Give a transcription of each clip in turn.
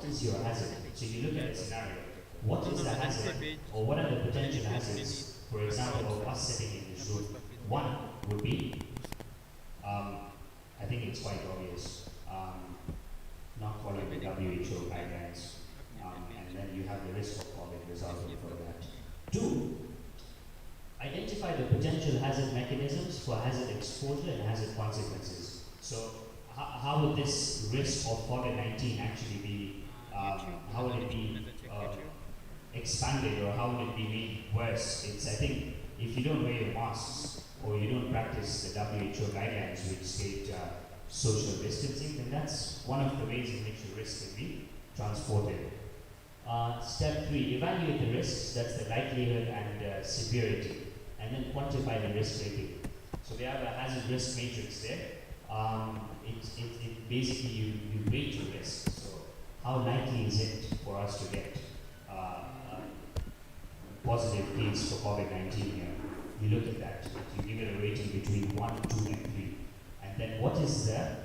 is your hazard? So you look at a scenario. What is the hazard, or what are the potential hazards, for example, of us sitting in this room? One would be, I think it's quite obvious, not following the WHO guidelines, and then you have the risk of COVID resulting from that. Two, identify the potential hazard mechanisms for hazard exposure and hazard consequences. So how would this risk of COVID-19 actually be, how would it be expanded, or how would it be made worse? It's, I think, if you don't wear your masks or you don't practice the WHO guidelines which state social distancing, then that's one of the ways in which the risk can be transported. Step 3, evaluate the risks, that's the likelihood and severity, and then quantify the risk rating. So we have a hazard risk matrix there. It basically you rate your risk. So how likely is it for us to get positive case for COVID-19 here? You look at that. You give it a rating between 1, 2, and 3. And then what is the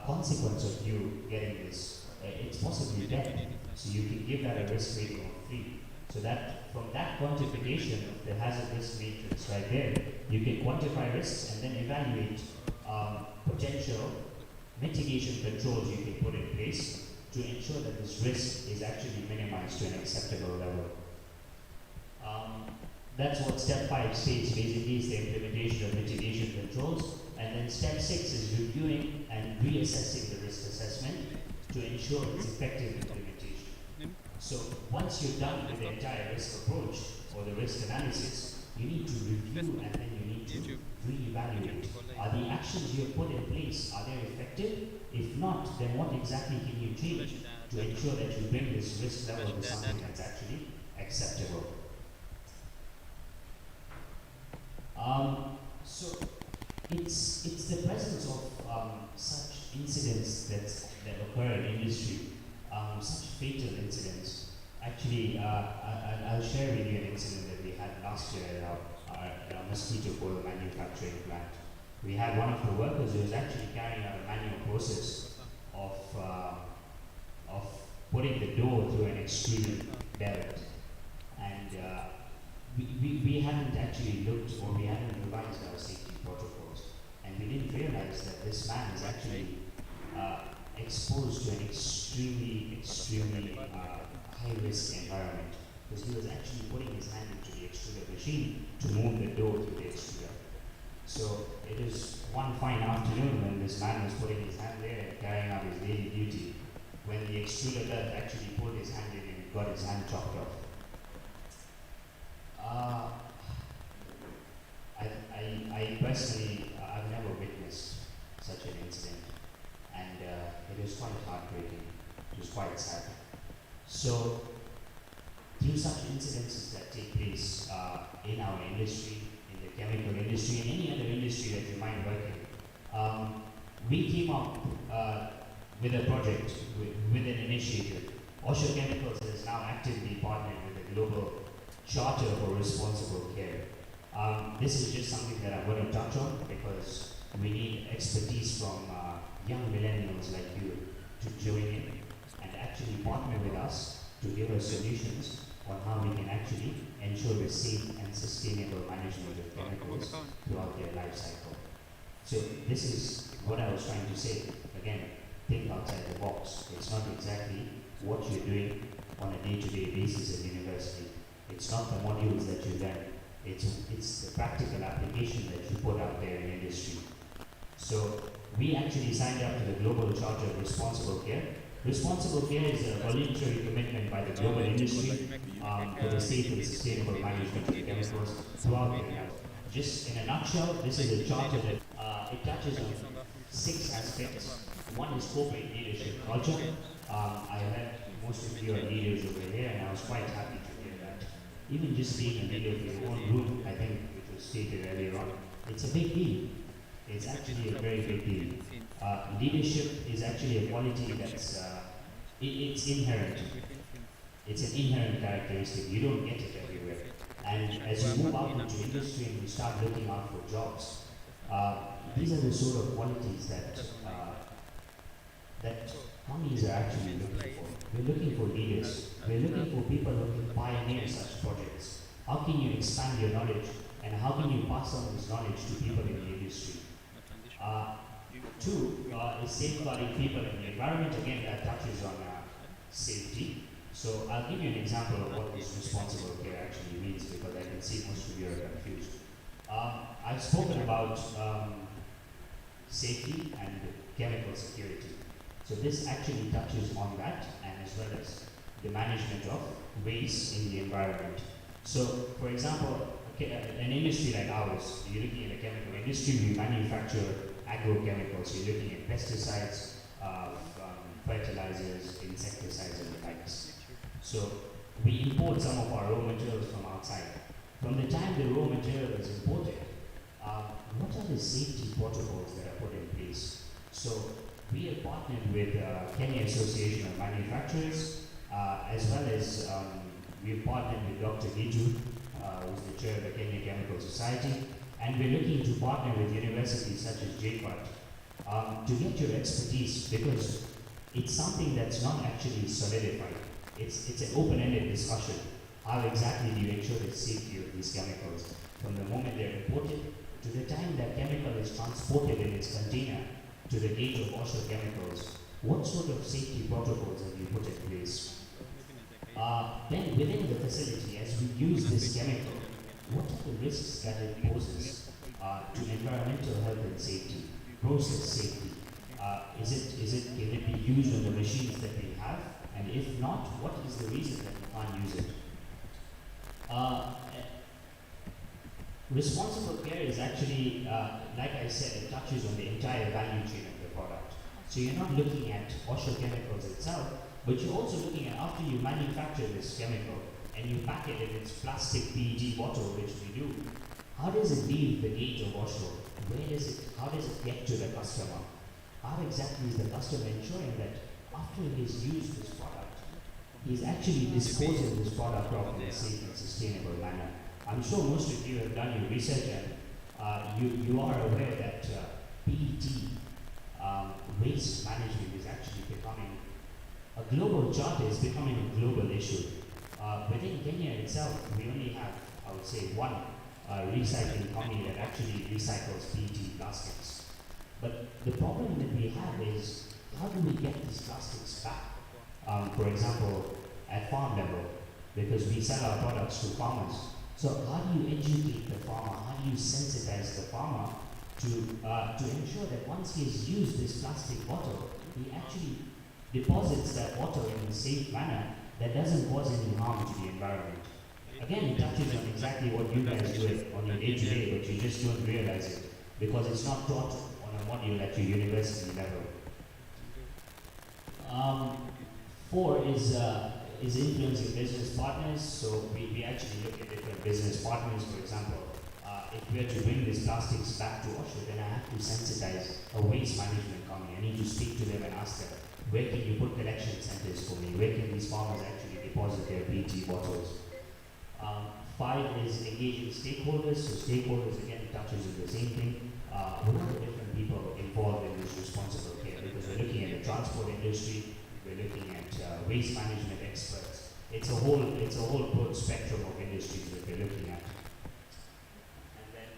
consequence of you getting this? It's possibly death. So you can give that a risk rating of 3. So that from that quantification of the hazard risk matrix right there, you can quantify risks and then evaluate potential mitigation controls you can put in place to ensure that this risk is actually minimized to an acceptable level. That's what step 5 states, basically, is the implementation of mitigation controls. And then step 6 is reviewing and reassessing the risk assessment to ensure its effective implementation. So once you're done with the entire risk approach or the risk analysis, you need to review and then you need to reevaluate. Are the actions you have put in place, are they effective? If not, then what exactly can you change to ensure that you bring this risk level to something that's actually acceptable? So it's the presence of such incidents that occur in industry, such fatal incidents. Actually, I'll share with you an incident that we had last year at our mosquito coil manufacturing plant. We had one of the workers who was actually carrying out a manual process of putting the door through an extruded belt, and we hadn't actually looked, or we hadn't revised our safety protocols, and we didn't realize that this man is actually exposed to an extremely high-risk environment, because he was actually putting his hand into the extruder machine to move the door through the extruder. So it is one fine afternoon when this man was putting his hand there and carrying out his daily duty, when the extruder belt actually pulled his hand in and got his hand chopped off. I personally, I've never witnessed such an incident, and it was quite heartbreaking. It was quite sad. So, through such incidences that take place in our industry, in the chemical industry, and any other industry that you might work in, we came up with a project, with an initiative. Osho Chemicals has now actively partnered with the Global Charter for Responsible Care. This is just something that I'm going to touch on because we need expertise from young millennials like you to join in and actually partner with us to give us solutions on how we can actually ensure the safe and sustainable management of chemicals throughout their life cycle. So this is what I was trying to say. Again, think outside the box. It's not exactly what you're doing on a day-to-day basis at university. It's not the modules that you learn. It's the practical application that you put out there in industry. So we actually signed up to the Global Charter of Responsible Care. Responsible care is a voluntary commitment by the global industry for the safe and sustainable management of chemicals throughout the world. Just in a nutshell, this is a charter that it touches on 6 aspects. One is corporate leadership culture. I heard most of you are leaders over here, and I was quite happy to hear that. Even just being a leader of your own group, I think, which was stated earlier on, it's a big deal. It's actually a very big deal. Leadership is actually a quality that's it's inherent. It's an inherent characteristic. You don't get it everywhere. And as you move out into industry and you start looking out for jobs, these are the sort of qualities that that companies are actually looking for. We're looking for leaders. We're looking for people who can pioneer such projects. How can you expand your knowledge and how can you pass on this knowledge to people in the industry? Uh, Two is safeguarding people in the environment. Again, that touches on safety. So I'll give you an example of what this responsible care actually means because I can see most of you are confused. I've spoken about safety and chemical security. So this actually touches on that and as well as the management of waste in the environment. So for example, an industry like ours, you're looking at a chemical industry, we manufacture agrochemicals, you're looking at pesticides, fertilizers, insecticides and the likes. So we import some of our raw materials from outside. From the time the raw material is imported, what are the safety protocols that are put in place? So we have partnered with Kenya Association of Manufacturers, as well as we've partnered with Dr. Gitu, who's the chair of the Kenya Chemical Society, and we're looking to partner with universities such as JKUAT to get your expertise because it's something that's not actually solidified. It's an open-ended discussion. How exactly do you ensure the safety of these chemicals from the moment they're imported to the time that chemical is transported in its container to the gate of offshore chemicals? What sort of safety protocols have you put in place? Then within the facility, as we use this chemical, what are the risks that it poses to environmental health and safety, process safety? Can it be used on the machines that we have? And if not, what is the reason that we can't use it? Responsible care is actually, like I said, it touches on the entire value chain of the product. So you're not looking at offshore chemicals itself, but you're also looking at after you manufacture this chemical and you pack it in its plastic PET bottle, which we do, how does it leave the gate of offshore? How does it get to the customer? How exactly is the customer ensuring that after he's used this product, he's actually disposing this product properly in a safe and sustainable manner? I'm sure most of you have done your research and you are aware that PET waste management is actually becoming a global charter, is becoming a global issue. Within Kenya itself, we only have, I would say, one recycling company that actually recycles PET plastics. But the problem that we have is, how do we get these plastics back? For example, at farm level, because we sell our products to farmers. So how do you educate the farmer? How do you sensitize the farmer to ensure that once he has used this plastic bottle, he actually deposits that bottle in a safe manner that doesn't cause any harm to the environment? Again, it touches on exactly what you guys do on your day-to-day, but you just don't realize it because it's not taught on a module at your university level. Four is influencing business partners. So we actually look at different business partners. For example, if we are to bring these plastics back to offshore, then I have to sensitize a waste management company. I need to speak to them and ask them, where can you put collection centers for me? Where can these farmers actually deposit their PET bottles? Five is engaging stakeholders. So stakeholders again touches on the same thing. Who are the different people involved in this responsible care? Because we're looking at the transport industry, we're looking at waste management experts. It's a whole broad spectrum of industries that we're looking at. And then,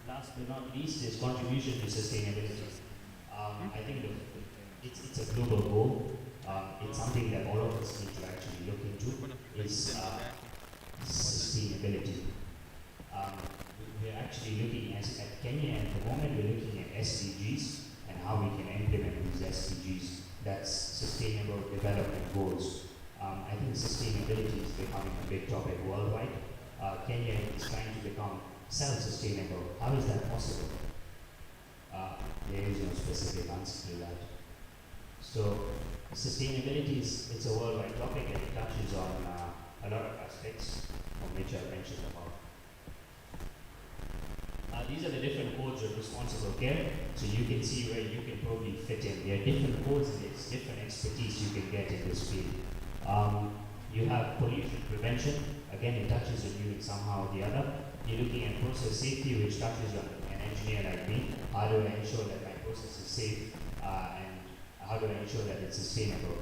last but not least, is contribution to sustainability. I think it's a global goal. It's something that all of us need to actually look into. Is sustainability. We're actually looking at Kenya at the moment. We're looking at SDGs and how we can implement these SDGs. That's Sustainable Development Goals. I think sustainability is becoming a big topic worldwide. Kenya is trying to become self-sustainable. How is that possible? There is no specific answer to that. So sustainability it's a worldwide topic and it touches on a lot of aspects of which I mentioned about. These are the different codes of responsible care, so you can see where you can probably fit in. There are different codes and there's different expertise you can get in this field. You have pollution prevention, again it touches on you in somehow or the other. You're looking at process safety, which touches on an engineer like me. How do I ensure that my process is safe and how do I ensure that it's sustainable?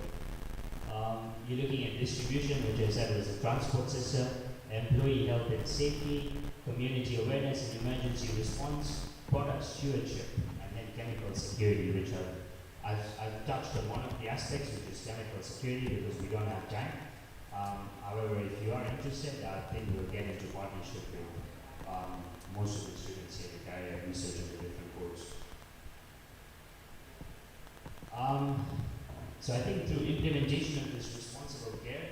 You're looking at distribution, which I said was the transport system, employee health and safety, community awareness and emergency response, product stewardship, and then chemical security, which I've touched on one of the aspects, which is chemical security, because we don't have time. However, if you are interested, I think we'll get into partnership with most of the students here to carry out research on the different codes. So I think through implementation of this responsible care,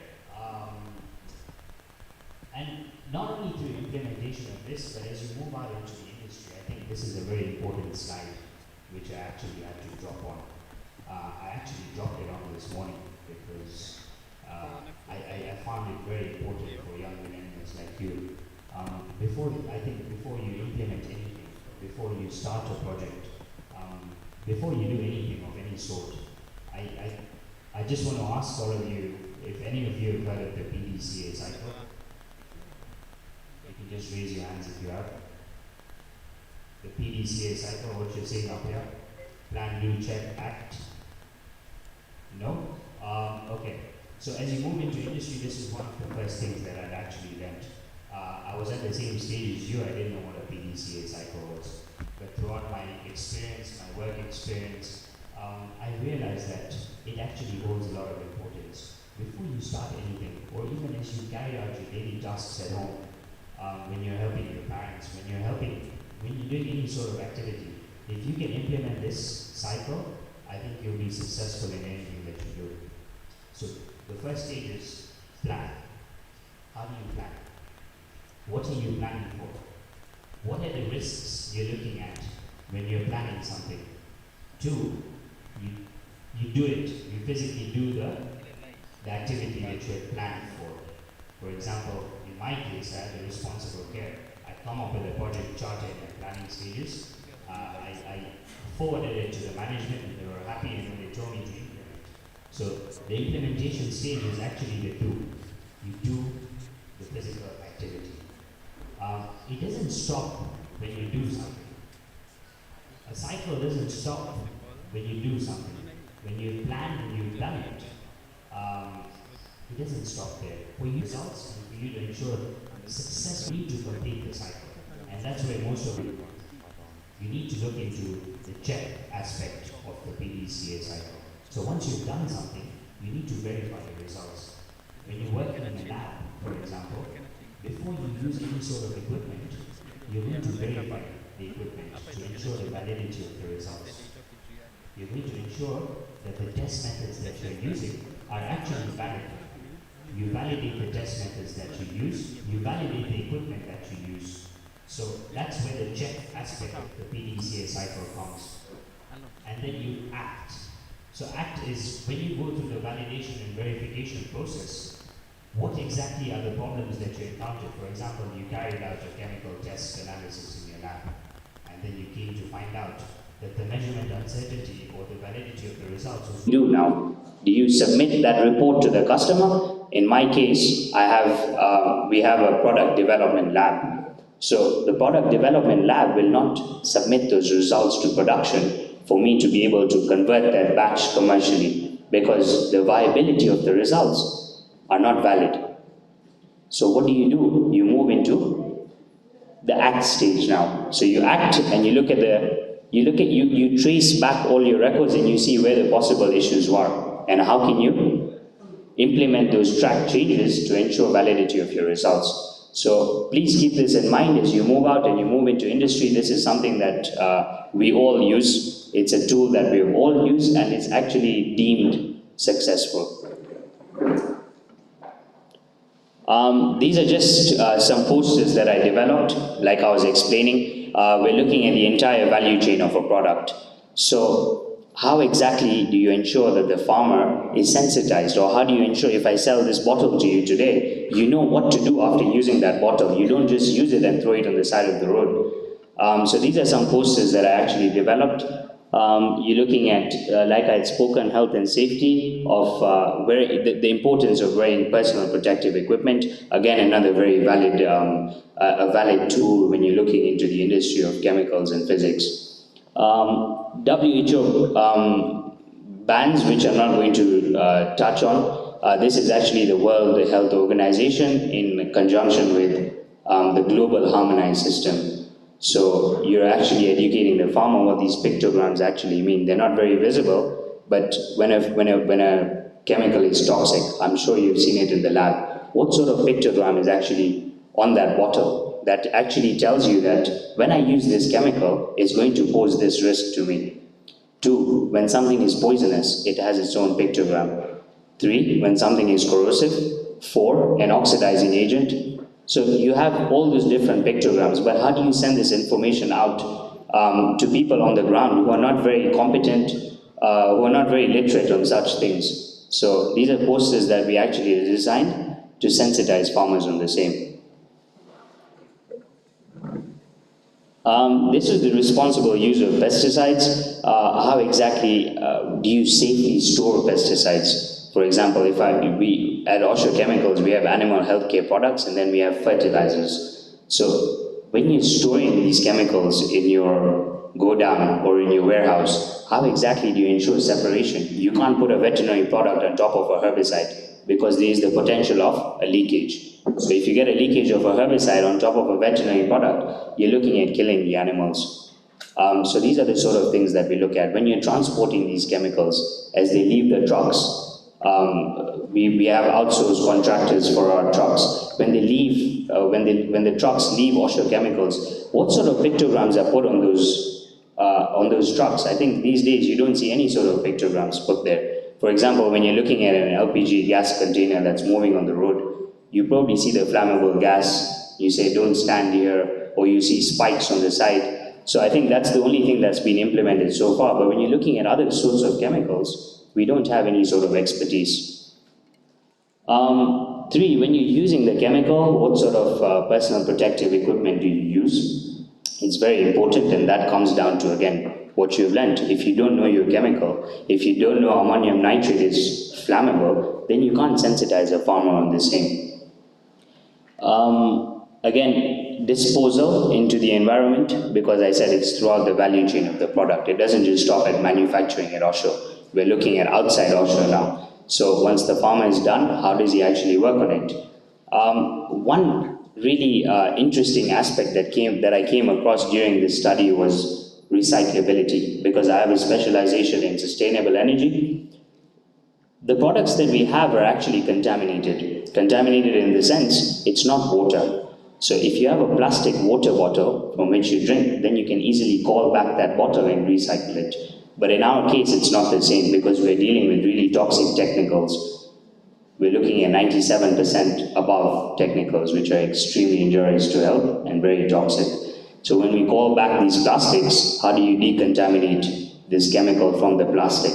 and not only through implementation of this, but as you move out into the industry, I think this is a very important slide, which I actually had to drop on. I actually dropped it on this morning because I found it very important for young millennials like you. Before you implement anything, before you start a project, before you do anything of any sort, I just want to ask all of you, if any of you have heard of the PDCA cycle. You can just raise your hands if you have. The PDCA cycle, what you're saying up here, plan, do, check, act. No? Okay. So as you move into industry, this is one of the first things that I'd actually learned. I was at the same stage as you, I didn't know what a PDCA cycle was. But throughout my experience, my work experience, I realized that it actually holds a lot of importance. Before you start anything, or even as you carry out your daily tasks at home, when you're helping your parents, when you're doing any sort of activity, if you can implement this cycle, I think you'll be successful in anything that you do. So the first stage is plan. How do you plan? What are you planning for? What are the risks you're looking at when you're planning something? 2, you do it. You physically do the activity that you had planned for. For example, in my case, I had a responsible care. I come up with a project charter in the planning stages. I forwarded it to the management, and they were happy, and they told me to implement. So the implementation stage is actually the do. You do the physical activity. It doesn't stop when you do something. A cycle doesn't stop when you do something. When you plan and you've done it, it doesn't stop there. For you results and for you to ensure success, you need to complete the cycle. And that's where most of you need to look into the check aspect of the PDCA cycle. So once you've done something, you need to verify the results. When you're working in a lab, for example, before you use any sort of equipment, you need to verify the equipment to ensure the validity of the results. You need to ensure that the test methods that you're using are actually valid. You validate the test methods that you use, you validate the equipment that you use. So that's where the check aspect of the PDCA cycle comes. And then you act. So act is when you go through the validation and verification process, what exactly are the problems that you encountered? For example, you carried out a chemical test analysis in your lab, and then you came to find out that the measurement uncertainty or the validity of the results was... Do now? Do you submit that report to the customer? In my case, we have a product development lab. So the product development lab will not submit those results to production for me to be able to convert that batch commercially, because the viability of the results are not valid. So what do? You move into the act stage now. So you act and you trace back all your records and you see where the possible issues were and how can you implement those track changes to ensure validity of your results. So please keep this in mind as you move out and you move into industry. This is something that we all use. It's a tool that we all use and it's actually deemed successful. These are just some posters that I developed, like I was explaining. We're looking at the entire value chain of a product. So how exactly do you ensure that the farmer is sensitized, or how do you ensure if I sell this bottle to you today, you know what to do after using that bottle. You don't just use it and throw it on the side of the road. So these are some posters that I actually developed. You're looking at, like I had spoken, health and safety, of the importance of wearing personal protective equipment. Again, another very valid, a valid tool when you're looking into the industry of chemicals and physics. WHO bans, which I'm not going to touch on. This is actually the World Health Organization in conjunction with the Global Harmonized System. So you're actually educating the farmer what these pictograms actually mean. They're not very visible, but when a chemical is toxic, I'm sure you've seen it in the lab, what sort of pictogram is actually on that bottle that actually tells you that when I use this chemical, it's going to pose this risk to me. 2, when something is poisonous, it has its own pictogram. 3, when something is corrosive. 4, an oxidizing agent. So you have all those different pictograms, but how do you send this information out to people on the ground who are not very competent, who are not very literate on such things? So these are posters that we actually designed to sensitize farmers on the same. This is the responsible use of pesticides. How exactly do you safely store pesticides? For example, we at Osho Chemicals, we have animal healthcare products and then we have fertilizers. So when you're storing these chemicals in your go down or in your warehouse, how exactly do you ensure separation? You can't put a veterinary product on top of a herbicide because there is the potential of a leakage. So if you get a leakage of a herbicide on top of a veterinary product, you're looking at killing the animals. So these are the sort of things that we look at. When you're transporting these chemicals, as they leave the trucks, we have outsourced contractors for our trucks. When they leave, when the trucks leave Osho Chemicals, what sort of pictograms are put on those trucks? I think these days you don't see any sort of pictograms put there. For example, when you're looking at an LPG gas container that's moving on the road, you probably see the flammable gas. You say, don't stand here, or you see spikes on the side. So I think that's the only thing that's been implemented so far. But when you're looking at other sorts of chemicals, we don't have any sort of expertise. 3, when you're using the chemical, what sort of personal protective equipment do you use? It's very important, and that comes down to, again, what you've learned. If you don't know your chemical, if you don't know ammonium nitrate is flammable, then you can't sensitize a farmer on the same. Again, disposal into the environment, because I said it's throughout the value chain of the product. It doesn't just stop at manufacturing at Osho. We're looking at outside Osho now. So once the farmer is done, how does he actually work on it? One really interesting aspect that I came across during this study was recyclability, because I have a specialization in sustainable energy. The products that we have are actually contaminated. Contaminated in the sense, it's not water. So if you have a plastic water bottle from which you drink, then you can easily call back that bottle and recycle it. But in our case, it's not the same, because we're dealing with really toxic technicals. We're looking at 97% above technicals, which are extremely injurious to health and very toxic. So when we call back these plastics, how do you decontaminate this chemical from the plastic?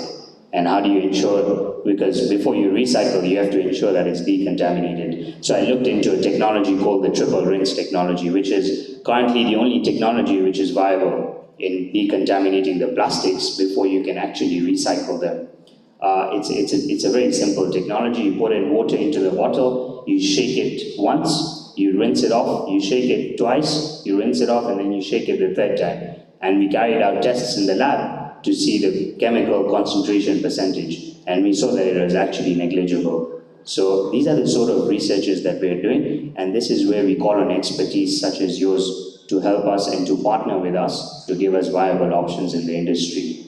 And how do you ensure, because before you recycle, you have to ensure that it's decontaminated. So I looked into a technology called the triple rinse technology, which is currently the only technology which is viable in decontaminating the plastics before you can actually recycle them. It's a very simple technology. You put in water into the bottle, you shake it once, you rinse it off, you shake it twice, you rinse it off, and then you shake it the third time. And we carried out tests in the lab to see the chemical concentration percentage, and we saw that it was actually negligible. So these are the sort of researches that we're doing, and this is where we call on expertise such as yours to help us and to partner with us to give us viable options in the industry.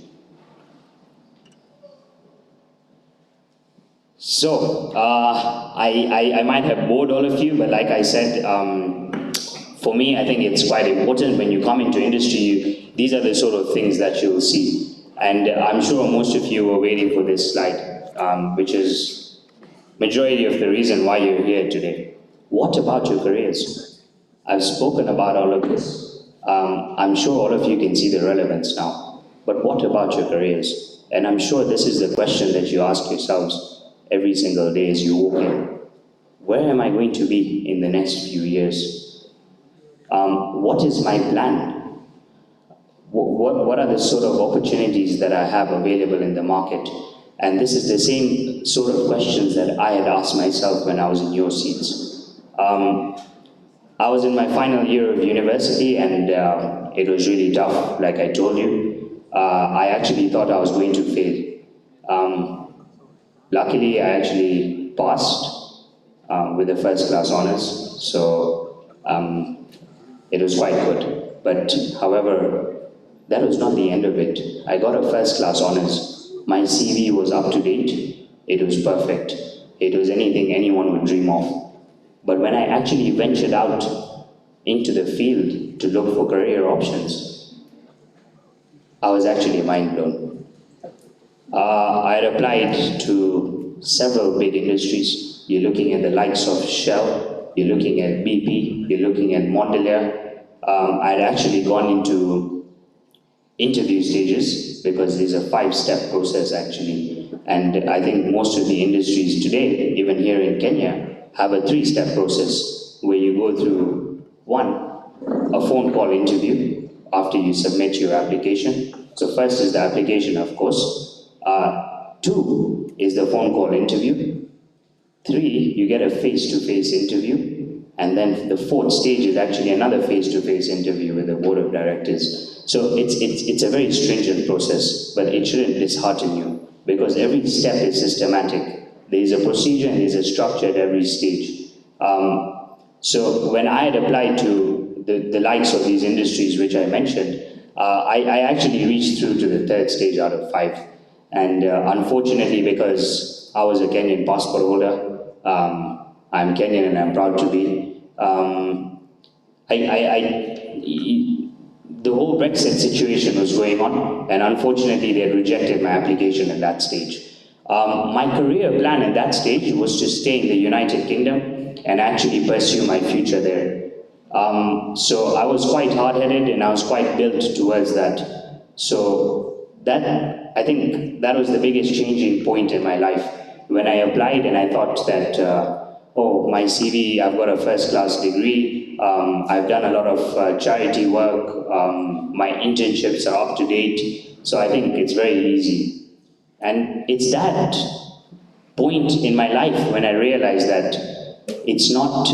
So, I might have bored all of you, but like I said, for me, I think it's quite important when you come into industry, these are the sort of things that you'll see. And I'm sure most of you were waiting for this slide, which is majority of the reason why you're here today. What about your careers? I've spoken about all of this. I'm sure all of you can see the relevance now. But what about your careers? And I'm sure this is the question that you ask yourselves every single day as you walk in. Where am I going to be in the next few years? What is my plan? What are the sort of opportunities that I have available in the market? And this is the same sort of questions that I had asked myself when I was in your seats. I was in my final year of university, and it was really tough, like I told you. I actually thought I was going to fail. Luckily, I actually passed with a first class honors. So it was quite good. But however, that was not the end of it. I got a first class honors. My CV was up to date. It was perfect. It was anything anyone would dream of. But when I actually ventured out into the field to look for career options, I was actually mind blown. I had applied to several big industries. You're looking at the likes of Shell, you're looking at BP, you're looking at Mondelez. I'd actually gone into interview stages because there's a 5-step process actually. And I think most of the industries today, even here in Kenya, have a 3-step process where you go through 1, a phone call interview after you submit your application. So first is the application, of course. 2 is the phone call interview. 3, you get a face-to-face interview. And then the 4th stage is actually another face-to-face interview with the board of directors. So it's a very stringent process, but it shouldn't dishearten you because every step is systematic. There is a procedure and there is a structure at every stage. So when I had applied to the likes of these industries which I mentioned, I actually reached through to the 3rd stage out of 5. And unfortunately, because I was a Kenyan passport holder, I'm Kenyan and I'm proud to be, the whole Brexit situation was going on, and unfortunately they had rejected my application at that stage. My career plan at that stage was to stay in the United Kingdom and actually pursue my future there. So I was quite hard-headed and I was quite built towards that. So that, I think that was the biggest changing point in my life. When I applied and I thought that, oh, my CV, I've got a first-class degree, I've done a lot of charity work, my internships are up to date, so I think it's very easy. And it's that point in my life when I realized that it's not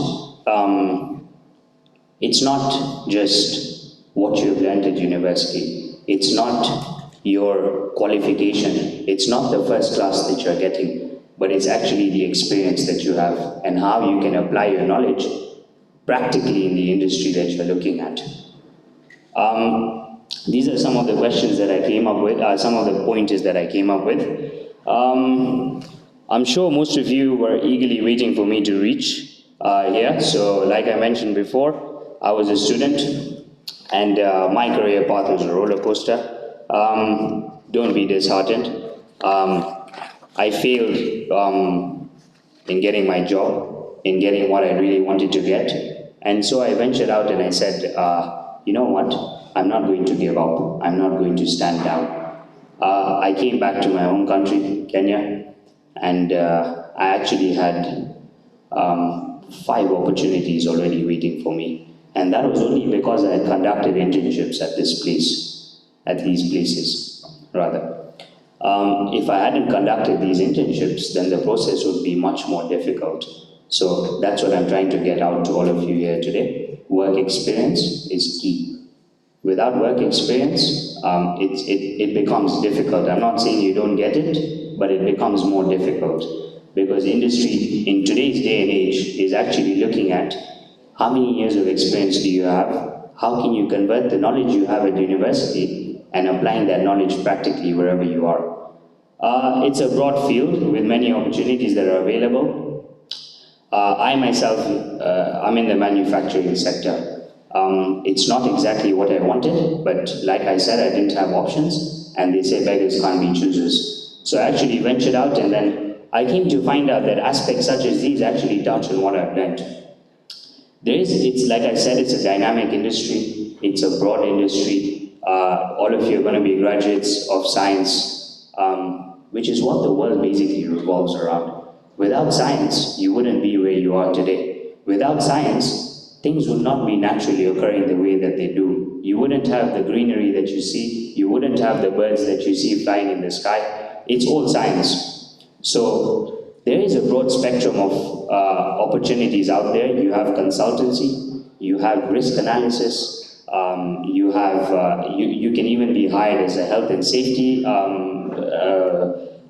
just what you've learned at university. It's not your qualification. It's not the first class that you're getting, but it's actually the experience that you have and how you can apply your knowledge practically in the industry that you're looking at. These are some of the questions that I came up with, some of the pointers that I came up with. I'm sure most of you were eagerly waiting for me to reach here. So like I mentioned before, I was a student and my career path was a roller coaster. Don't be disheartened. I failed in getting my job, in getting what I really wanted to get. And so I ventured out and I said, you know what? I'm not going to give up. I'm not going to stand down. I came back to my home country, Kenya, and I actually had 5 opportunities already waiting for me. And that was only because I had conducted internships at these places, rather. If I hadn't conducted these internships, then the process would be much more difficult. So that's what I'm trying to get out to all of you here today. Work experience is key. Without work experience, it becomes difficult. I'm not saying you don't get it, but it becomes more difficult because industry in today's day and age is actually looking at how many years of experience do you have, how can you convert the knowledge you have at university and applying that knowledge practically wherever you are. It's a broad field with many opportunities that are available. I myself, I'm in the manufacturing sector. It's not exactly what I wanted, but like I said, I didn't have options, and they say beggars can't be choosers. So I actually ventured out, and then I came to find out that aspects such as these actually touch on what I've learned. It's like I said, it's a dynamic industry, it's a broad industry. All of you are going to be graduates of science, which is what the world basically revolves around. Without science, you wouldn't be where you are today. Without science, things would not be naturally occurring the way that they do. You wouldn't have the greenery that you see, you wouldn't have the birds that you see flying in the sky. It's all science. So there is a broad spectrum of opportunities out there. You have consultancy, you have risk analysis, you can even be hired as a health and safety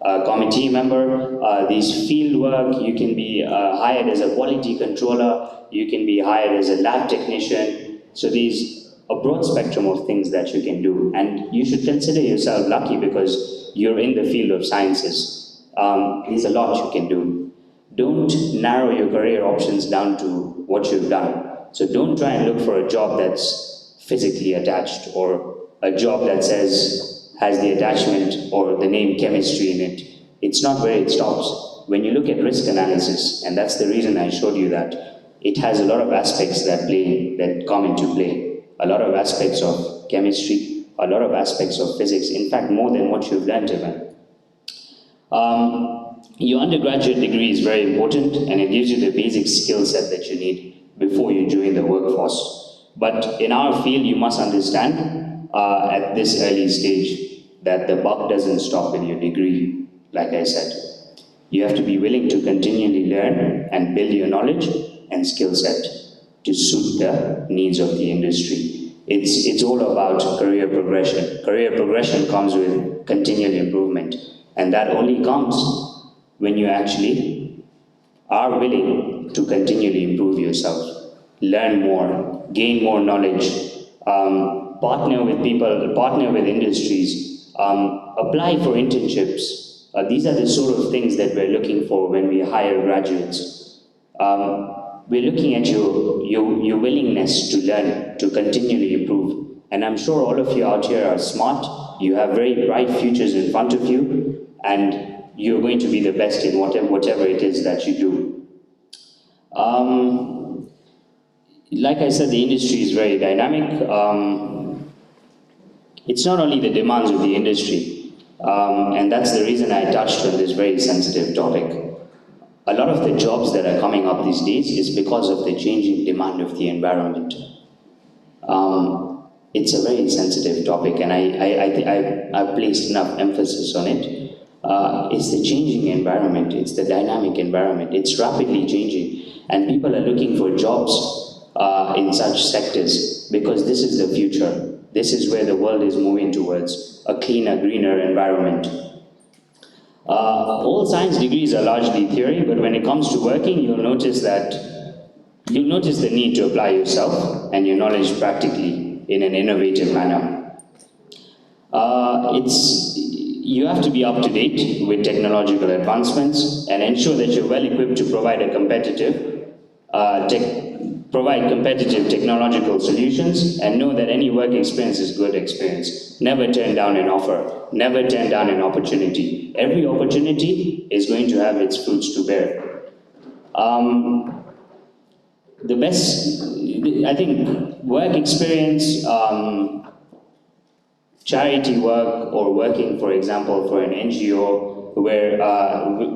committee member, these field work, you can be hired as a quality controller, you can be hired as a lab technician. So there's a broad spectrum of things that you can do. And you should consider yourself lucky because you're in the field of sciences. There's a lot you can do. Don't narrow your career options down to what you've done. So don't try and look for a job that's physically attached or a job that has the attachment or the name chemistry in it. It's not where it stops. When you look at risk analysis, and that's the reason I showed you that, it has a lot of aspects that come into play. A lot of aspects of chemistry, a lot of aspects of physics, in fact more than what you've learned even. Your undergraduate degree is very important and it gives you the basic skill set that you need before you join the workforce. But in our field, you must understand at this early stage that the buck doesn't stop with your degree, like I said. You have to be willing to continually learn and build your knowledge and skill set to suit the needs of the industry. It's all about career progression. Career progression comes with continual improvement, and that only comes when you actually are willing to continually improve yourself, learn more, gain more knowledge, partner with people, partner with industries, apply for internships. These are the sort of things that we're looking for when we hire graduates. We're looking at your willingness to learn, to continually improve. And I'm sure all of you out here are smart, you have very bright futures in front of you, and you're going to be the best in whatever it is that you do. Like I said, the industry is very dynamic. It's not only the demands of the industry, and that's the reason I touched on this very sensitive topic. A lot of the jobs that are coming up these days is because of the changing demand of the environment. It's a very sensitive topic, and I've placed enough emphasis on it. It's the changing environment, it's the dynamic environment, it's rapidly changing, and people are looking for jobs in such sectors because this is the future. This is where the world is moving towards, a cleaner, greener environment. All science degrees are largely theory, but when it comes to working, you'll notice the need to apply yourself and your knowledge practically in an innovative manner. You have to be up to date with technological advancements and ensure that you're well equipped to provide competitive technological solutions, and know that any work experience is good experience. Never turn down an offer, never turn down an opportunity. Every opportunity is going to have its fruits to bear. The best, I think, work experience, charity work, or working, for example, for an NGO,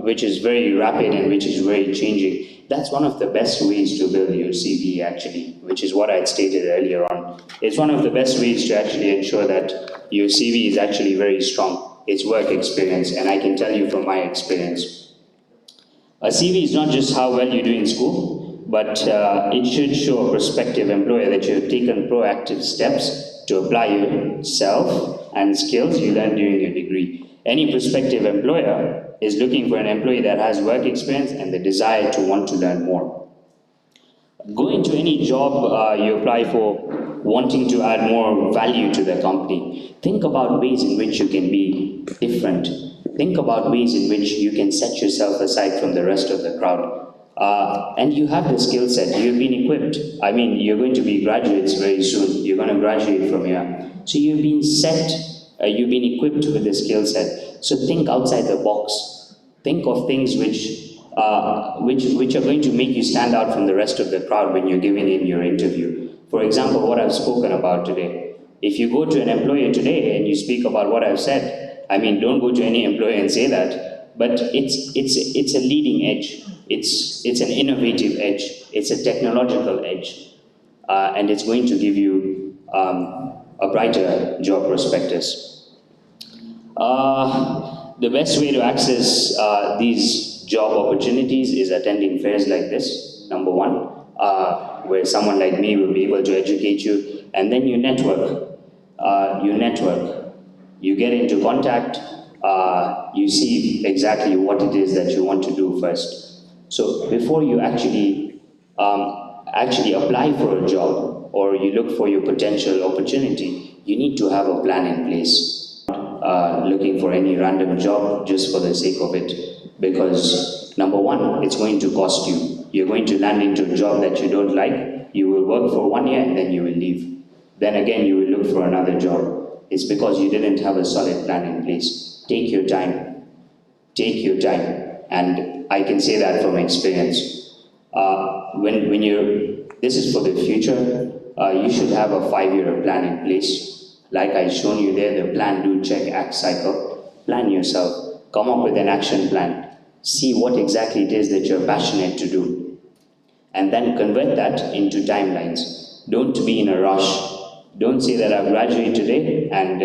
which is very rapid and which is very changing. That's one of the best ways to build your CV, actually, which is what I had stated earlier on. It's one of the best ways to actually ensure that your CV is actually very strong. It's work experience, and I can tell you from my experience. A CV is not just how well you do in school, but it should show a prospective employer that you have taken proactive steps to apply yourself and skills you learned during your degree. Any prospective employer is looking for an employee that has work experience and the desire to want to learn more. Go into any job you apply for wanting to add more value to the company. Think about ways in which you can be different. Think about ways in which you can set yourself aside from the rest of the crowd. And you have the skill set, you've been equipped. I mean, you're going to be graduates very soon. You're going to graduate from here. So you've been set, you've been equipped with the skill set. So think outside the box. Think of things which are going to make you stand out from the rest of the crowd when you're giving in your interview. For example, what I've spoken about today. If you go to an employer today and you speak about what I've said, I mean, don't go to any employer and say that, but it's a leading edge. It's an innovative edge. It's a technological edge. And it's going to give you a brighter job prospectus. The best way to access these job opportunities is attending fairs like this, number one, where someone like me will be able to educate you, and then you network. You get into contact you see exactly what it is that you want to do first. So before you actually apply for a job or you look for your potential opportunity, you need to have a plan in place. Looking for any random job just for the sake of it, because number one, it's going to cost you. You're going to land into a job that you don't like, you will work for 1 year and then you will leave. Then again, you will look for another job. It's because you didn't have a solid plan in place. Take your time. Take your time. And I can say that from experience. When you're, this is for the future, you should have a 5-year plan in place. Like I shown you there, the plan, do, check, act cycle. Plan yourself. Come up with an action plan. See what exactly it is that you're passionate to do. And then convert that into timelines. Don't be in a rush. Don't say that I've graduated today and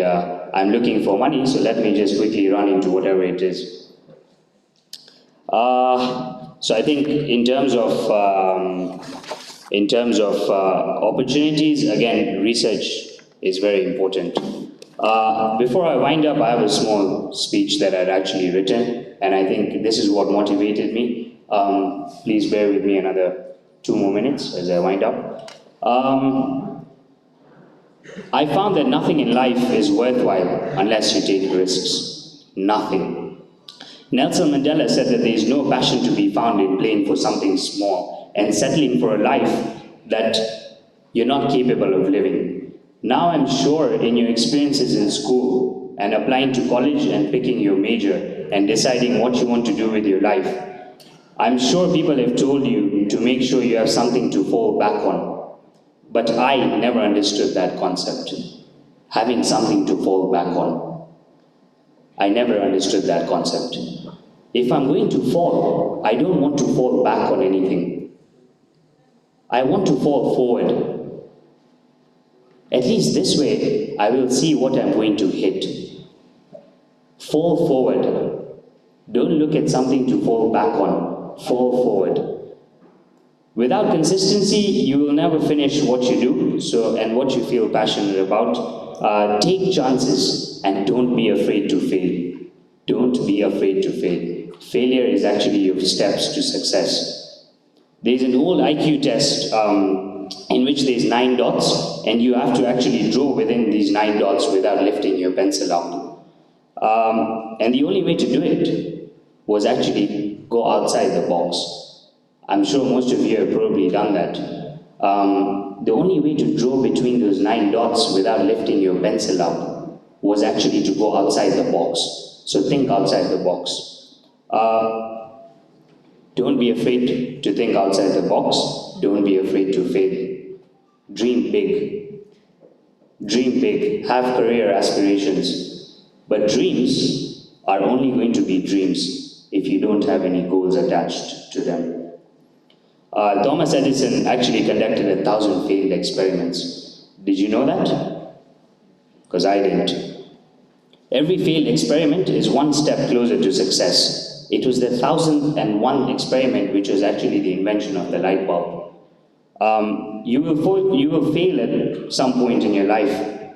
I'm looking for money, so let me just quickly run into whatever it is. So I think in terms of opportunities, again, research is very important. Before I wind up, I have a small speech that I'd actually written, and I think this is what motivated me. Please bear with me another 2 more minutes as I wind up. I found that nothing in life is worthwhile unless you take risks. Nothing. Nelson Mandela said that there is no passion to be found in playing for something small and settling for a life that you're not capable of living. Now I'm sure in your experiences in school and applying to college and picking your major and deciding what you want to do with your life, I'm sure people have told you to make sure you have something to fall back on. But I never understood that concept, having something to fall back on. I never understood that concept. If I'm going to fall, I don't want to fall back on anything. I want to fall forward. At least this way, I will see what I'm going to hit. Fall forward. Don't look at something to fall back on. Fall forward. Without consistency, you will never finish what you do, and what you feel passionate about. Take chances and don't be afraid to fail. Don't be afraid to fail. Failure is actually your steps to success. There's an old IQ test in which there's 9 dots, and you have to actually draw within these 9 dots without lifting your pencil up. And the only way to do it was actually go outside the box. I'm sure most of you have probably done that. The only way to draw between those 9 dots without lifting your pencil up was actually to go outside the box. So think outside the box. Don't be afraid to think outside the box. Don't be afraid to fail. Dream big. Dream big. Have career aspirations. But dreams are only going to be dreams if you don't have any goals attached to them. Thomas Edison actually conducted 1,000 failed experiments. Did you know that? Because I didn't. Every failed experiment is one step closer to success. It was the 1,001st experiment which was actually the invention of the light bulb. You will fail at some point in your life,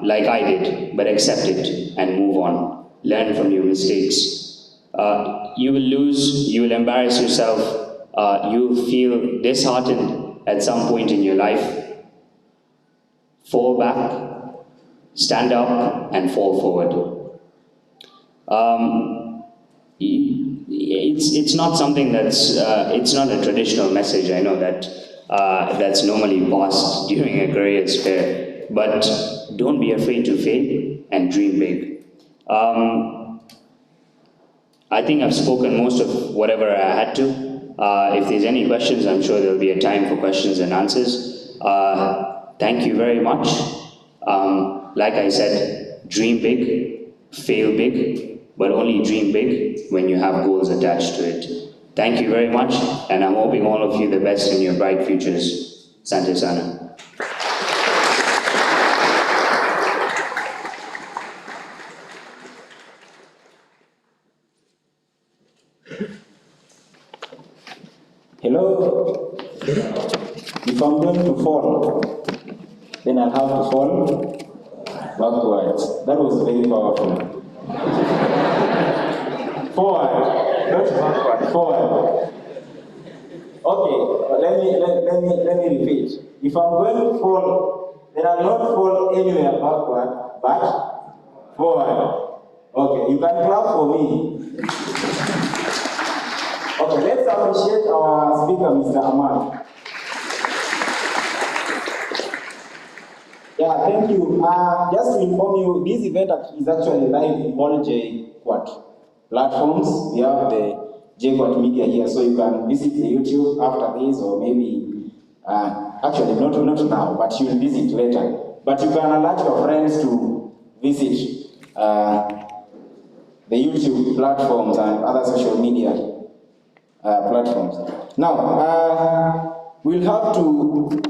like I did, but accept it and move on. Learn from your mistakes. You will lose, you will embarrass yourself, you will feel disheartened at some point in your life. Fall back, stand up, and fall forward. It's not something that's, it's not a traditional message, I know that that's normally passed during a careers fair, but don't be afraid to fail and dream big. I think I've spoken most of whatever I had to. If there's any questions, I'm sure there'll be a time for questions and answers. Thank you very much. Like I said, dream big, fail big, but only dream big when you have goals attached to it. Thank you very much, and I'm hoping all of you the best in your bright futures. Sante Sana. Hello? If I'm going to fall, then I'll have to fall backwards. That was very powerful. Forward. Not backward. Forward. Okay, let me repeat. If I'm going to fall, then I'll not fall anywhere backward, but forward. Okay, you can clap for me. Okay, let's appreciate our speaker, Mr. Ahmad. Yeah, thank you. Just to inform you, this event is actually live in all JQuat platforms. We have the JQuat media here, so you can visit the YouTube after this, or maybe, actually not now, but you'll visit later. But you can alert your friends to visit the YouTube platforms and other social media platforms. Now, we'll have to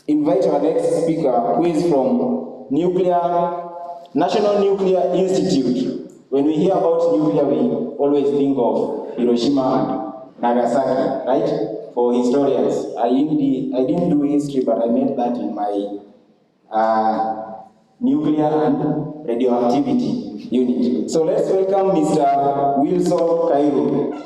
invite our next speaker, who is from National Nuclear Institute. When we hear about nuclear, we always think of Hiroshima and Nagasaki, right? For historians, I didn't do history, but I made that in my nuclear and radioactivity unit. So let's welcome Mr. Wilson Kairo.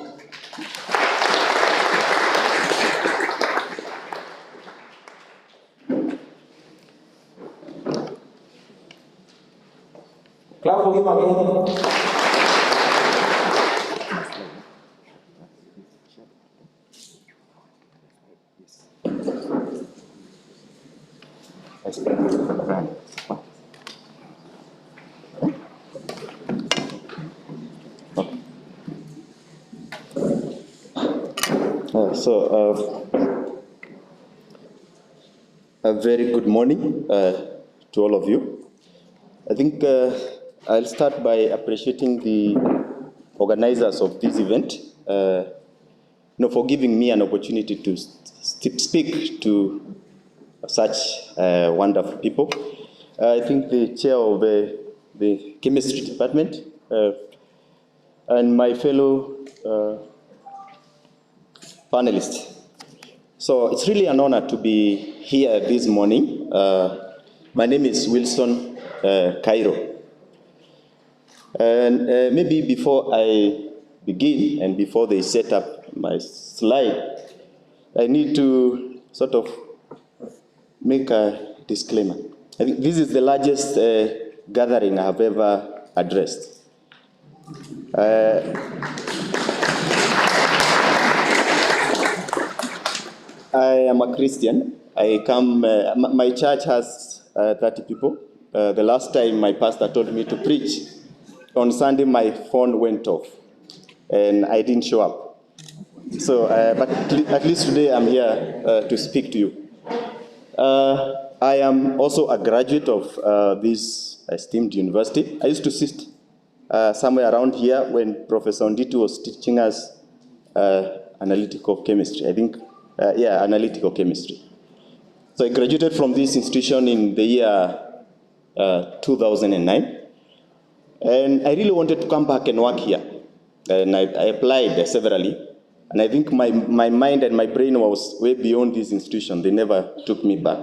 Clap for him again. A very good morning to all of you. I think I'll start by appreciating the organizers of this event for giving me an opportunity to speak to such wonderful people. I think the chair of the chemistry department and my fellow panelists. So it's really an honor to be here this morning. My name is Wilson Kairo. And maybe before I begin and before they set up my slide, I need to sort of make a disclaimer. I think this is the largest gathering I have ever addressed. I am a Christian. I come, my church has 30 people. The last time my pastor told me to preach, on Sunday my phone went off and I didn't show up. So, but at least today I'm here to speak to you. I am also a graduate of this esteemed university. I used to sit somewhere around here when Professor Onditu was teaching us analytical chemistry. I think, analytical chemistry. So I graduated from this institution in the year 2009. And I really wanted to come back and work here. And I applied severally. And I think my mind and my brain was way beyond this institution. They never took me back.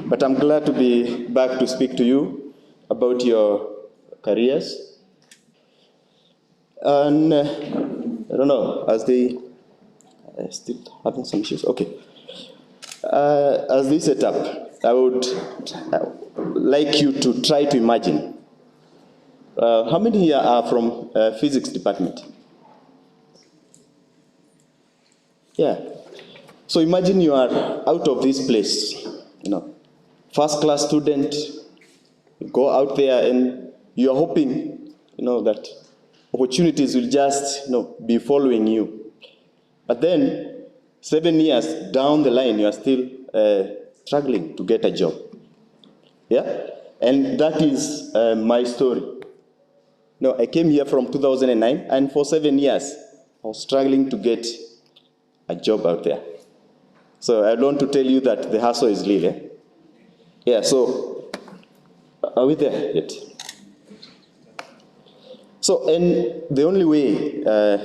But I'm glad to be back to speak to you about your careers. And I don't know, as they still having some issues. Okay. As they set up, I would like you to try to imagine. How many here are from physics department? Yeah. So imagine you are out of this place, first class student, you go out there and you are hoping, that opportunities will just, be following you. But then 7 years down the line, you are still struggling to get a job. Yeah? And that is my story. I came here from 2009, and for 7 years, I was struggling to get a job out there. So I want to tell you that the hustle is real. Yeah, so are we there yet? So, and the only way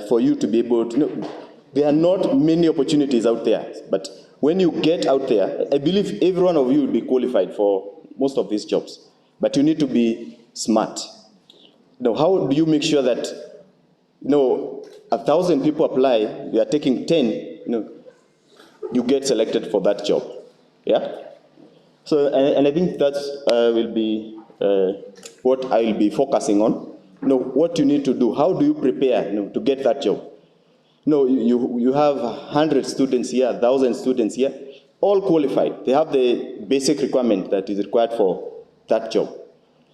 for you to be able to, there are not many opportunities out there, but when you get out there, I believe every one of you will be qualified for most of these jobs, but you need to be smart. How do you make sure that 1,000 people apply, you are taking 10, you get selected for that job. Yeah? So, and I think that will be what I will be focusing on. What you need to do, how do you prepare to get that job? You have 100 students here, 1,000 students here, all qualified. They have the basic requirement that is required for that job.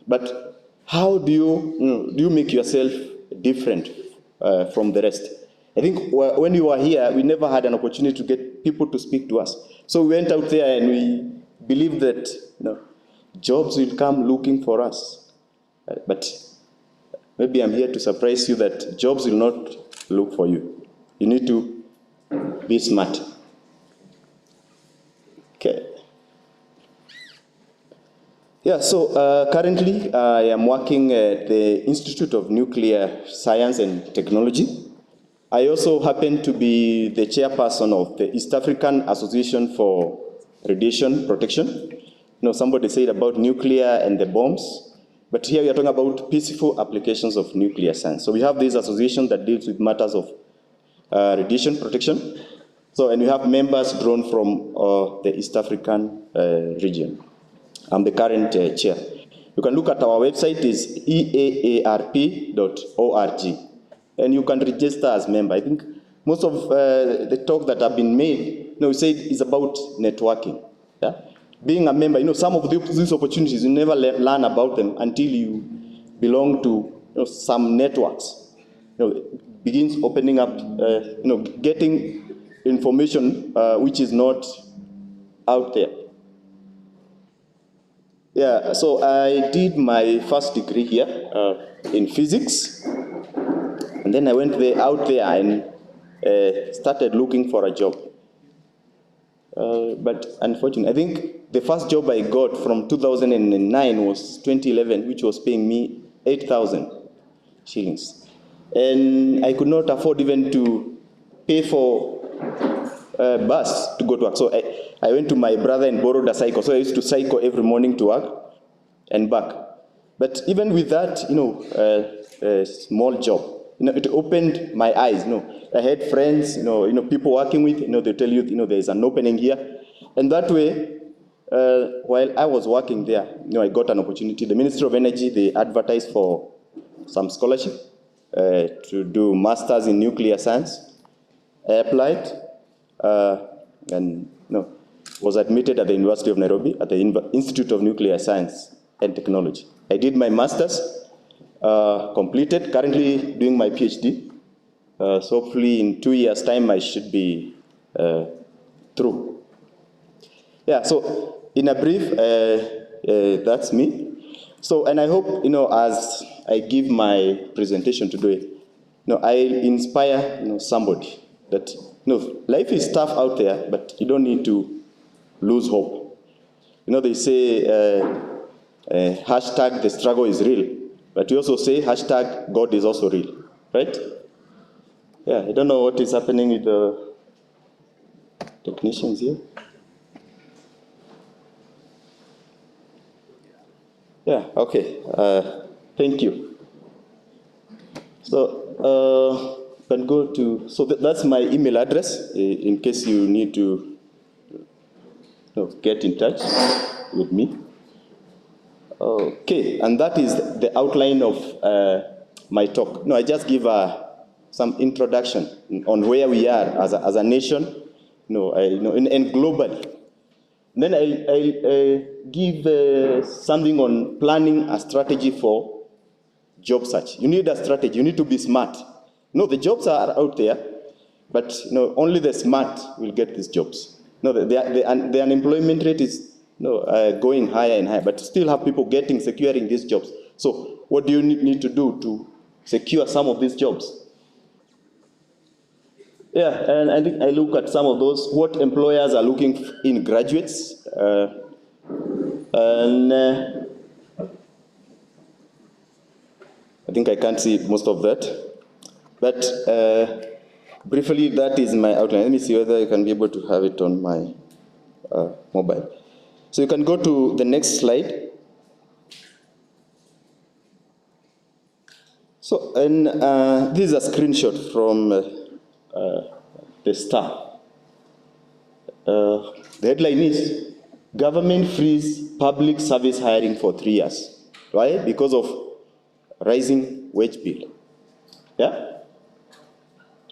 But how do you make yourself different from the rest? I think when you were here, we never had an opportunity to get people to speak to us. So we went out there and we believed that jobs will come looking for us. But maybe I'm here to surprise you that jobs will not look for you. You need to be smart. Okay. Yeah, so currently I am working at the Institute of Nuclear Science and Technology. I also happen to be the chairperson of the East African Association for Radiation Protection. Somebody said about nuclear and the bombs, but here we are talking about peaceful applications of nuclear science. So we have this association that deals with matters of radiation protection. So, and we have members drawn from the East African region. I'm the current chair. You can look at our website, is eaarp.org, and you can register as member. I think most of the talk that have been made, we said is about networking. Yeah? Being a member, some of these opportunities, you never learn about them until you belong to some networks. Begins opening up, getting information which is not out there. Yeah, so I did my first degree here in physics, and then I went out there and started looking for a job. But unfortunately, I think the first job I got from 2009 was 2011, which was paying me 8,000 shillings. And I could not afford even to pay for a bus to go to work. So I went to my brother and borrowed a cycle. So I used to cycle every morning to work and back. But even with that, small job, it opened my eyes. I had friends, people working with, they tell you, there's an opening here. And that way, while I was working there, I got an opportunity. The Ministry of Energy, they advertised for some scholarship to do masters in nuclear science. I applied and was admitted at the University of Nairobi at the Institute of Nuclear Science and Technology. I did my master's, completed, currently doing my PhD. So hopefully in 2 years' time I should be through. Yeah, so in a brief, that's me. So, and I hope, as I give my presentation today, I inspire, somebody that, life is tough out there, but you don't need to lose hope. They say, hashtag the struggle is real, but we also say hashtag God is also real, right? Yeah, I don't know what is happening with the technicians here. Yeah, okay, thank you. So, can go to, so that's my email address in case you need to get in touch with me. Okay, and that is the outline of my talk. I just give some introduction on where we are as a nation, and globally. Then I'll give something on planning a strategy for job search. You need a strategy. You need to be smart. The jobs are out there, but only the smart will get these jobs. The unemployment rate is going higher and higher, but still have people securing these jobs. So what do you need to do to secure some of these jobs? Yeah, and I think I look at some of those, what employers are looking in graduates. And I think I can't see most of that. But briefly, that is my outline. Let me see whether I can be able to have it on my mobile. So you can go to the next slide. So, and this is a screenshot from the Star. The headline is, government frees public service hiring for 3 years. Why? Because of rising wage bill. Yeah?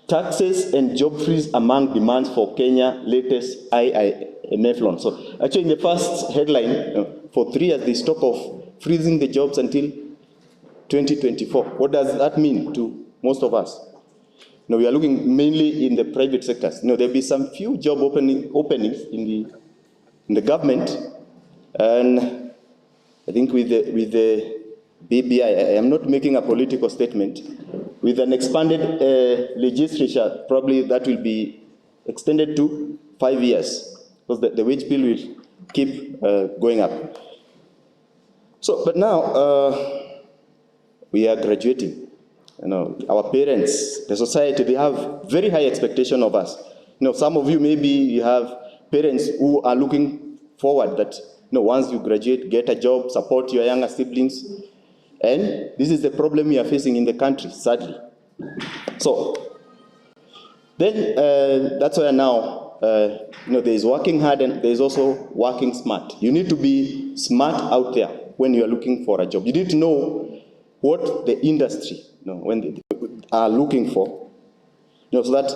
Taxes and job freeze among demands for Kenya latest IMF loan. So actually in the first headline, for 3 years they stop of freezing the jobs until 2024. What does that mean to most of us? Now we are looking mainly in the private sectors. There'll be some few job openings in the government, and I think with the BBI, I am not making a political statement. With an expanded legislature, probably that will be extended to 5 years, because the wage bill will keep going up. So, but now we are graduating. Our parents, the society, they have very high expectation of us. Some of you, maybe you have parents who are looking forward that, once you graduate, get a job, support your younger siblings. And this is the problem we are facing in the country, sadly. So, then that's why now, there is working hard and there is also working smart. You need to be smart out there when you are looking for a job. You need to know what the industry, when they are looking for, so that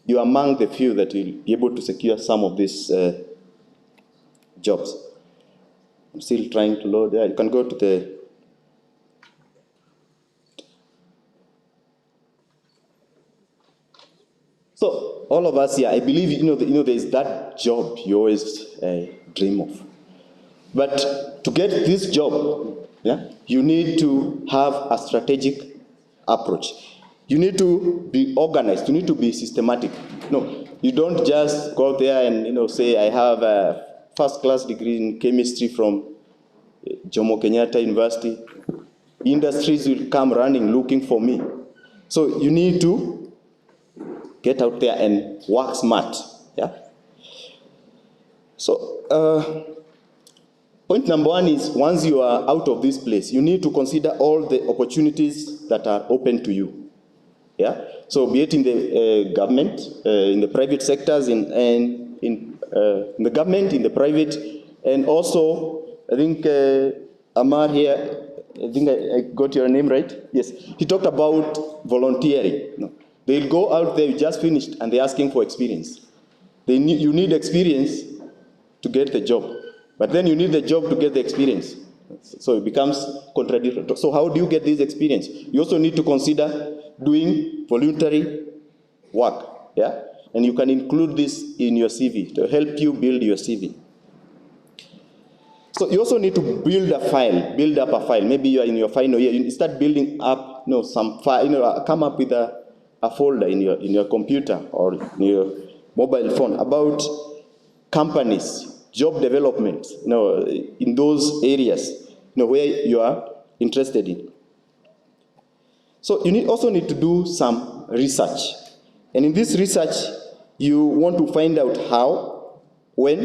you are among the few that will be able to secure some of these jobs. I'm still trying to load there. You can go to the. So all of us here, I believe, there is that job you always dream of. But to get this job, you need to have a strategic approach. You need to be organized. You need to be systematic. You don't just go out there and say, I have a first-class degree in chemistry from Jomo Kenyatta University. Industries will come running looking for me. So you need to get out there and work smart. Yeah. So point number one is, once you are out of this place, you need to consider all the opportunities that are open to you. Yeah. So be it in the government, in the private sectors, in the government, in the private, and also I think Amar here, I think I got your name right. Yes. He talked about volunteering. They'll go out there, you just finished, and they're asking for experience. You need experience to get the job, but then you need the job to get the experience. So it becomes contradictory. So how do you get this experience? You also need to consider doing voluntary work, yeah? And you can include this in your CV to help you build your CV. So you also need to build up a file. Maybe you are in your final year, you start building up, some file, come up with a folder in your computer or in your mobile phone about companies, job development, in those areas, where you are interested in. So you also need to do some research. And in this research, you want to find out how, when,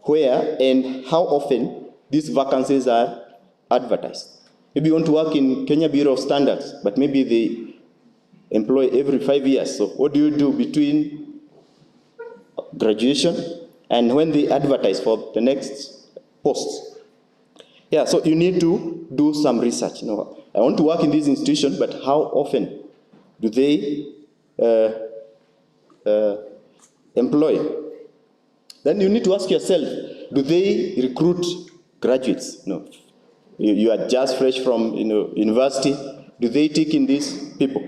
where, and how often these vacancies are advertised. Maybe you want to work in Kenya Bureau of Standards, but maybe they employ every 5 years. So what do you do between graduation and when they advertise for the next post? Yeah, so you need to do some research. I want to work in this institution, but how often do they employ? Then you need to ask yourself, do they recruit graduates? No. You are just fresh from university. Do they take in these people?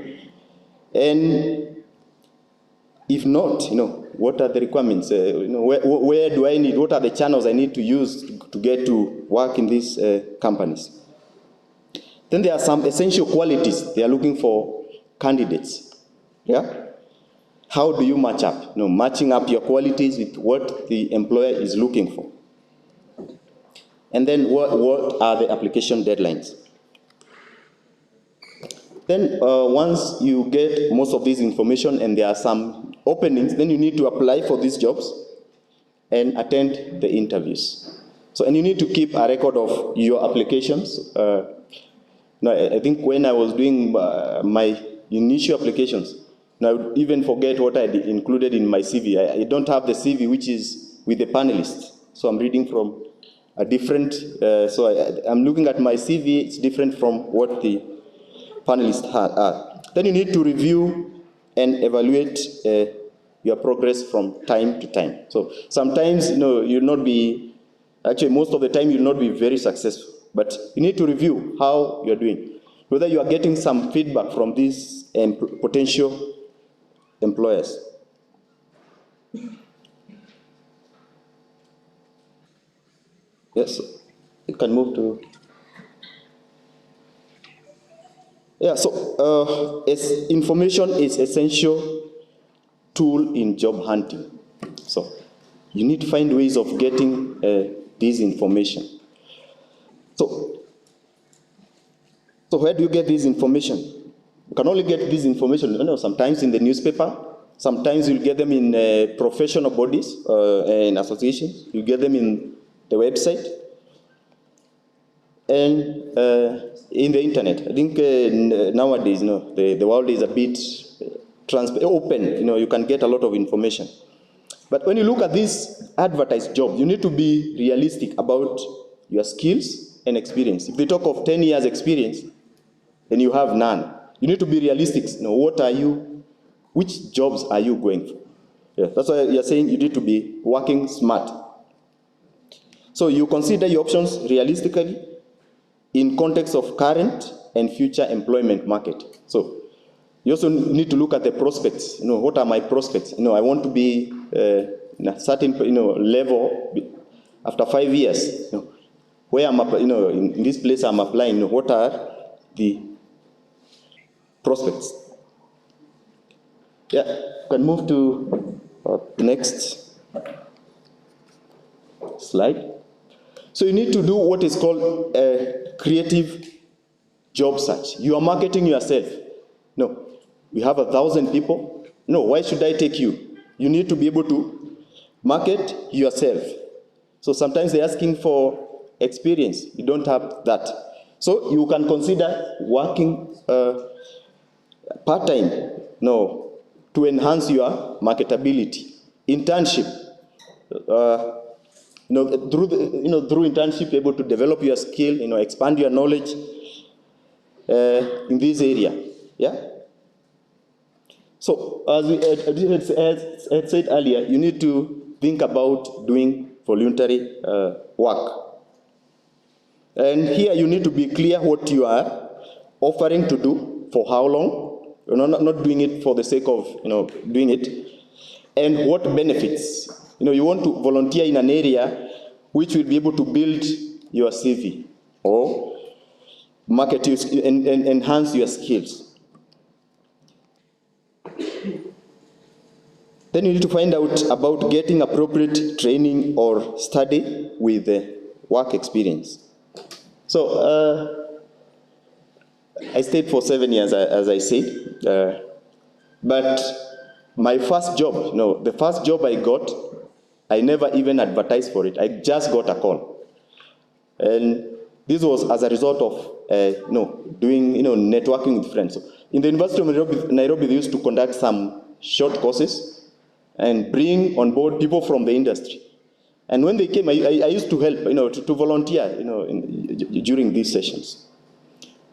And if not, what are the requirements? Where do I need? What are the channels I need to use to get to work in these companies? Then there are some essential qualities they are looking for candidates. Yeah. How do you match up? Matching up your qualities with what the employer is looking for. And then what are the application deadlines? Then once you get most of this information and there are some openings, then you need to apply for these jobs and attend the interviews. So, and you need to keep a record of your applications. No, I think when I was doing my initial applications, I would even forget what I included in my CV. I don't have the CV which is with the panelists. So I'm reading from a different, I'm looking at my CV, it's different from what the panelists are. Then you need to review and evaluate your progress from time to time. So sometimes, you'll not be, actually most of the time you'll not be very successful, but you need to review how you're doing, whether you are getting some feedback from these potential employers. Yes, you can move to. Yeah, so information is essential tool in job hunting. So you need to find ways of getting this information. So where do you get this information? You can only get this information, sometimes in the newspaper, sometimes you'll get them in professional bodies and associations, you get them in the website, and in the internet. I think nowadays, the world is a bit open, you can get a lot of information. But when you look at this advertised job, you need to be realistic about your skills and experience. If they talk of 10 years experience, and you have none, you need to be realistic. Which jobs are you going for? Yeah, that's why you're saying you need to be working smart. So you consider your options realistically in context of current and future employment market. So you also need to look at the prospects. What are my prospects? I want to be in a certain level after 5 years. Where I'm in this place I'm applying. What are the prospects? Yeah, you can move to the next slide. So you need to do what is called a creative job search. You are marketing yourself. No, we have 1,000 people. No, why should I take you? You need to be able to market yourself. So sometimes they're asking for experience. You don't have that. So you can consider working part-time, to enhance your marketability. Internship. Through internship, you're able to develop your skill, expand your knowledge in this area. Yeah. So as I had said earlier, you need to think about doing voluntary work. And here you need to be clear what you are offering to do, for how long. You're not doing it for the sake of doing it, and what benefits. You want to volunteer in an area which will be able to build your CV or market you and enhance your skills. Then you need to find out about getting appropriate training or study with work experience. So I stayed for 7 years, as I said, but my first job, the first job I got, I never even advertised for it. I just got a call. And this was as a result of doing networking with friends. So in the University of Nairobi, they used to conduct some short courses and bring on board people from the industry. And when they came, I used to help, to volunteer, during these sessions.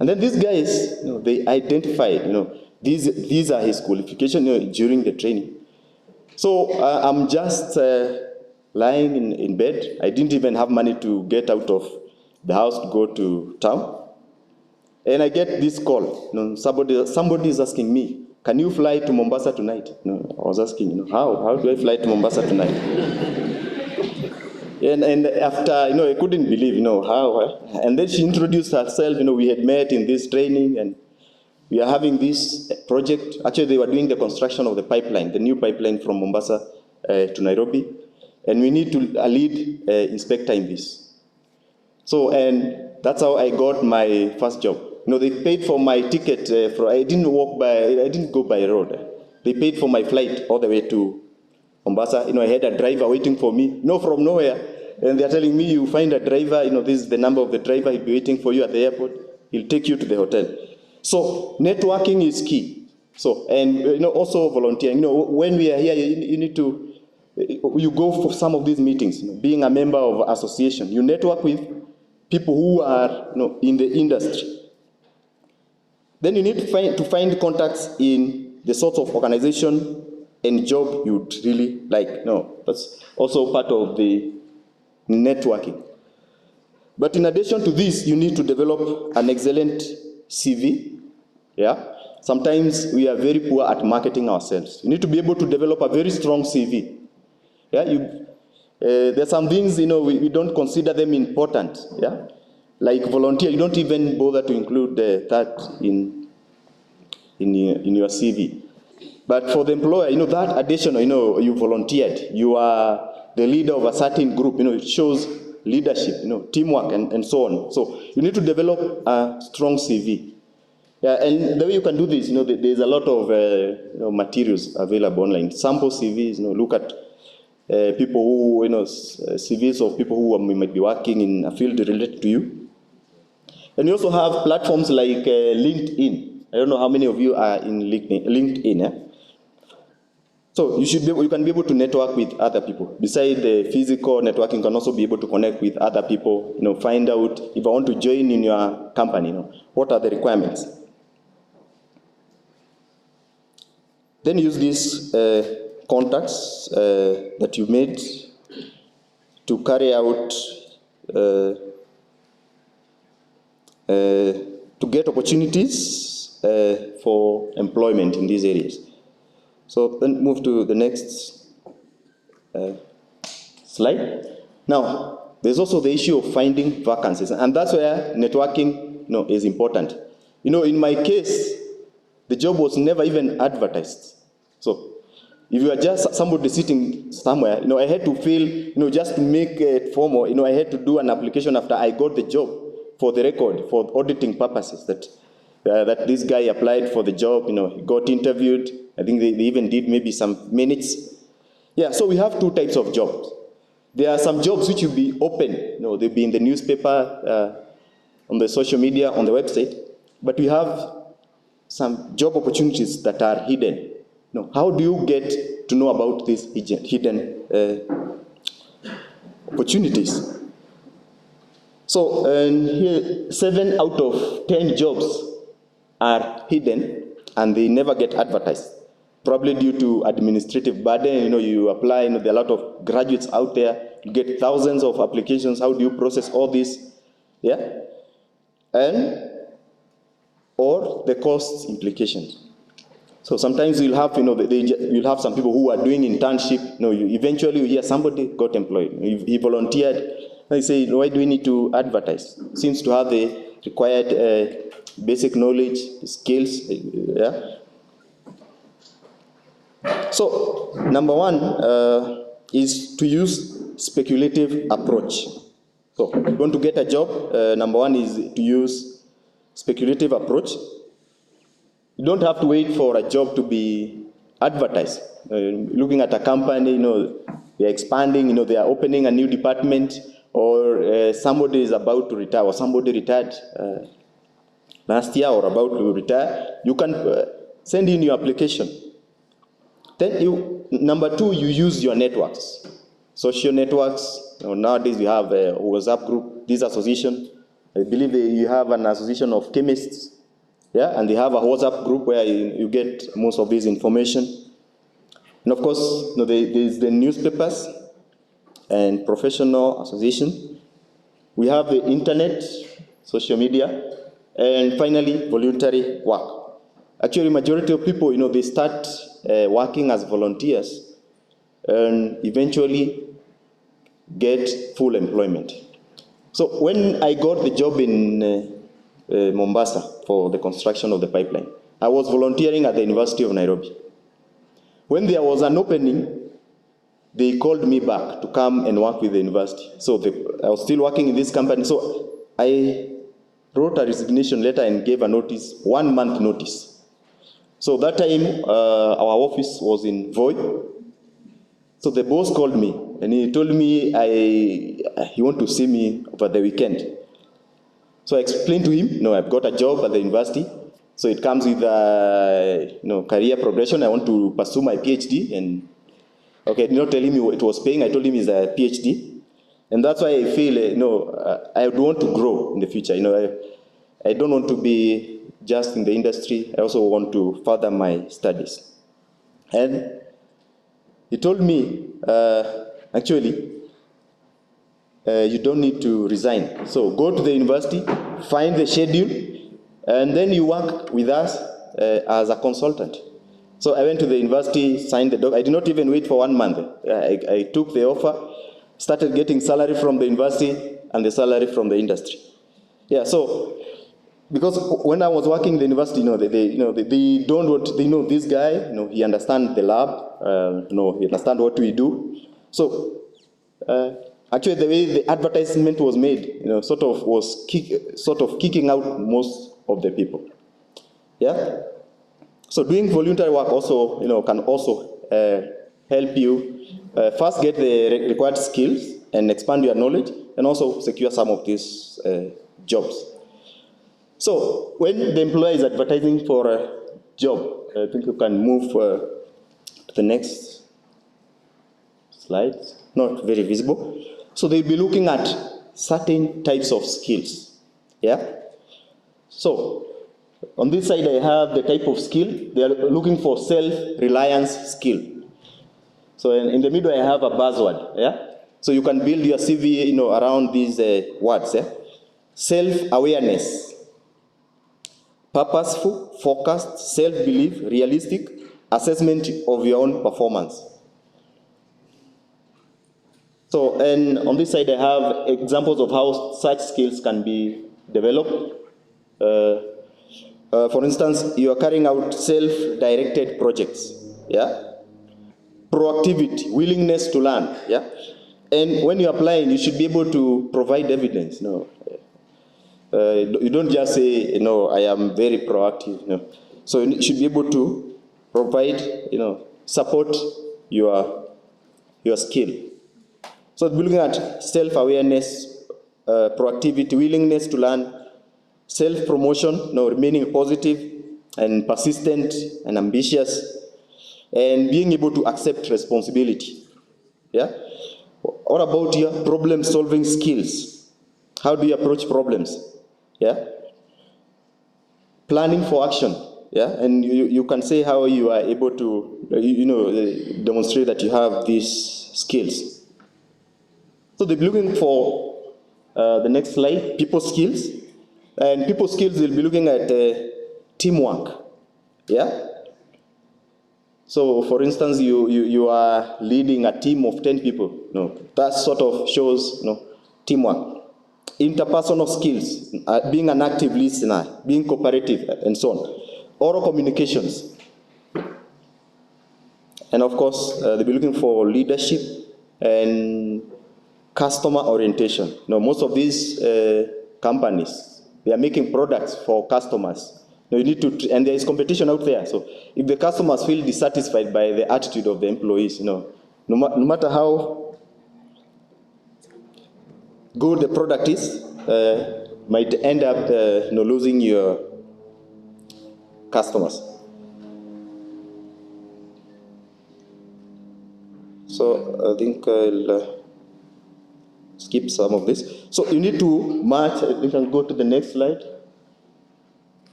And then these guys, they identified, these are his qualifications during the training. So I'm just lying in bed. I didn't even have money to get out of the house to go to town. And I get this call. Somebody is asking me, can you fly to Mombasa tonight? I was asking, how do I fly to Mombasa tonight? And after, I couldn't believe, how. And then she introduced herself. We had met in this training, and we are having this project. Actually, they were doing the construction of the pipeline, the new pipeline from Mombasa to Nairobi. And we need a lead inspector in this. So, and that's how I got my first job. They paid for my ticket. I didn't go by road. They paid for my flight all the way to Mombasa. I had a driver waiting for me, from nowhere. And they're telling me, you find a driver, this is the number of the driver, he'll be waiting for you at the airport. he'll take you to the hotel. So networking is key. So, and also volunteering. When we are here, you need to, you go for some of these meetings, being a member of association, you network with people who are in the industry. Then you need to find contacts in the sorts of organization and job you'd really like. That's also part of the networking. But in addition to this, you need to develop an excellent CV. Yeah. Sometimes we are very poor at marketing ourselves. You need to be able to develop a very strong CV. Yeah. There's some things we don't consider them important. Yeah. Like volunteer, you don't even bother to include that in your CV. But for the employer, that additional, you volunteered, you are the leader of a certain group, it shows leadership, teamwork and so on. So you need to develop a strong CV. Yeah, and the way you can do this, there's a lot of materials available online. Sample CVs, look at people who, CVs of people who might be working in a field related to you. And you also have platforms like LinkedIn. I don't know how many of you are in LinkedIn. Eh? So you can be able to network with other people. Besides the physical networking, you can also be able to connect with other people. Find out if I want to join in your company. What are the requirements? Then use these contacts that you made to carry out. To get opportunities for employment in these areas. So then move to the next slide. Now, there's also the issue of finding vacancies, and that's where networking is important. In my case, the job was never even advertised. So if you are just somebody sitting somewhere, I had to fill, just to make it formal, I had to do an application after I got the job for the record, for auditing purposes, that this guy applied for the job, he got interviewed. I think they even did maybe some minutes. Yeah, so we have two types of jobs. There are some jobs which will be open, they'll be in the newspaper, on the social media, on the website, but we have some job opportunities that are hidden. How do you get to know about these hidden opportunities? So here, 7 out of 10 jobs are hidden and they never get advertised. Probably due to administrative burden, you apply, there are a lot of graduates out there, you get thousands of applications, how do you process all this? Yeah? Or the cost implications. So sometimes you'll have, you'll have some people who are doing internship, eventually you hear somebody got employed, he volunteered, they say, why do we need to advertise? Seems to have the required basic knowledge, skills, yeah? So, number one is to use speculative approach. So, if you want to get a job, number one is to use speculative approach. You don't have to wait for a job to be advertised. Looking at a company, they're expanding, they are opening a new department, or somebody is about to retire, or somebody retired last year or about to retire, you can send in your application. Then number two, you use your networks, social networks. Nowadays we have a WhatsApp group, this association. I believe you have an association of chemists, yeah, and they have a WhatsApp group where you get most of this information. And of course, there's the newspapers and professional association. We have the internet, social media, and finally, voluntary work. Actually, majority of people, they start working as volunteers and eventually get full employment. So when I got the job in Mombasa for the construction of the pipeline, I was volunteering at the University of Nairobi. When there was an opening, they called me back to come and work with the university. So I was still working in this company. So I wrote a resignation letter and gave a notice, 1 month notice. So that time, our office was in Voi. So the boss called me and he told me he want to see me over the weekend. So I explained to him, I've got a job at the university. So it comes with career progression. I want to pursue my PhD. And okay, I did not tell him it was paying. I told him it's a PhD. And that's why I feel, I would want to grow in the future. I don't want to be just in the industry. I also want to further my studies. And he told me, actually, you don't need to resign. So go to the university, find the schedule, and then you work with us as a consultant. So I went to the university, signed the doc. I did not even wait for 1 month. I took the offer, started getting salary from the university and the salary from the industry. Yeah, so because when I was working in the university, they don't want, they know this guy, he understands the lab, he understands what we do. So actually, the way the advertisement was made, sort of kicking out most of the people. Yeah. So doing voluntary work also, can also help you first get the required skills and expand your knowledge, and also secure some of these jobs. So when the employer is advertising for a job, I think you can move to the next slide. Not very visible. So they'll be looking at certain types of skills. Yeah. So on this side, I have the type of skill. They are looking for self-reliance skill. So in the middle, I have a buzzword. Yeah. So you can build your CV, around these words. Yeah. Self-awareness, purposeful, focused, self-belief, realistic, assessment of your own performance. So, and on this side, I have examples of how such skills can be developed. For instance, you are carrying out self-directed projects, yeah? Proactivity, willingness to learn, yeah? And when you're applying, you should be able to provide evidence, you don't just say, I am very proactive, So you should be able to provide, support your skill. So we're looking at self-awareness, proactivity, willingness to learn, self-promotion, remaining positive and persistent and ambitious, and being able to accept responsibility. Yeah? What about your problem-solving skills? How do you approach problems? Yeah? Planning for action. Yeah? And you can say how you are able to, demonstrate that you have these skills. So they'll be looking for the next slide, people skills. And people skills will be looking at teamwork. Yeah? So for instance, you are leading a team of 10 people. That sort of shows teamwork. Interpersonal skills, being an active listener, being cooperative, and so on. Oral communications. And of course, they'll be looking for leadership and customer orientation. Most of these companies, they are making products for customers. You need to, and there is competition out there. So if the customers feel dissatisfied by the attitude of the employees, no matter how good the product is, might end up losing your customers. So I think I'll skip some of this. So you need to match. You can go to the next slide.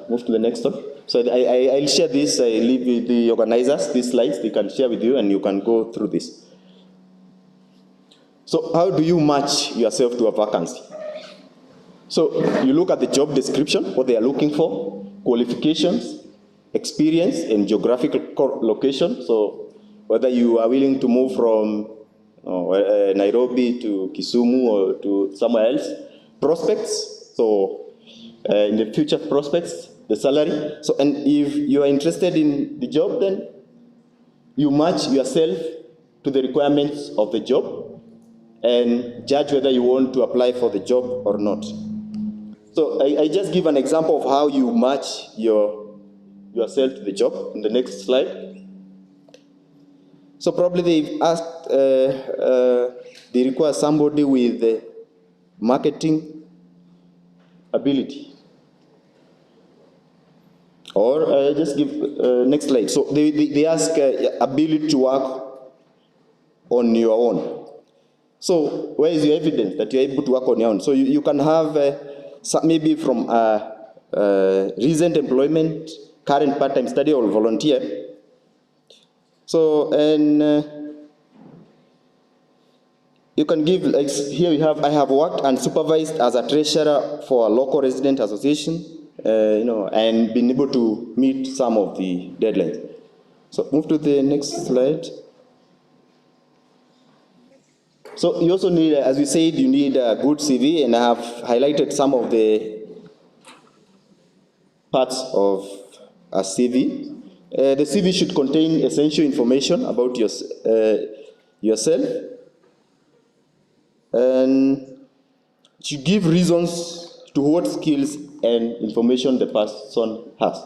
Move to the next one. So I'll share this. I leave with the organizers these slides. They can share with you, and you can go through this. So how do you match yourself to a vacancy? So you look at the job description, what they are looking for, qualifications, experience, and geographical location. So whether you are willing to move from Nairobi to Kisumu or to somewhere else. Prospects, so in the future prospects, the salary. So, and if you are interested in the job, then you match yourself to the requirements of the job and judge whether you want to apply for the job or not. So I just give an example of how you match yourself to the job in the next slide. So probably they've asked, they require somebody with marketing ability. Or just give next slide. So they ask ability to work on your own. So where is your evidence that you're able to work on your own? So you can have maybe from recent employment, current part-time study or volunteer. So, and you can give, like here we have, I have worked and supervised as a treasurer for a local resident association, and been able to meet some of the deadlines. So move to the next slide. So you also need, as we said, you need a good CV, and I have highlighted some of the parts of a CV. The CV should contain essential information about yourself, and should give reasons to what skills and information the person has.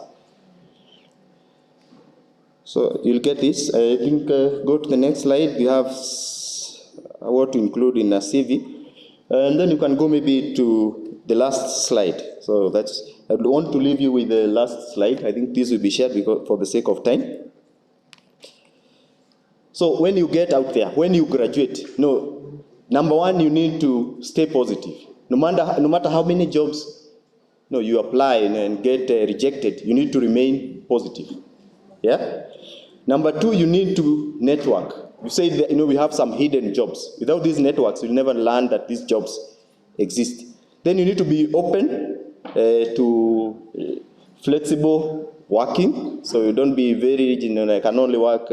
So you'll get this. I think go to the next slide. We have what to include in a CV, and then you can go maybe to the last slide. So that's, I want to leave you with the last slide. I think this will be shared because, for the sake of time. So when you get out there, when you graduate, number one, you need to stay positive. No matter how many jobs you apply and get rejected, you need to remain positive. Yeah. Number two, you need to network. You say that, we have some hidden jobs. Without these networks, you'll never learn that these jobs exist. Then you need to be open to flexible working. So you don't be very rigid, I can only work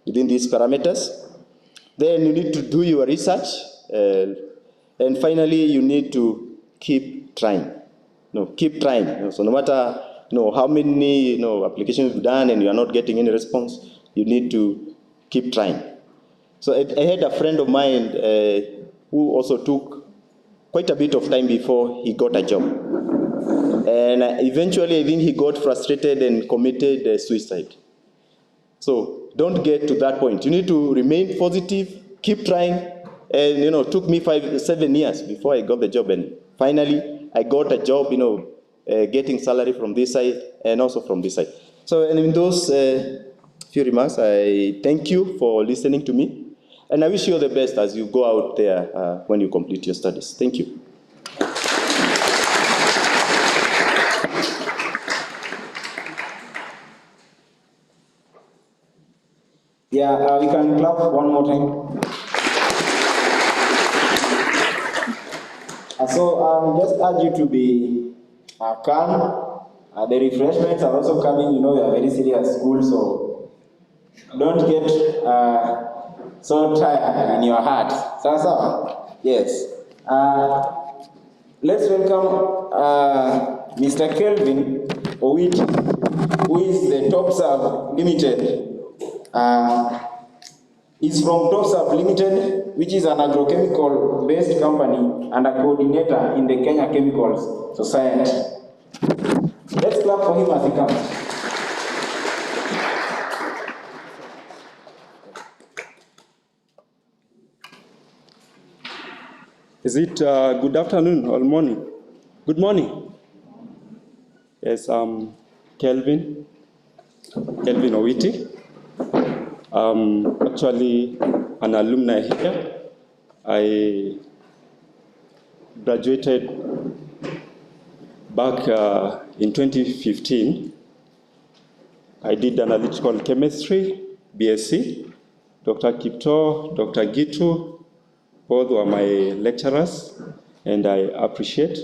within these parameters. Then you need to do your research. And finally, you need to keep trying. Keep trying. So no matter how many applications you've done and you are not getting any response, you need to keep trying. So I had a friend of mine who also took quite a bit of time before he got a job. And eventually, I think he got frustrated and committed suicide. So don't get to that point. You need to remain positive, keep trying. And it took me 7 years before I got the job. And finally, I got a job, getting salary from this side and also from this side. So, and in those few remarks, I thank you for listening to me. And I wish you all the best as you go out there when you complete your studies. Thank you. Yeah, we can clap one more time. So just urge you to be calm. The refreshments are also coming. You are very serious school, so don't get so tired in your heart. So, yes. Let's welcome Mr. Kelvin Owiti, who is the TopServe Limited. He's from TopServe Limited, which is an agrochemical-based company and a coordinator in the Kenya Chemicals Society. Let's clap for him as he comes. Is it good afternoon or morning? Good morning. Yes, I'm Kelvin Owiti. Actually an alumni here. I graduated back in 2015. I did analytical chemistry, BSc. Dr. Kipto, Dr. Gitu, both were my lecturers, and I appreciate.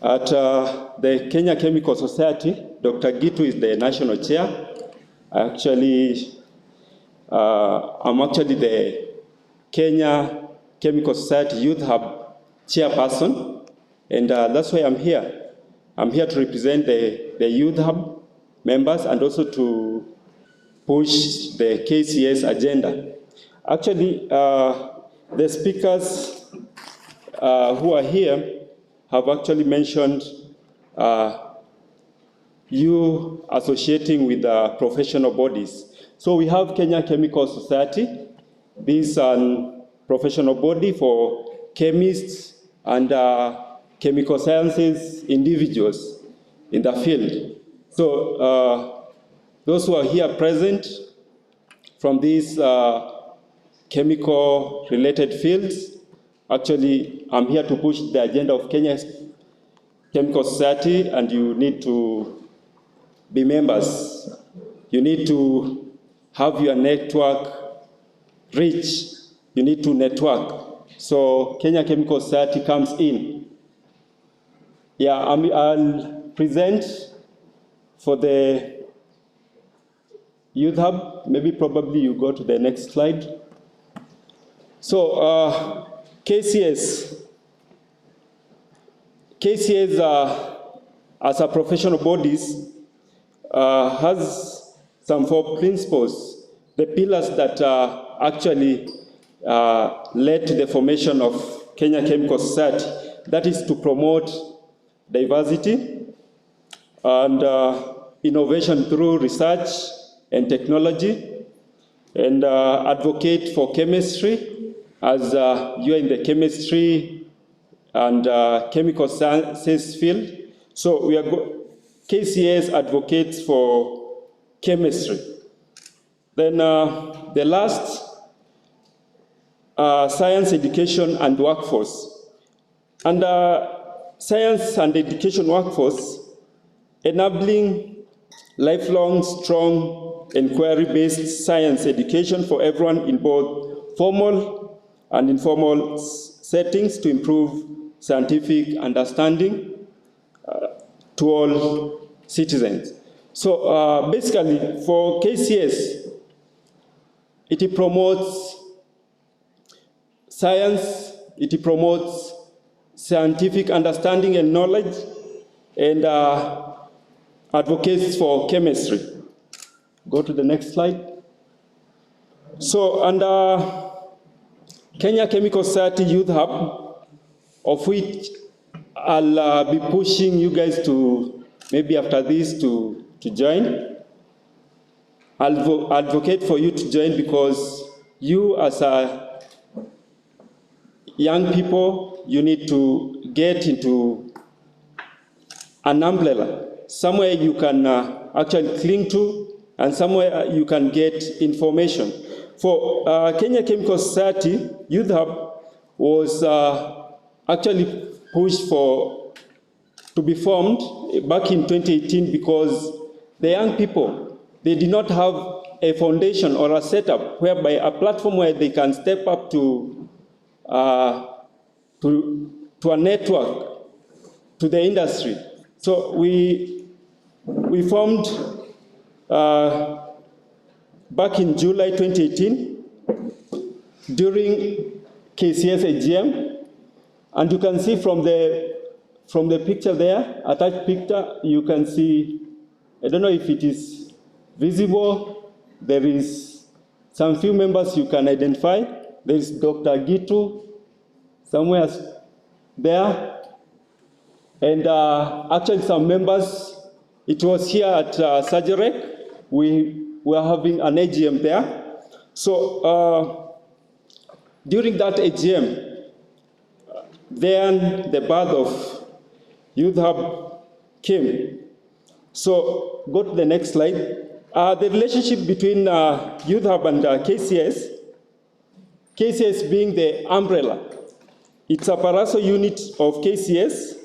At the Kenya Chemical Society, Dr. Gitu is the national chair. I'm actually the Kenya Chemical Society Youth Hub chairperson, and that's why I'm here. I'm here to represent the Youth Hub members and also to push the KCS agenda. Actually, the speakers who are here have actually mentioned you associating with professional bodies. So we have Kenya Chemical Society. This is a professional body for chemists, and chemical sciences individuals in the field. So those who are here present from these chemical-related fields, actually, I'm here to push the agenda of Kenya's Chemical Society, and you need to be members. You need to have your network rich. You need to network. So Kenya Chemical Society comes in. Yeah, I'll present for the Youth Hub. Maybe probably you go to the next slide. So KCS as a professional bodies has some 4 principles, the pillars that actually led to the formation of Kenya Chemical Society. That is to promote diversity and innovation through research and technology, and advocate for chemistry, as you are in the chemistry and chemical sciences field. So KCS advocates for chemistry. Then the last, science, education, and workforce. Under science and education workforce, enabling lifelong, strong, inquiry-based science education for everyone in both formal and informal settings to improve scientific understanding to all citizens. So basically, for KCS, it promotes science, it promotes scientific understanding and knowledge, and advocates for chemistry. Go to the next slide. So under Kenya Chemical Society Youth Hub, of which I'll be pushing you guys to, maybe after this, to join. I'll advocate for you to join because you as a young people, you need to get into an umbrella, somewhere you can actually cling to, and somewhere you can get information. For Kenya Chemical Society Youth Hub was actually pushed to be formed back in 2018 because the young people, they did not have a foundation or a setup whereby a platform where they can step up to a network, to the industry. So we formed back in July 2018 during KCS AGM, and you can see from the picture there, attached picture, you can see, I don't know if it is visible, there is some few members you can identify. There is Dr. Gitu somewhere there, and actually some members, it was here at Sajirek, we were having an AGM there. So during that AGM, then the birth of Youth Hub came. So go to the next slide. The relationship between Youth Hub and KCS being the umbrella. It's a parasol unit of KCS.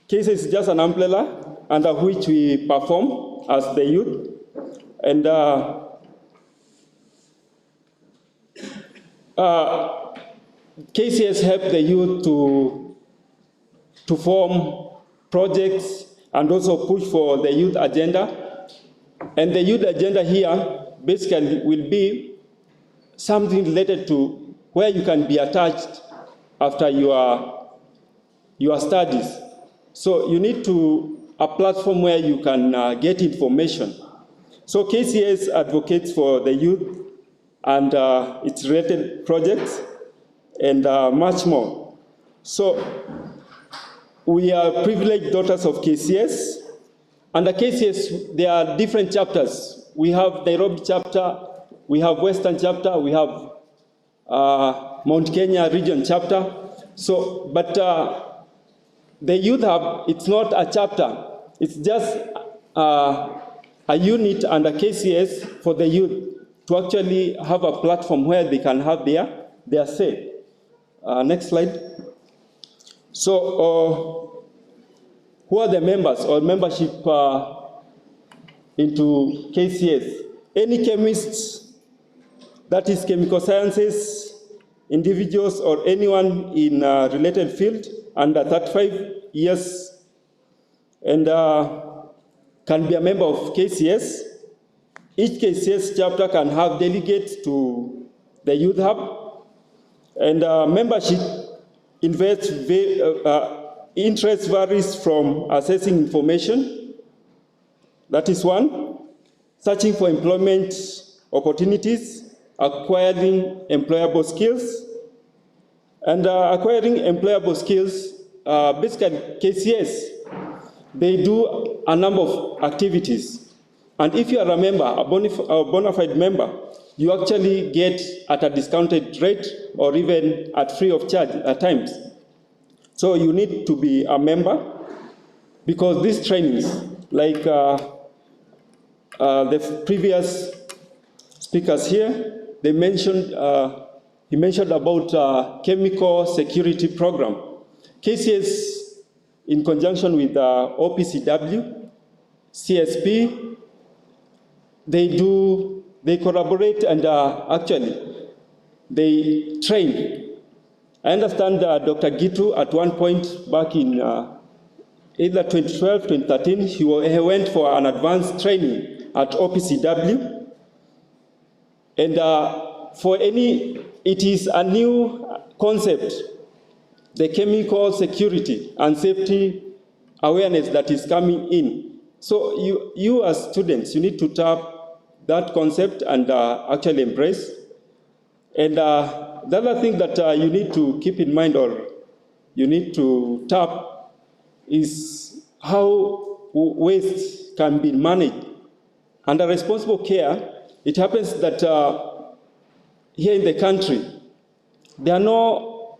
KCS is just an umbrella under which we perform as the youth. And KCS help the youth to form projects and also push for the youth agenda. And the youth agenda here basically will be something related to where you can be attached after your studies. So you need a platform where you can get information. So KCS advocates for the youth and its related projects and much more. So we are privileged daughters of KCS. Under KCS, there are different chapters. We have Nairobi chapter, we have Western chapter, we have Mount Kenya region chapter, So, but the Youth Hub, it's not a chapter. It's just a unit under KCS for the youth to actually have a platform where they can have their say. Next slide. So, who are the members or membership into KCS? Any chemists, that is chemical sciences, individuals or anyone in a related field under 35 years and can be a member of KCS. Each KCS chapter can have delegates to the Youth Hub, and membership interest varies from assessing information, that is one, searching for employment opportunities, acquiring employable skills, and acquiring employable skills. Basically, KCS, they do a number of activities. And if you are a member, a bona fide member, you actually get at a discounted rate or even at free of charge at times. So you need to be a member because these trainings, like the previous speakers here, they mentioned, he mentioned about chemical security program. KCS, in conjunction with OPCW, CSP, they collaborate and actually they train. I understand Dr. Gitu at one point back in either 2012, 2013, he went for an advanced training at OPCW. And it is a new concept, the chemical security and safety awareness that is coming in. So you as students, you need to tap that concept and actually embrace. And the other thing that you need to keep in mind or you need to tap is how waste can be managed. Under responsible care, it happens that here in the country, there are no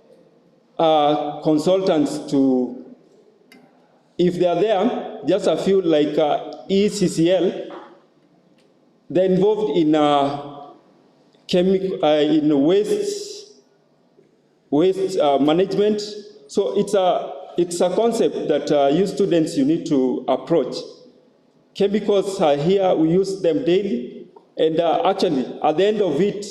consultants to, if they are there, just a few like ECCL, they're involved in waste management. So it's a concept that you students, you need to approach. Chemicals are here, we use them daily, and actually, at the end of it,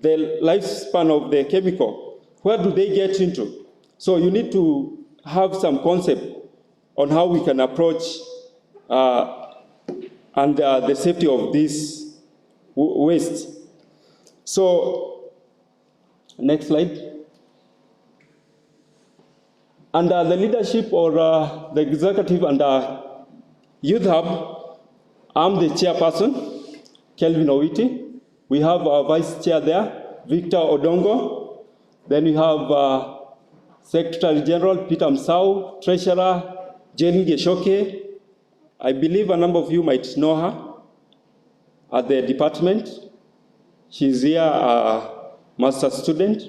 the lifespan of the chemical, where do they get into? So you need to have some concept on how we can approach and the safety of this waste. So, next slide. Under the leadership or the executive and Youth Hub, I'm the chairperson, Kelvin Owiti. We have our vice chair there, Victor Odongo. Then we have Secretary General Peter Msau, Treasurer Jenny Geshoke. I believe a number of you might know her at the department. She's here a master's student.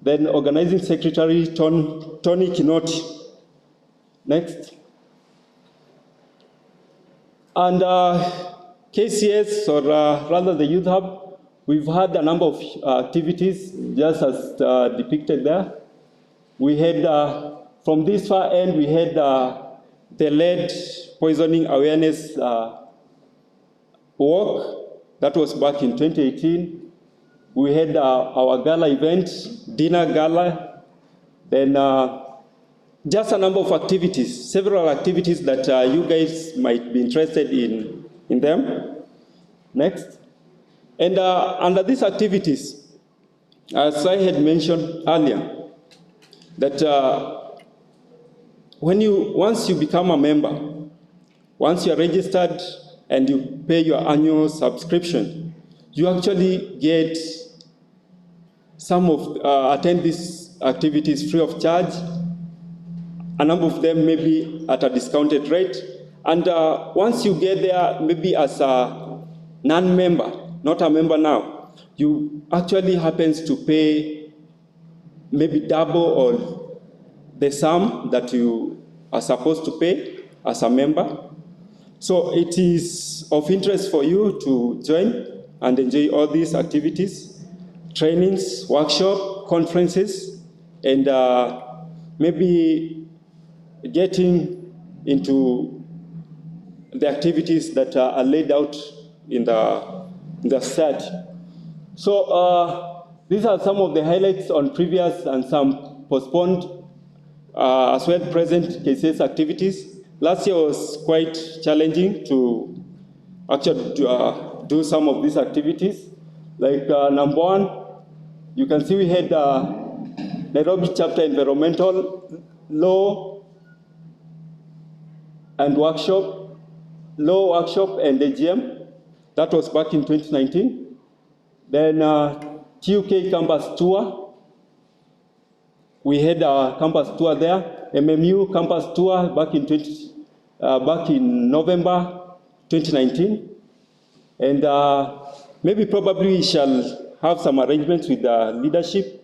Then Organizing Secretary Tony Kinoti. Next. And KCS, or rather the Youth Hub, we've had a number of activities, just as depicted there. We had, from this far end, we had the lead poisoning awareness walk. That was back in 2018. We had our gala event, dinner gala, then just a number of activities, several activities that you guys might be interested in them. Next. And under these activities, as I had mentioned earlier, that once you become a member, once you're registered and you pay your annual subscription, you actually get some of, attend these activities free of charge. A number of them maybe at a discounted rate. And once you get there, maybe as a non-member, not a member now, you actually happens to pay maybe double or the sum that you are supposed to pay as a member. So it is of interest for you to join and enjoy all these activities, trainings, workshop, conferences, and maybe getting into the activities that are laid out in the set. So these are some of the highlights on previous and some postponed as well present KCS activities. Last year was quite challenging to actually do some of these activities. Like number one, you can see we had Nairobi chapter environmental law and workshop, law workshop and AGM. That was back in 2019. Then TUK campus tour. We had our campus tour there. MMU campus tour back in November 2019. And maybe probably we shall have some arrangements with the leadership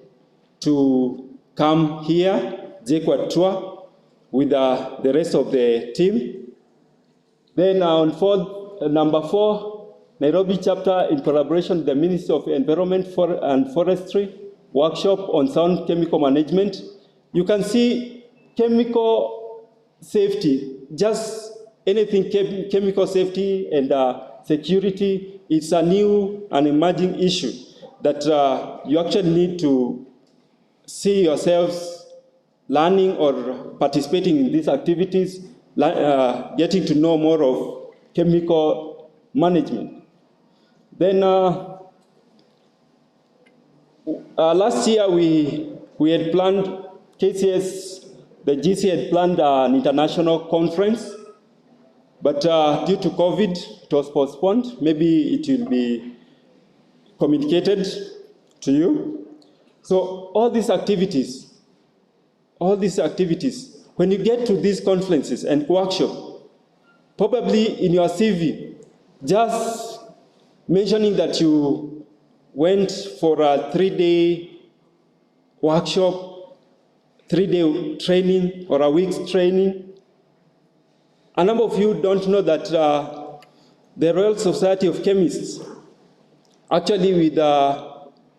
to come here, JKUAT tour, with the rest of the team. Then on number 4, Nairobi chapter in collaboration with the Ministry of Environment and Forestry, workshop on sound chemical management. You can see chemical safety, just anything chemical safety and security, it's a new and emerging issue that you actually need to see yourselves learning or participating in these activities, getting to know more of chemical management. Then last year we had planned, KCS, the GC had planned an international conference, but due to COVID, it was postponed. Maybe it will be communicated to you. So all these activities, when you get to these conferences and workshops, probably in your CV, just mentioning that you went for a 3-day workshop, 3-day training, or a week's training. A number of you don't know that the Royal Society of Chemists, actually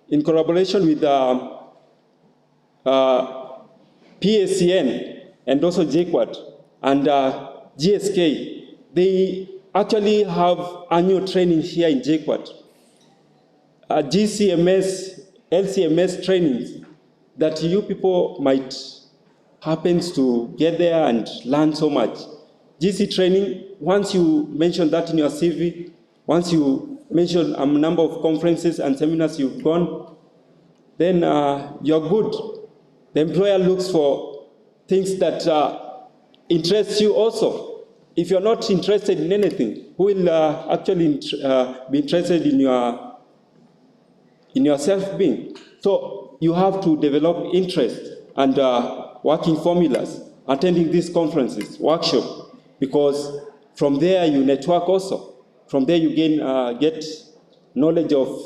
in collaboration with PACN and also JKUAT and GSK, they actually have annual training here in JKUAT. GCMS, LCMS trainings that you people might happen to get there and learn so much. GC training, once you mention that in your CV, once you mention a number of conferences and seminars you've gone, then you're good. The employer looks for things that interest you also. If you're not interested in anything, who will actually be interested in your self-being? So you have to develop interest and working formulas, attending these conferences, workshops, because from there you network also. From there you get knowledge of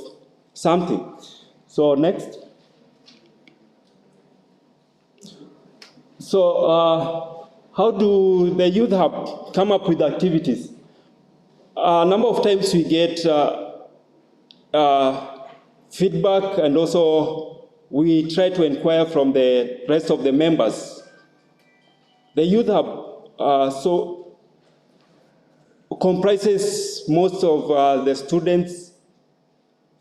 something. So next. So how do the Youth Hub come up with activities? A number of times we get feedback, and also we try to inquire from the rest of the members. The Youth Hub comprises most of the students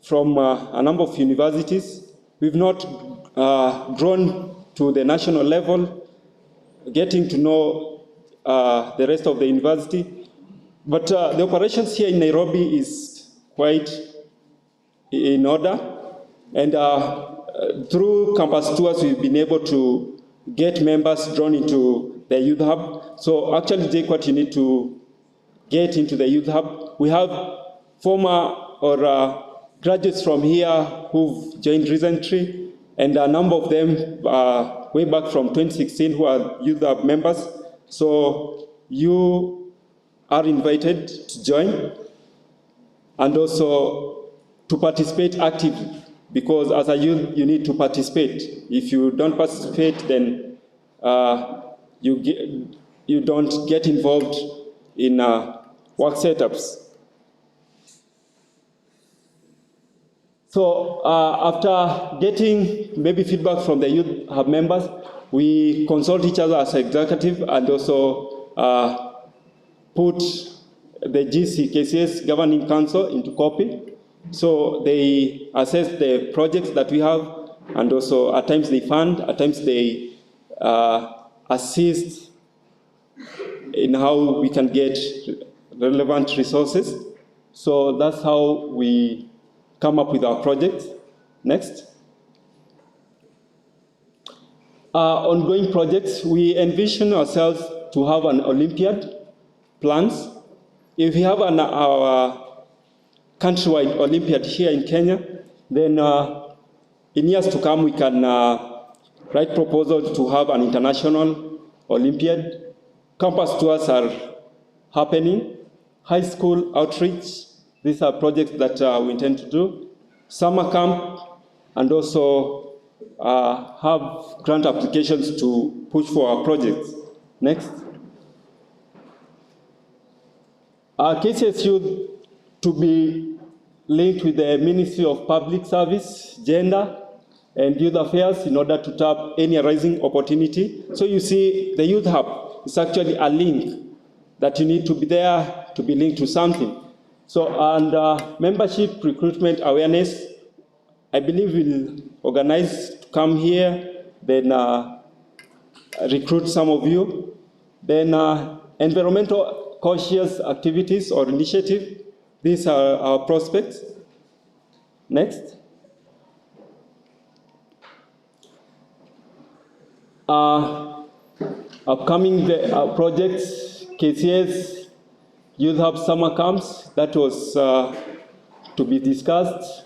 from a number of universities. We've not grown to the national level, getting to know the rest of the university. But the operations here in Nairobi is quite in order. And through campus tours, we've been able to get members drawn into the Youth Hub. So actually, JKUAT, you need to get into the Youth Hub. We have former or graduates from here who've joined recently, and a number of them way back from 2016 who are Youth Hub members. So you are invited to join and also to participate actively, because as a youth, you need to participate. If you don't participate, then you don't get involved in work setups. So after getting maybe feedback from the youth hub members, we consult each other as executive and also put the GC, KCS Governing Council, into copy. So they assess the projects that we have, and also at times they fund, at times they assist in how we can get relevant resources. So that's how we come up with our projects. Next. Ongoing projects, we envision ourselves to have an Olympiad plans. If we have our countrywide Olympiad here in Kenya, then in years to come we can write proposals to have an international Olympiad. Campus tours are happening. High school outreach, these are projects that we intend to do. Summer camp, and also have grant applications to push for our projects. Next. KCS Youth to be linked with the Ministry of Public Service, Gender, and Youth Affairs in order to tap any arising opportunity. So you see, the Youth Hub is actually a link that you need to be there to be linked to something. So, and membership recruitment awareness, I believe we'll organize to come here, then recruit some of you. Then environmental conscious activities or initiative, these are our prospects. Next. Upcoming projects, KCS Youth Hub Summer Camps, that was to be discussed.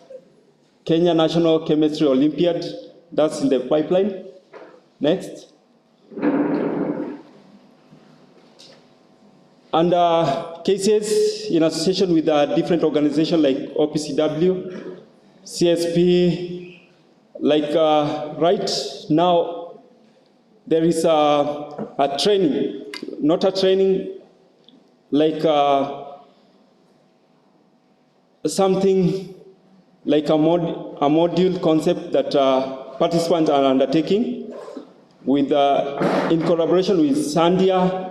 Kenya National Chemistry Olympiad, that's in the pipeline. Next. And KCS, in association with different organizations like OPCW, CSP, like right now, there is a training, not a training, like something like a module concept that participants are undertaking with, in collaboration with Sandia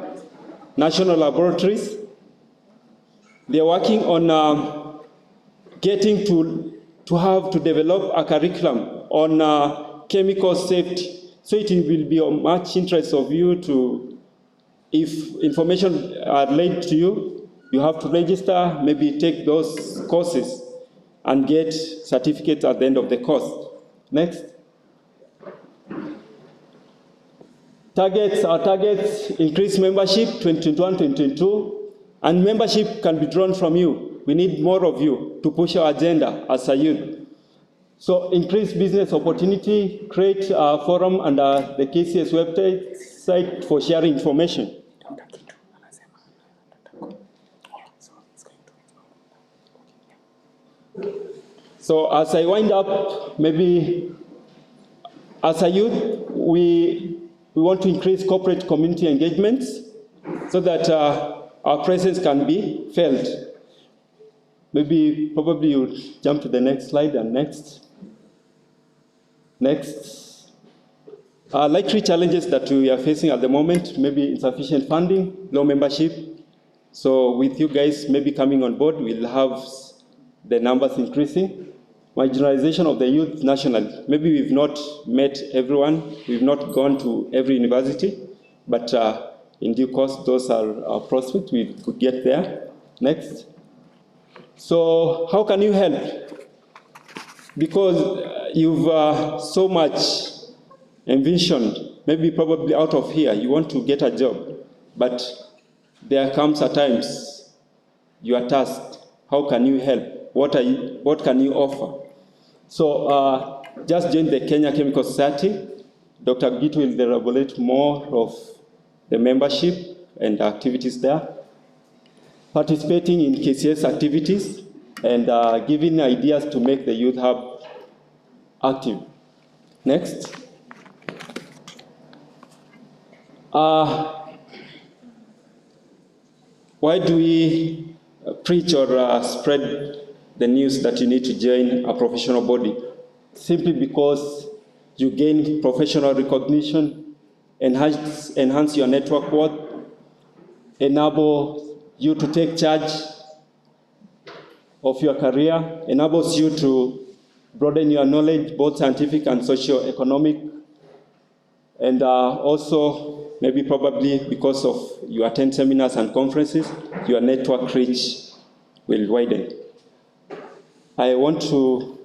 National Laboratories. They are working on getting to develop a curriculum on chemical safety. So it will be of much interest of you to, if information are laid to you, you have to register, maybe take those courses and get certificates at the end of the course. Next. Our targets, increase membership 2021-2022, and membership can be drawn from you. We need more of you to push our agenda as a youth. So increase business opportunity, create a forum under the KCS website for sharing information. So as I wind up, maybe as a youth, we want to increase corporate community engagements so that our presence can be felt. Probably you jump to the next slide and next. Next. Likely challenges that we are facing at the moment, maybe insufficient funding, low membership. So with you guys maybe coming on board, we'll have the numbers increasing. Marginalization of the youth nationally. Maybe we've not met everyone, we've not gone to every university, but in due course, those are our prospects, we could get there. Next. So how can you help? Because you've so much envisioned, maybe probably out of here, you want to get a job, but there comes a times you are tasked. How can you help? What can you offer? So just join the Kenya Chemical Society. Dr. Gitu will elaborate more of the membership and activities there. Participating in KCS activities and giving ideas to make the Youth Hub active. Next. Why do we preach or spread the news that you need to join a professional body? Simply because you gain professional recognition, enhance your network worth, enable you to take charge of your career, enables you to broaden your knowledge, both scientific and socio-economic, and also maybe probably because of you attend seminars and conferences, your network reach will widen. I want to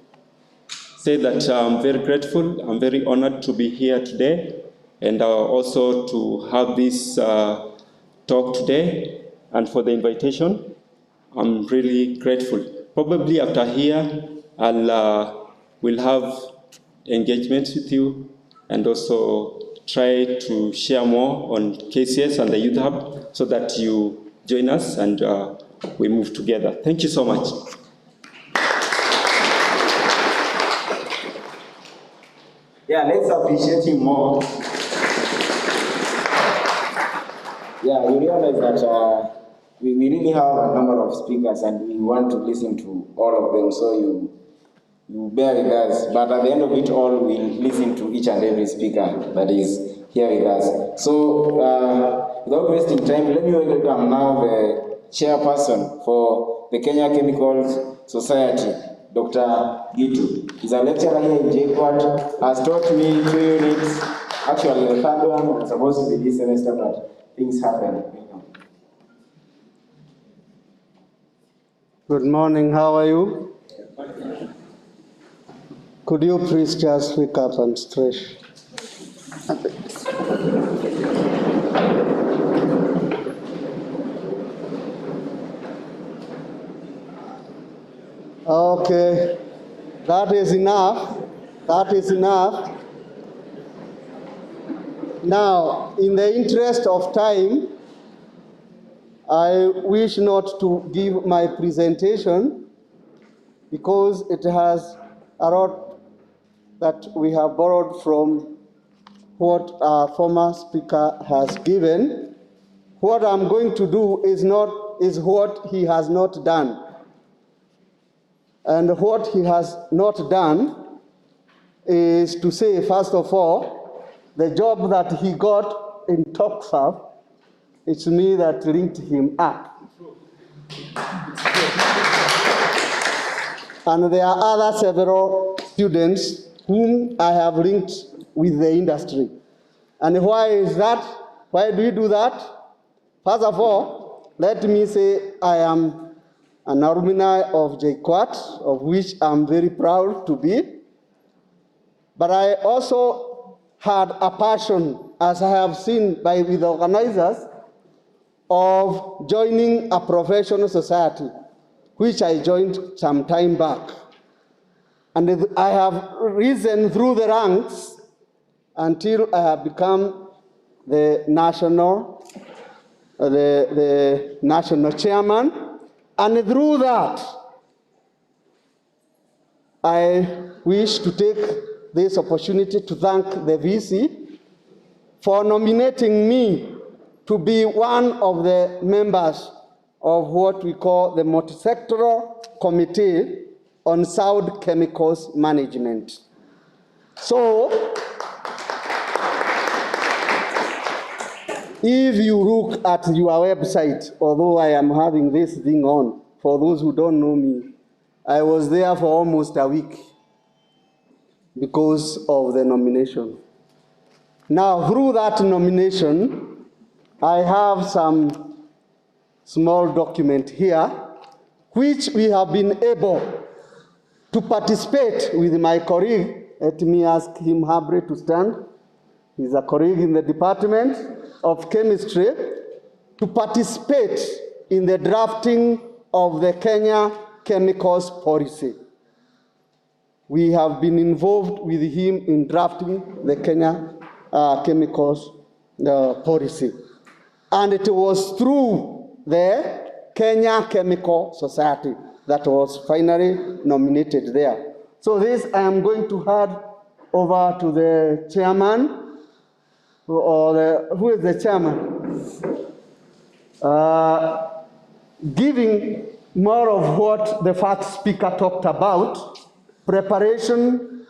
say that I'm very grateful, I'm very honored to be here today, and also to have this talk today, and for the invitation. I'm really grateful. Probably after here, we'll have engagements with you and also try to share more on KCS and the Youth Hub so that you join us and we move together. Thank you so much. Yeah, let's appreciate him more. Yeah, you realize that we really have a number of speakers and we want to listen to all of them, so you bear with us. But at the end of it all, we'll listen to each and every speaker that is here with us. So, without wasting time, let me welcome now the chairperson for the Kenya Chemical Society, Dr. Gitu. He's a lecturer here in JKUAT, has taught me 2 units, actually the third one was supposed to be this semester, but things happen. Good morning, how are you? Could you please just wake up and stretch? Okay, that is enough. That is enough. Now, in the interest of time, I wish not to give my presentation because it has a lot that we have borrowed from what our former speaker has given. What I'm going to do is what he has not done. And what he has not done is to say, first of all, the job that he got in TOCSAF, it's me that linked him up. And there are other several students whom I have linked with the industry. And why is that? Why do we do that? First of all, let me say I am an alumni of JKUAT, of which I'm very proud to be. But I also had a passion, as I have seen with the organizers, of joining a professional society, which I joined some time back. And I have risen through the ranks until I have become the national chairman. And through that, I wish to take this opportunity to thank the VC for nominating me to be one of the members of what we call the Multisectoral Committee on Sound Chemicals Management. So, if you look at your website, although I am having this thing on, for those who don't know me, I was there for almost a week because of the nomination. Now, through that nomination, I have some small document here, which we have been able to participate with my colleague. Let me ask him humbly to stand. He's a colleague in the Department of Chemistry, to participate in the drafting of the Kenya Chemicals Policy. We have been involved with him in drafting the Kenya Chemicals Policy. And it was through the Kenya Chemical Society that was finally nominated there. So this I am going to hand over to the chairman, who is the chairman? Giving more of what the first speaker talked about, preparation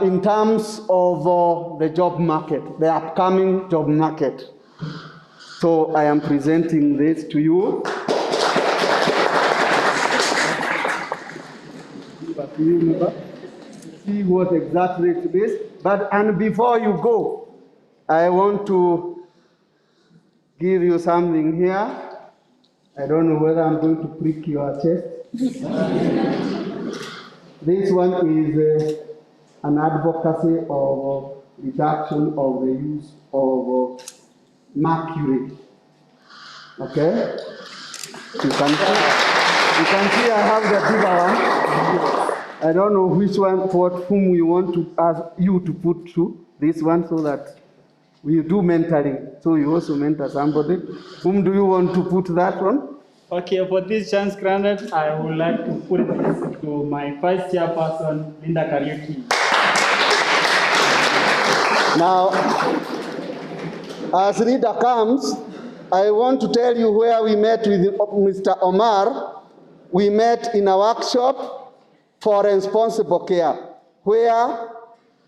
in terms of the job market, the upcoming job market. So I am presenting this to you. See what exactly it is. And before you go, I want to give you something here. I don't know whether I'm going to prick your chest. This one is an advocacy of reduction of the use of mercury. Okay? You can see I have the bigger one. I don't know which one, whom we want to ask you to put through this one so that we do mentoring. So you also mentor somebody. Whom do you want to put that one? Okay, for this chance granted, I would like to put this to my vice chairperson, Linda Kariuki. Now, as Rita comes, I want to tell you where we met with Mr. Omar. We met in a workshop for responsible care, where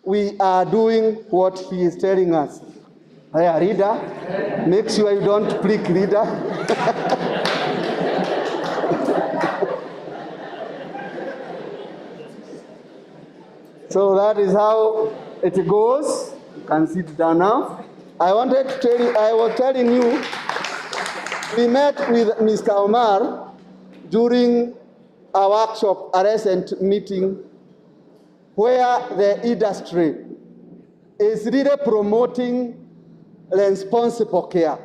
we are doing what he is telling us. Hey, Rita, make sure you don't prick Rita. So that is how it goes. You can sit down now. I was telling you, we met with Mr. Omar during a workshop, a recent meeting, where the industry is really promoting responsible care,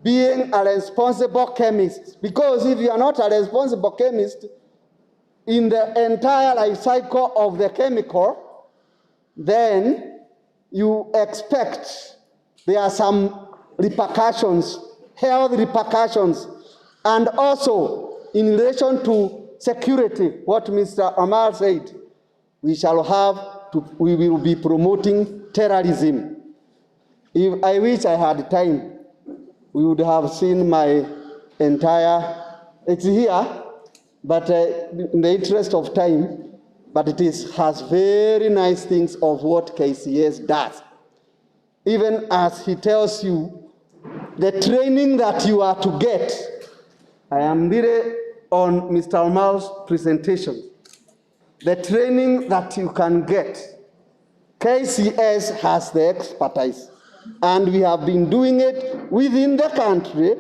being a responsible chemist. Because if you are not a responsible chemist, in the entire life cycle of the chemical, then you expect there are some repercussions, health repercussions, and also in relation to security, what Mr. Omar said, we will be promoting terrorism. If I wish I had time, we would have seen my entire, it's here, but in the interest of time, but it has very nice things of what KCS does. Even as he tells you, the training that you are to get, I am really on Mr. Omar's presentation. The training that you can get, KCS has the expertise, and we have been doing it within the country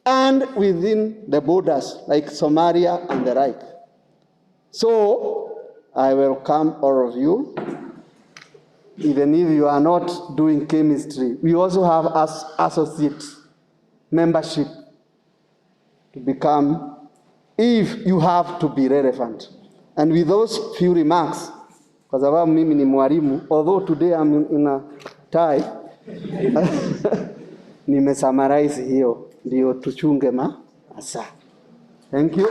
and within the borders, like Somalia and the like. So I welcome all of you. Even if you are not doing chemistry, we also have associate membership to become, if you have to be relevant. And with those few remarks, kwa sababu mimi ni mwalimu, although today I'm in a tie, nimesummarize hiyo, ndio tuchunge masaa. Thank you.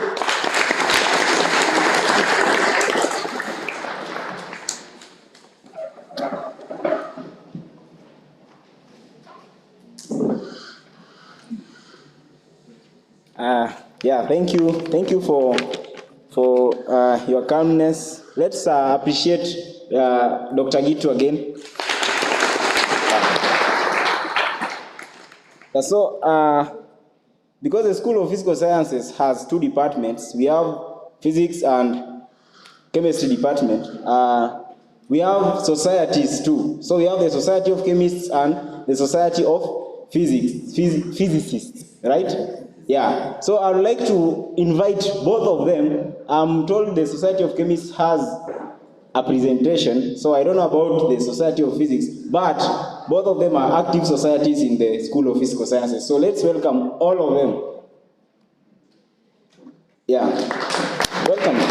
Yeah, thank you. Thank you for your calmness. Let's appreciate Dr. Gitu again. So, because the School of Physical Sciences has two departments, we have physics and chemistry department. We have societies too. So we have the Society of Chemists and the Society of Physicists, right? Yeah. So I would like to invite both of them. I'm told the Society of Chemists has a presentation, so I don't know about the Society of Physics, but both of them are active societies in the School of Physical Sciences. So let's welcome all of them. Yeah. Welcome.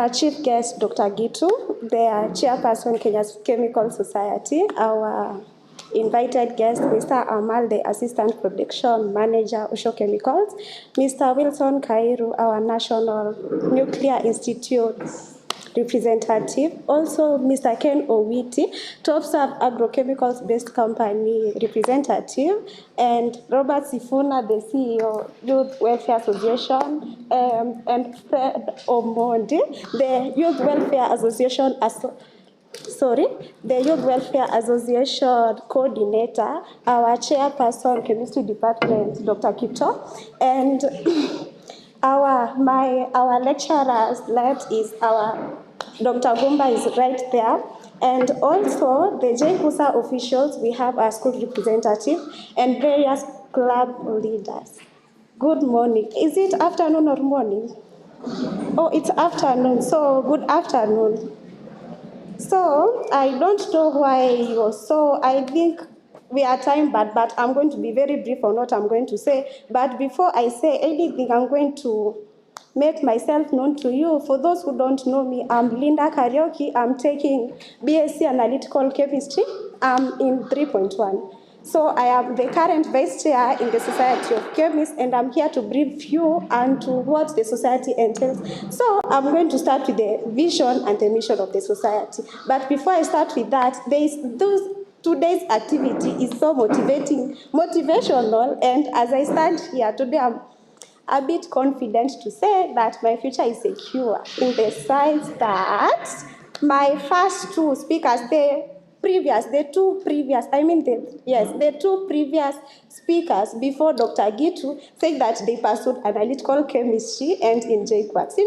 our chief guest, Dr. Gitu, the chairperson, Kenya's Chemical Society, our invited guest, Mr. Amal, the assistant production manager, Osho Chemicals, Mr. Wilson Kairu, our National Nuclear Institute representative, also Mr. Ken Owiti, TopServe Agrochemicals-based company representative, and Robert Sifuna, the CEO, Youth Welfare Association, and Fred Omondi, the Youth Welfare Association the Youth Welfare Association coordinator, our chairperson, chemistry department, Dr. Kito, and our lecturer's lab is our Dr. Gumba is right there. And also the JKUSA officials, we have our school representative and various club leaders. Good morning. Is it afternoon or morning? Oh, it's afternoon. So good afternoon. So I don't know why you're so, I think we are time bad, but I'm going to be very brief on what I'm going to say. But before I say anything, I'm going to make myself known to you. For those who don't know me, I'm Linda Karaoke. I'm taking BSc Analytical Chemistry. I'm in 3.1. So I am the current vice chair in the Society of Chemists, and I'm here to brief you and to what the society entails. So I'm going to start with the vision and the mission of the society. But before I start with that, today's activity is so motivational, and as I stand here today, I'm a bit confident to say that my future is secure in the sense that my first two speakers, the two previous speakers before Dr. Gitu said that they pursued analytical chemistry and in JKUAT.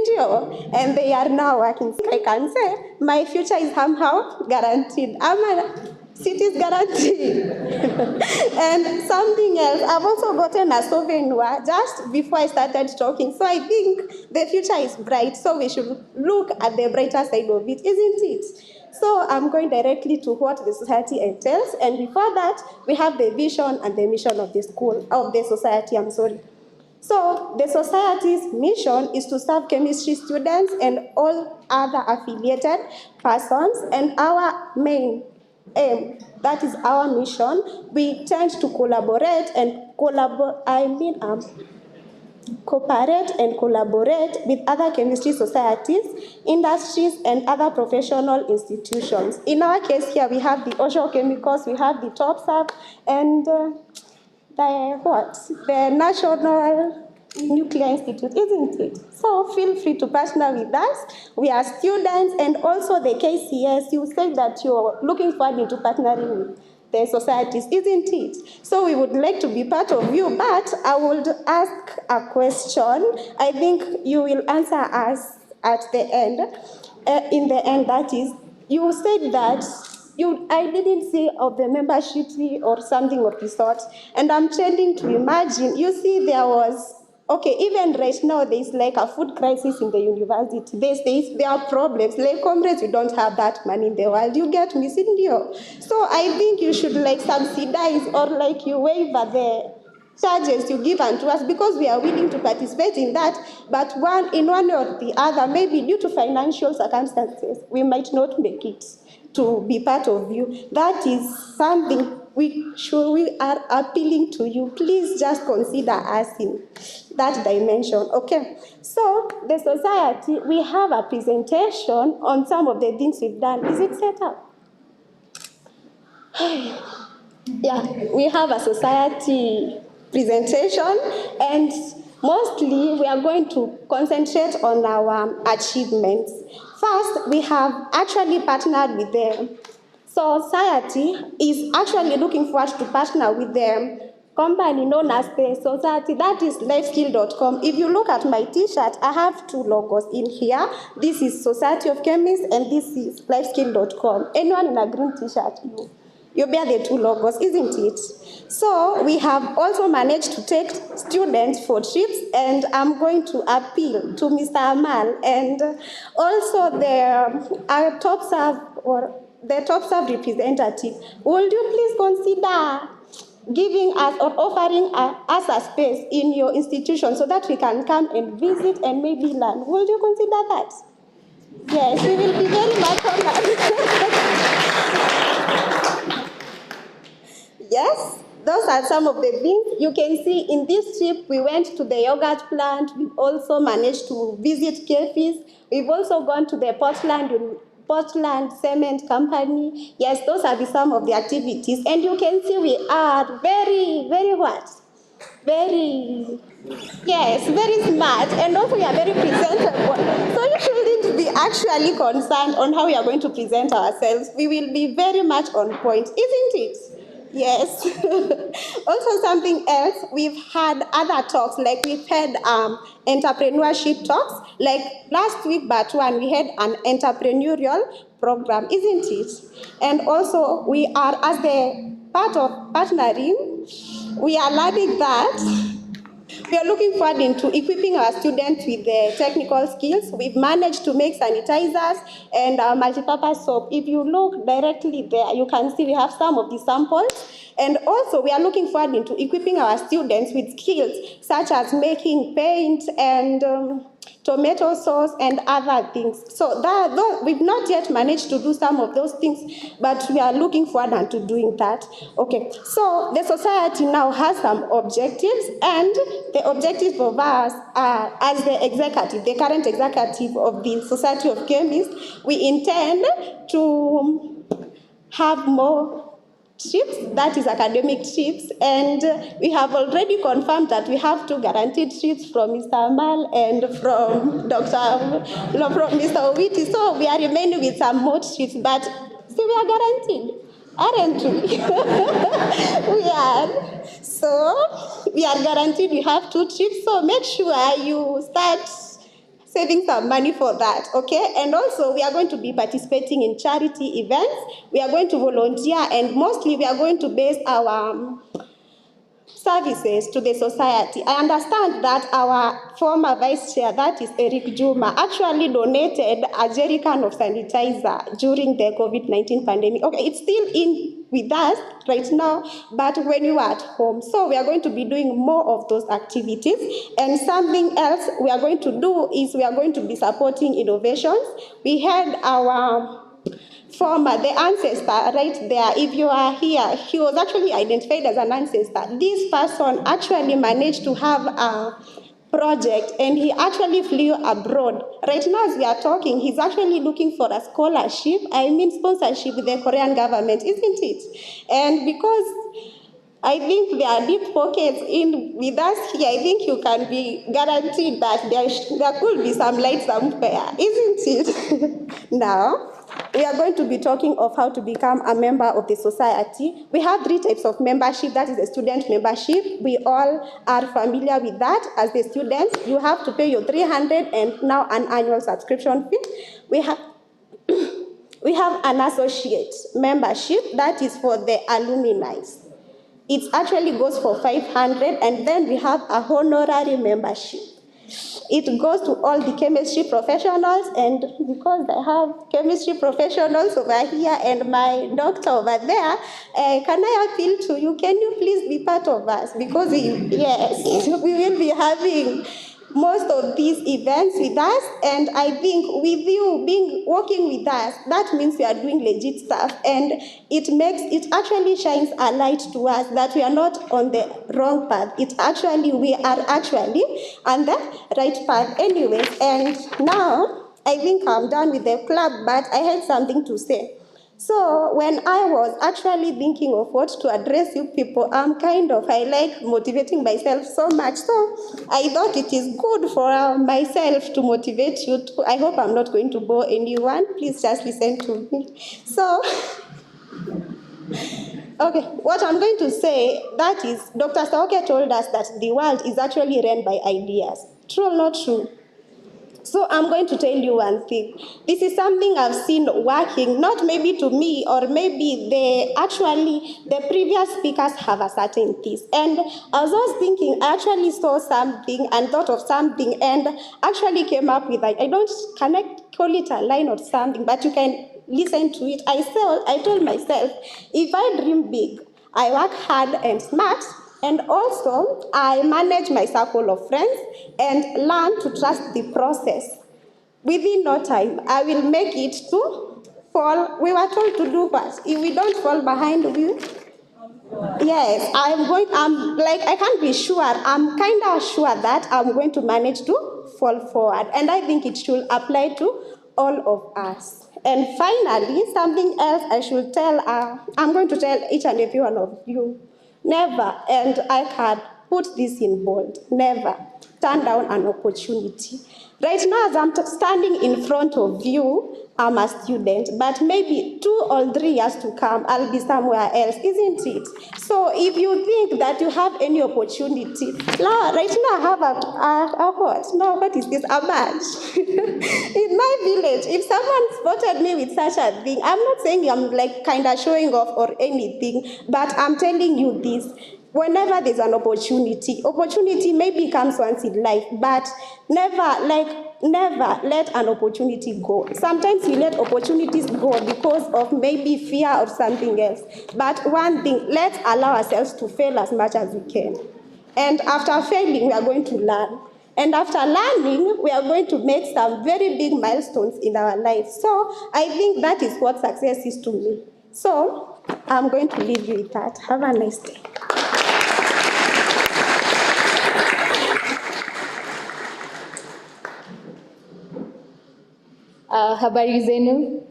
And they are now working. I can say my future is somehow guaranteed. It is guaranteed. And something else, I've also gotten a souvenir just before I started talking. So I think the future is bright, so we should look at the brighter side of it, isn't it? So I'm going directly to what the society entails. And before that, we have the vision and the mission of the society. So the society's mission is to serve chemistry students and all other affiliated persons. And our main aim, that is our mission, we tend to cooperate and collaborate with other chemistry societies, industries, and other professional institutions. In our case here, we have the Osho Chemicals, we have the TopServe, and the National Nuclear Institute, isn't it? So feel free to partner with us. We are students, and also the KCS, you said that you're looking forward to partnering with the societies, isn't it? So we would like to be part of you, but I would ask a question. I think you will answer us at the end. In the end, that is, you said that I didn't say of the membership fee or something of the sort, and I'm tending to imagine, you see, there was, even right now, there's like a food crisis in the university. There are problems. Like, comrades, we don't have that money in the world. You get me, Cindy? So I think you should subsidize or you waiver the charges you give unto us, because we are willing to participate in that. But in one or the other, maybe due to financial circumstances, we might not make it to be part of you. That is something we are appealing to you. Please just consider us in that dimension. Okay. So the society, we have a presentation on some of the things we've done. Is it set up? Yeah, we have a society presentation, and mostly we are going to concentrate on our achievements. First, we have actually partnered with them. Society is actually looking forward to partner with them. Company known as the society, that is lifeskill.com. If you look at my t-shirt, I have two logos in here. This is Society of Chemists and this is lifeskill.com. Anyone in a green t-shirt, you bear the two logos, isn't it? So we have also managed to take students for trips, and I'm going to appeal to Mr. Amal and also the TopServe representative. Would you please consider giving us or offering us a space in your institution so that we can come and visit and maybe learn? Would you consider that? Yes, we will be very much honored. Yes, those are some of the things. You can see in this trip, we went to the yogurt plant. We've also managed to visit cafes. We've also gone to the Portland Cement Company. Yes, those are some of the activities. And you can see we are very, very what? Very, yes, very smart. And also we are very presentable. So you shouldn't be actually concerned on how we are going to present ourselves. We will be very much on point, isn't it? Yes. Also, something else, we've had other talks, like we've had entrepreneurship talks. Like last week, but one, we had an entrepreneurial program, isn't it? And also, we are, as the part of partnering, we are learning that we are looking forward into equipping our students with the technical skills. We've managed to make sanitizers and multipurpose soap. If you look directly there, you can see we have some of the samples. And also, we are looking forward into equipping our students with skills such as making paint and tomato sauce and other things. So we've not yet managed to do some of those things, but we are looking forward to doing that. Okay, so the society now has some objectives, and the objectives of us are, as the executive, the current executive of the Society of Chemists, we intend to have more trips, that is academic trips, and we have already confirmed that we have 2 guaranteed trips from Mr. Amal and from from Mr. Owiti. So we are remaining with some more trips, but still we are guaranteed, aren't we? We are. So we are guaranteed we have 2 trips, so make sure you start saving some money for that, okay? And also, we are going to be participating in charity events. We are going to volunteer, and mostly we are going to base our services to the society. I understand that our former vice chair, that is Eric Juma, actually donated a jerrycan of sanitizer during the COVID-19 pandemic. Okay, it's still in with us right now, but when you are at home. So we are going to be doing more of those activities. And something else we are going to do is we are going to be supporting innovations. We had our former, the ancestor right there. If you are here, he was actually identified as an ancestor. This person actually managed to have a project, and he actually flew abroad. Right now, as we are talking, he's actually looking for a scholarship, sponsorship with the Korean government, isn't it? And because I think there are deep pockets in with us here, I think you can be guaranteed that there could be some light somewhere, isn't it? Now, we are going to be talking of how to become a member of the society. We have 3 types of membership. That is the student membership. We all are familiar with that. As the students, you have to pay your 300 and now an annual subscription fee. We have an associate membership. That is for the alumni. It actually goes for 500, and then we have a honorary membership. It goes to all the chemistry professionals, and because I have chemistry professionals over here and my doctor over there, can I appeal to you? Can you please be part of us? Because yes, we will be having most of these events with us, and I think with you working with us, that means you are doing legit stuff, and it actually shines a light to us that we are not on the wrong path. We are actually on the right path anyways. And now I think I'm done with the club, but I had something to say. So when I was actually thinking of what to address you people, I like motivating myself so much. So I thought it is good for myself to motivate you too. I hope I'm not going to bore anyone. Please just listen to me. So, okay, what I'm going to say, that is, Dr. Saoke told us that the world is actually run by ideas. True or not true? So I'm going to tell you one thing. This is something I've seen working, not maybe to me, or maybe the previous speakers have a certain piece. And as I was thinking, I actually saw something and thought of something and actually came up with, call it a line or something, but you can listen to it. I told myself, if I dream big, I work hard and smart, and also I manage my circle of friends and learn to trust the process. within no time, I will make it to fall. We were told to do what? If we don't fall behind, yes, I can't be sure. I'm kind of sure that I'm going to manage to fall forward. And I think it should apply to all of us. And finally, something else I should tell, I'm going to tell each and every one of you, never, and I can put this in bold, never turn down an opportunity. Right now, as I'm standing in front of you, I'm a student, but maybe 2 or 3 years to come, I'll be somewhere else, isn't it? So if you think that you have any opportunity, now, right now I have what is this, a badge. In my village, if someone spotted me with such a thing, I'm not saying I'm like kind of showing off or anything, but I'm telling you this. Whenever there's an opportunity maybe comes once in life, but never let an opportunity go. Sometimes we let opportunities go because of maybe fear or something else. But one thing, let's allow ourselves to fail as much as we can. And after failing, we are going to learn. And after learning, we are going to make some very big milestones in our life. So I think that is what success is to me. So I'm going to leave you with that. Have a nice day. Habari zenu.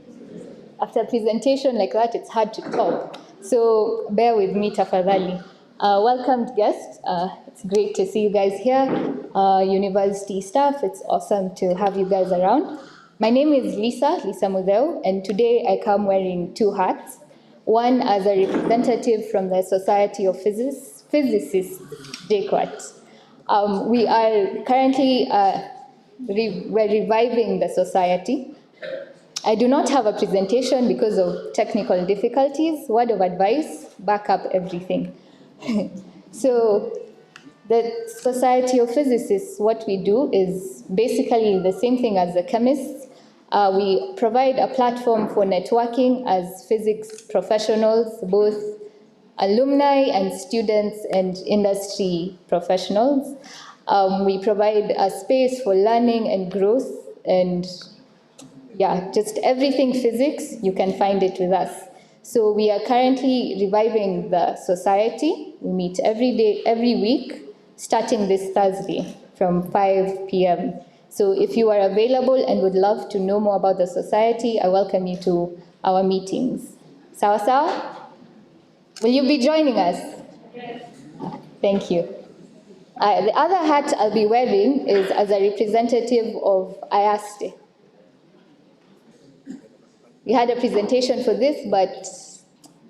After a presentation like that, it's hard to talk. So bear with me, tafadhali. Welcomed guests. It's great to see you guys here. University staff, it's awesome to have you guys around. My name is Lisa Mudeu, and today I come wearing 2 hats. One as a representative from the Society of Physicists, JKUAT. We are currently we're reviving the society. I do not have a presentation because of technical difficulties. Word of advice, back up everything. So the Society of Physicists, what we do is basically the same thing as the chemists. We provide a platform for networking as physics professionals, both alumni and students and industry professionals. We provide a space for learning and growth, and just everything physics, you can find it with us. So we are currently reviving the society. We meet every week, starting this Thursday from 5 p.m. So if you are available and would love to know more about the society, I welcome you to our meetings. Sawa sawa? Will you be joining us? Yes. Thank you. The other hat I'll be wearing is as a representative of IASTE. We had a presentation for this, but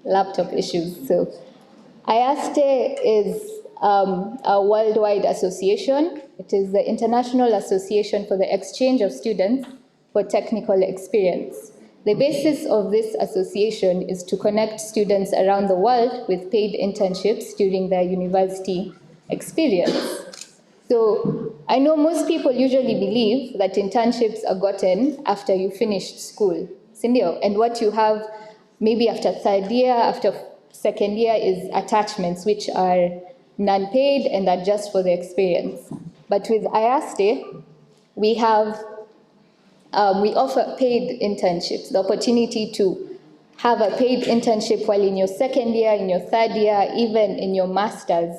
laptop issues. So IASTE is a worldwide association. It is the International Association for the Exchange of Students for Technical Experience. The basis of this association is to connect students around the world with paid internships during their university experience. So I know most people usually believe that internships are gotten after you finished school, and what you have maybe after 3rd year, after 2nd year is attachments, which are non-paid and are just for the experience. But with IASTE, we offer paid internships, the opportunity to have a paid internship while in your 2nd year, in your 3rd year, even in your master's,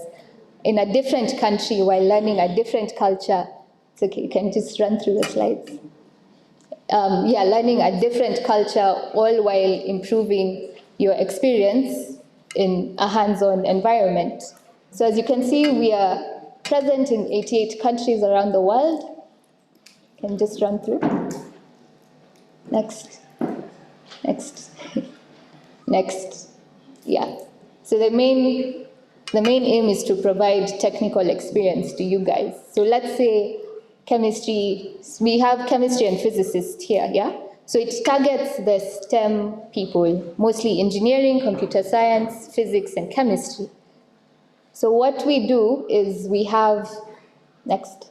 in a different country while learning a different culture. It's okay, you can just run through the slides. Learning a different culture, all while improving your experience in a hands-on environment. So as you can see, we are present in 88 countries around the world. You can just run through. Next. Yeah. So the main aim is to provide technical experience to you guys. So let's say chemistry, we have chemistry and physicists here, yeah? So it targets the STEM people, mostly engineering, computer science, physics, and chemistry. So what we do is we have, next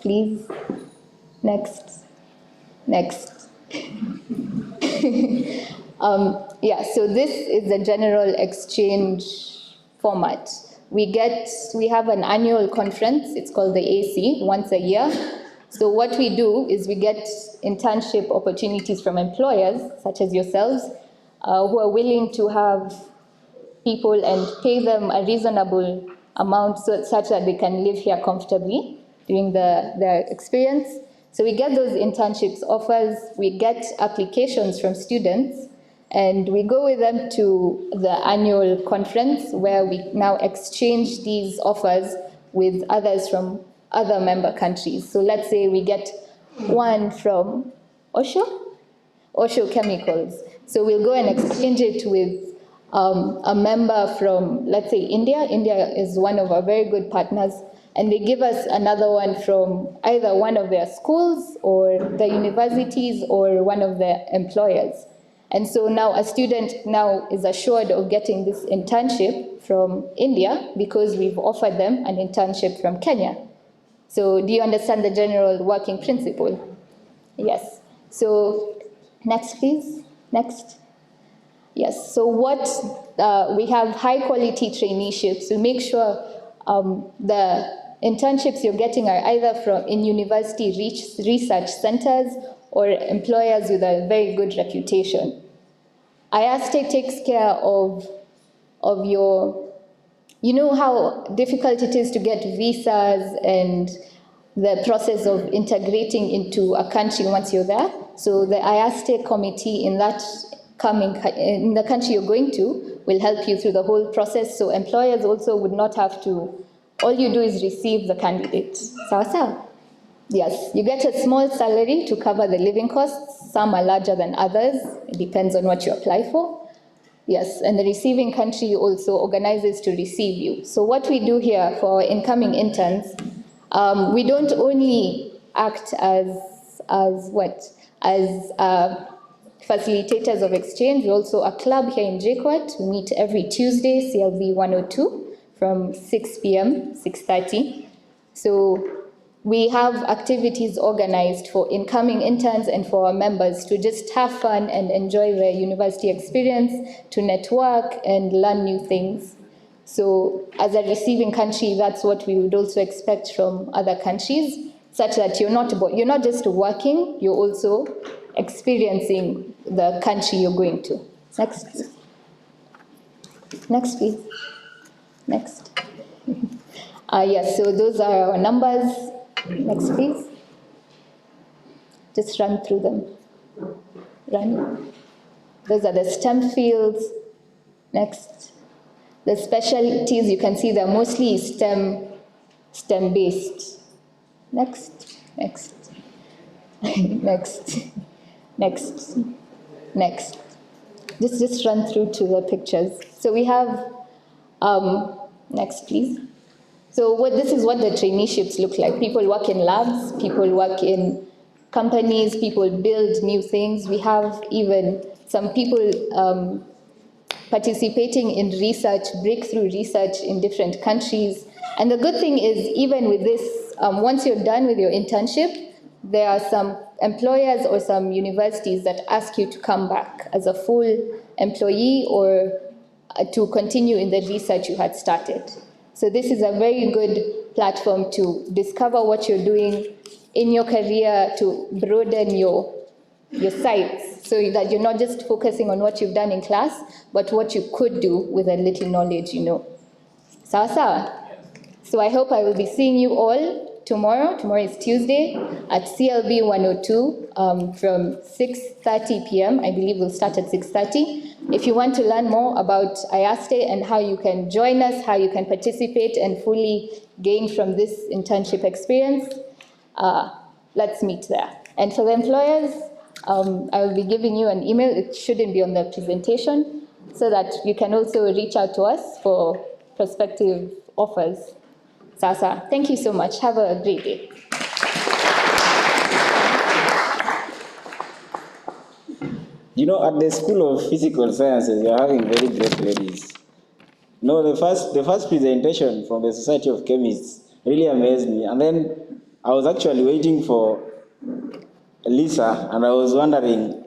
please, next. So this is the general exchange format. We have an annual conference, it's called the AC, once a year. So what we do is we get internship opportunities from employers, such as yourselves, who are willing to have people and pay them a reasonable amount such that they can live here comfortably during their experience. So we get those internships offers, we get applications from students, and we go with them to the annual conference where we now exchange these offers with others from other member countries. So let's say we get one from Osho Chemicals. So we'll go and exchange it with a member from, let's say, India. India is one of our very good partners, and they give us another one from either one of their schools or the universities or one of their employers. And so now a student now is assured of getting this internship from India because we've offered them an internship from Kenya. So do you understand the general working principle? Yes. So next, please. Next. Yes. So what we have high quality traineeships to make sure the internships you're getting are either from in university research centers or employers with a very good reputation. IASTE takes care of your, you know how difficult it is to get visas and the process of integrating into a country once you're there. So the IASTE committee in the country you're going to will help you through the whole process. So employers also would not have to, all you do is receive the candidate. Sawa? Yes, you get a small salary to cover the living costs. Some are larger than others. It depends on what you apply for. Yes, and the receiving country also organizes to receive you. So what we do here for our incoming interns, we don't only act as facilitators of exchange. We're also a club here in JKUAT. We meet every Tuesday, CLB 102, from 6 p.m., 6:30. So we have activities organized for incoming interns and for our members to just have fun and enjoy their university experience, to network and learn new things. So as a receiving country, that's what we would also expect from other countries, such that you're not just working, you're also experiencing the country you're going to. Next, please. Next, please. Next. Yes, so those are our numbers. Next, please. Just run through them. Run. Those are the STEM fields. Next. The specialties, you can see they're mostly STEM-based. Next. Next. Next. Next. Next. Just run through to the pictures. So we have, next, please. So this is what the traineeships look like. People work in labs, people work in companies, people build new things. We have even some people participating in research, breakthrough research in different countries. And the good thing is, even with this, once you're done with your internship, there are some employers or some universities that ask you to come back as a full employee or to continue in the research you had started. So this is a very good platform to discover what you're doing in your career, to broaden your sights, so that you're not just focusing on what you've done in class, but what you could do with a little knowledge you know. Sawa sawa? So I hope I will be seeing you all tomorrow. Tomorrow is Tuesday at CLB 102 from 6:30 p.m. I believe we'll start at 6:30. If you want to learn more about IASTE and how you can join us, how you can participate and fully gain from this internship experience, let's meet there. And for the employers, I will be giving you an email. It shouldn't be on the presentation, so that you can also reach out to us for prospective offers. Sasa, thank you so much. Have a great day. You know, at the School of Physical Sciences, we are having very great ladies. No, the first presentation from the Society of Chemists really amazed me. And then I was actually waiting for Lisa, and I was wondering,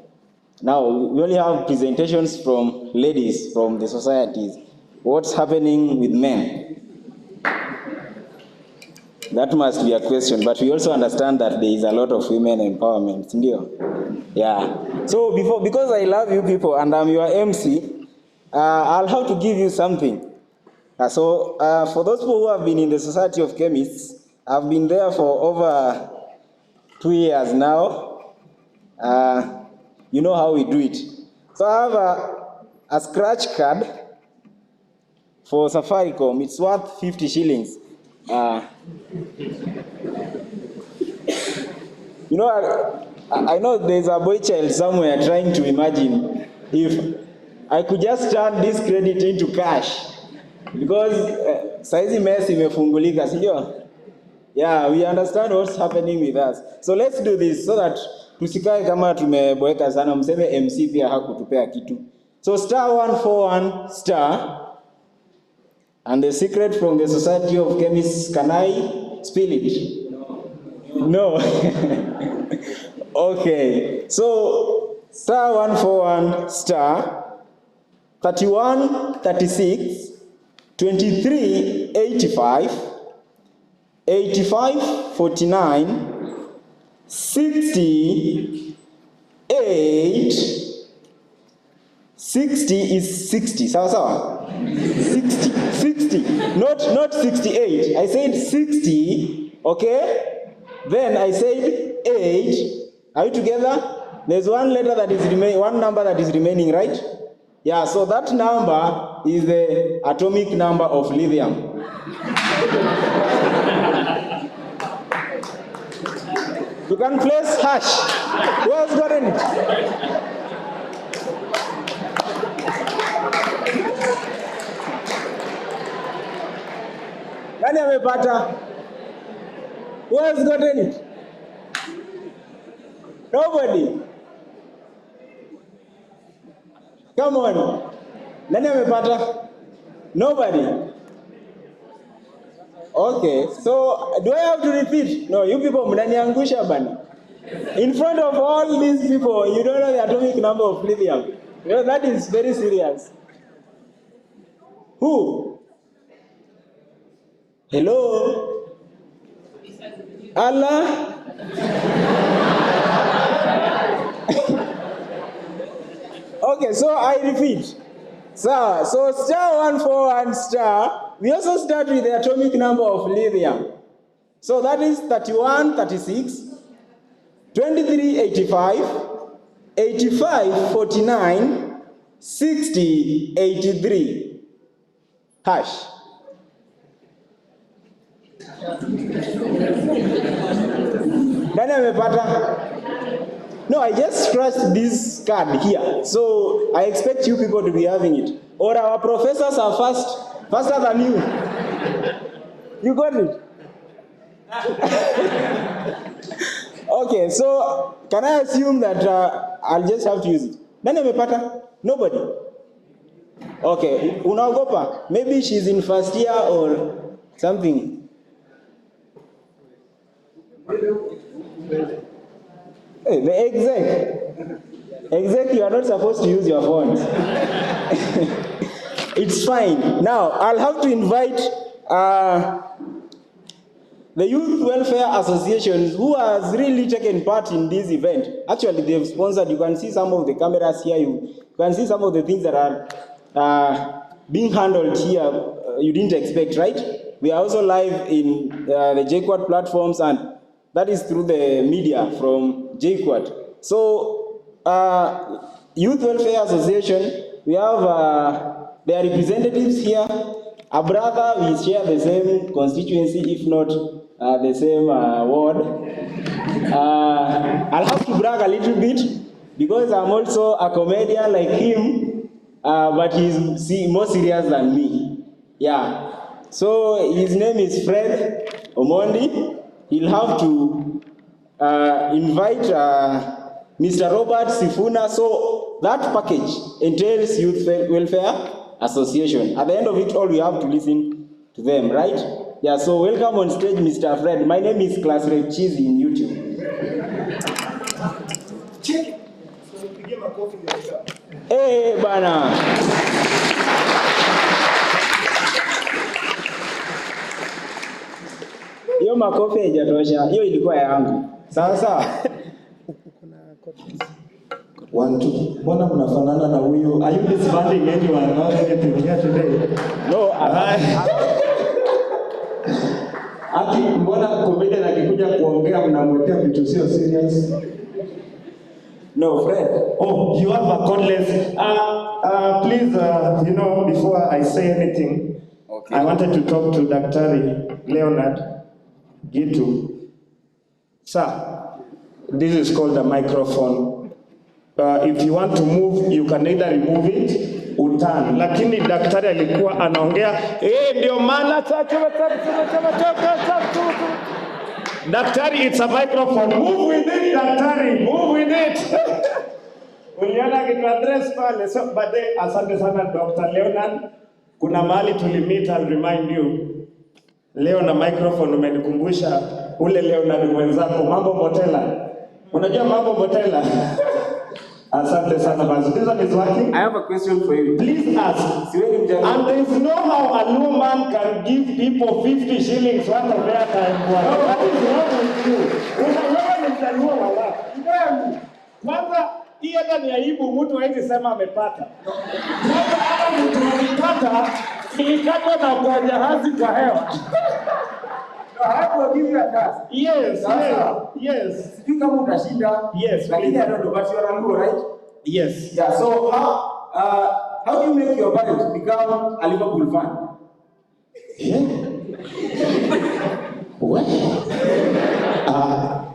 now we only have presentations from ladies from the societies. What's happening with men? That must be a question, but we also understand that there is a lot of women empowerment, ndio? Yeah. So because I love you people and I'm your MC, I'll have to give you something. For those people who have been in the Society of Chemists, I've been there for over 2 years now. You know how we do it. So I have a scratch card for Safaricom. It's worth 50 shillings. You know, I know there's a boy child somewhere trying to imagine if I could just turn this credit into cash, because saizi mess imefungulika, sio? Yeah, we understand what's happening with us. So let's do this so that tusikae kama tumeboeka sana, mseme MC pia hakutupea kitu. So *141 star, and the secret from the Society of Chemists, can I spill it? No. Okay. So *141 star 31 36 23 85 85 49 60 8 60 is 60. Sawa. 60. Not 68. I said 60. Okay? Then I said 8. Are you together? There's one letter that is one number that is remaining, right? Yeah, so that number is the atomic number of lithium. You can place hash. Who has gotten it? Nani amepata? Who has gotten it? Nobody. Come on. Nani amepata? Nobody. Okay, so do I have to repeat? No, you people mnaniangusha bana. In front of all these people, you don't know the atomic number of lithium. You know, that is very serious. Who? Hello? Allah? Okay, so I repeat. So *141 star, we also start with the atomic number of lithium. So that is 31 36 23 85 85 49 60 83 hash. Nani amepata? No, I just scratched this card here. So I expect you people to be having it. Or our professors are faster than you. You got it? Okay, so can I assume that I'll just have to use it? Nani amepata? Nobody. Okay, unaogopa? Maybe she's in first year or something. Hey, the exec, you are not supposed to use your phones. It's fine. Now, I'll have to invite the Youth Welfare Associations who has really taken part in this event. Actually, they've sponsored. You can see some of the cameras here. You can see some of the things that are being handled here. You didn't expect, right? We are also live in the JQuad platforms, and that is through the media from JQuad. So, Youth Welfare Association, we have their representatives here. A brother, we share the same constituency, if not the same ward. I'll have to brag a little bit because I'm also a comedian like him, but he's more serious than me. Yeah. So his name is Fred Omondi. He'll have to invite Mr. Robert Sifuna. So that package entails Youth Welfare Association. At the end of it all, we have to listen to them, right? Yeah, so welcome on stage, Mr. Fred. My name is Class Red Cheesy in YouTube. Hey, bana. Hiyo makofi haijatosha. Hiyo ilikuwa yangu. Sawa sawa. 1 2. Mbona mnafanana na huyu? Are you disbanding anyone? Not anything here today. No, Ati mbona comedian akikuja kuongea mnamwekea vitu sio serious? no, Fred. Oh, you have a cordless. Please, before I say anything, Okay. I wanted to talk to Daktari Leonard Gitu. Sir, this is called a microphone. If you want to move, you can either remove it, uturn. Lakini daktari alikuwa anaongea, ndio maana daktari, it's a microphone. Move with it, daktari, move with it. Uliona kitu address pale. So, but asante sana Dr. Leonard. Kuna mahali tulimit, I'll remind you. Leo na microphone umenikumbusha ule Leonard mwenzako, Mambo Motela. Unajua Mambo Motela? Asante sana basi. This one is working. I have a question for you. Please ask. Siweni mjadala. And there is no how a new man can give people 50 shillings worth of airtime. What is wrong with you? Unaelewa ni mjaluo wa wapi? Kwanza, hii hata ni aibu, mtu hawezi sema amepata. Kwanza hata mtu amepata, ilikatwa na kwa jahazi kwa hewa. Hapo give a task. Yes. Sijui kama utashinda. Yes, Lakini please. I don't know, but you are a Luo, right? Yes. Yeah, so how do you make your parents become a Liverpool fan? What?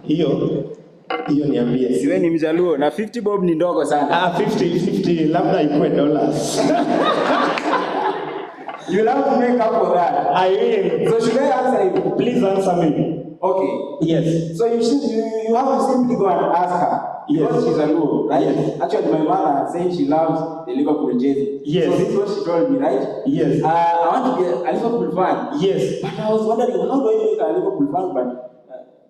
Hiyo niambie. Siwe ni mjaluo na 50 bob ni ndogo sana. 50 labda ikuwe dollars. You have to make up for that. I will. So should I answer you? Please answer me. Okay. Yes. So you have to simply go and ask her. Yes. Because she's a Luo, right? Yes. Actually, my mother said she loves the Liverpool jersey. Yes. So this is what she told me, right? Yes. I want to be a Liverpool fan. Yes. But I was wondering, how do I make a Liverpool fan? But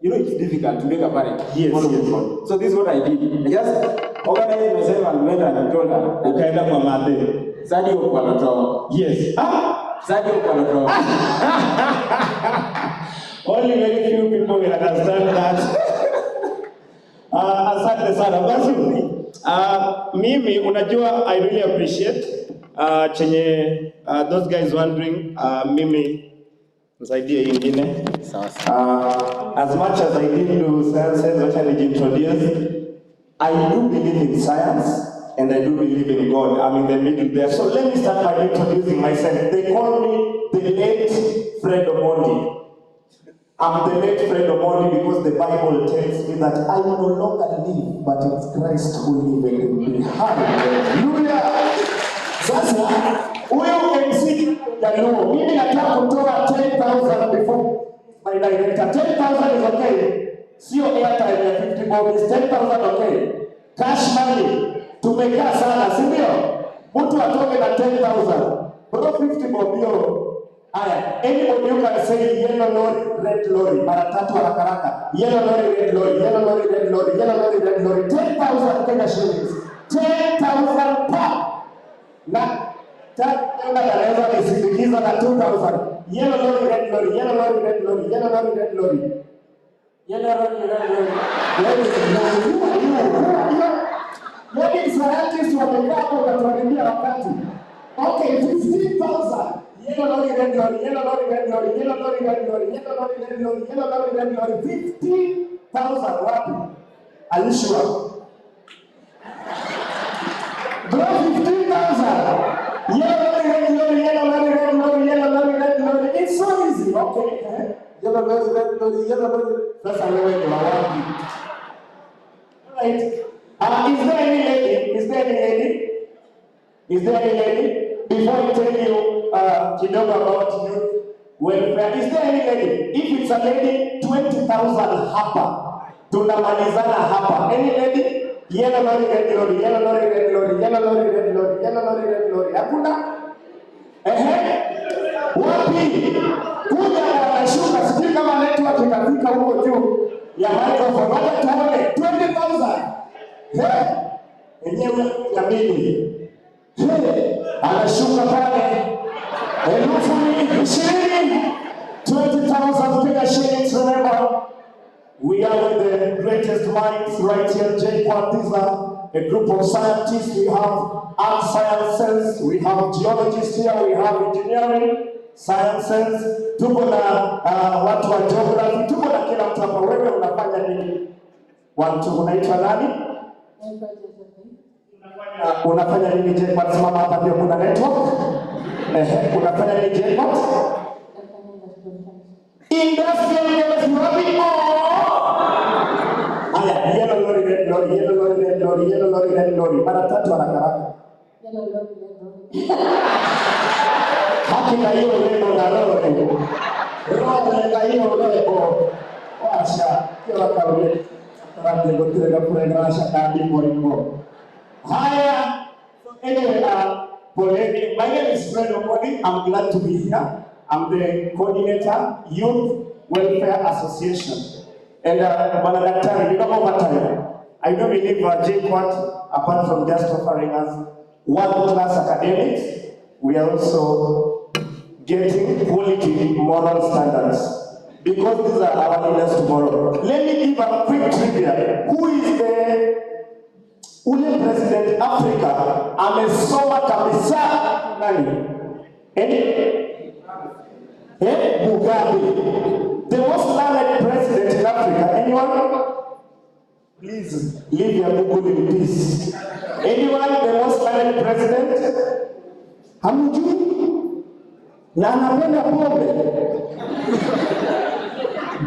it's difficult to make a parent. Yes. So this is what I did. I just organized myself and went and told her. Ukaenda kwa madhe. Sadio kwa natoa. Yes. Sadio kwa natoa. Only very few people will understand that. Asante sana. Basi mimi unajua I really appreciate chenye those guys wondering mimi msaidie ingine. As much as I did do sciences, what I introduce, I do believe in science and I do believe in God. I'm in the middle there. So let me start by introducing myself. They call me the late Fred Omondi. I'm the late Fred Omondi because the Bible tells me that I no longer live, but it's Christ who lives in me. Hallelujah! Sasa, huyo MC Jaluo, mimi nataka kutoa 10,000 before my director. 10,000 is okay. Sio airtime ya 50 bob, is 10,000 okay. Cash money. Tumekaa sana, si ndio? Mtu atoke na 10,000. Bro 50 bob hiyo. Aya, anybody you can say yellow lorry, red lorry, mara tatu haraka haraka. Yellow lorry, red lorry, yellow lorry, red lorry, yellow lorry, red lorry. 10,000 Kenya shillings. 10,000 pa. Na tatu naweza nisindikiza na 2,000. Yellow lorry, red lorry, yellow lorry, red lorry, yellow lorry, red lorry. Yellow lorry, red lorry. Yaani scientists wamekaa hapo wakatuambia wakati. Okay, 15,000. Yellow lorry, red lorry, yellow lorry, red lorry, yellow lorry, red lorry, yellow lorry, red lorry, yellow lorry, red lorry, 15,000 wapi? Are you sure? Bro, 15,000. Yellow lorry, red lorry, yellow lorry, red lorry, yellow lorry, red lorry. It's so easy, okay? Yellow lorry, red lorry, yellow lorry. Sasa wewe ni wapi? Right. Is there any lady? Is there any lady? Is there any lady? Before I tell you kidogo about youth welfare, is there any lady? If it's a lady, 20,000 hapa. Tunamalizana hapa. Any lady? Yellow lorry, red lorry, yellow lorry, red lorry, yellow lorry, red lorry, yellow lorry, red lorry. Hakuna? Wapi? Kuja wanashuka, sijui kama network itafika huko juu ya microphone. Wacha tuone 20,000. Enyewe kamili. Anashuka pale 20,000 Kenya shillings. 20,000 Kenya shillings. brightest minds right here, JKUAT. These are a group of scientists. We have art sciences, we have geologists here, we have engineering sciences, tuko na watu wa geography, tuko na kila mtu hapa. Wewe unafanya nini? Watu unaitwa nani? Unafanya nini JKUAT? Simama hapa ndio kuna network. Unafanya nini JKUAT? Industrial chemistry, rubbing Aya, yellow lorry, red lorry, yellow lorry, red lorry, yellow lorry, red lorry. Mara tatu haraka. Yellow lorry, red lorry. Haki na hiyo leo na lorry. Roho na hiyo leo. Washa, kila kauli. Tarande gotere kapure grasha kandi moringo. Haya, so anyway, my name is Fred Omodi. I'm glad to be here. I'm the coordinator, Youth Welfare Association. And Bwana Daktari, you know over time, I do believe JKUAT, apart from just offering us world-class academics, we are also getting quality moral standards. Because these are our leaders tomorrow. Let me give a quick trivia. Who is the ule president Africa amesoma kabisa nani? Mugabe. The most learned president in Africa. Anyone? Please leave your Google in peace. Anyone the most learned president? Hamjui? Na anapenda pombe.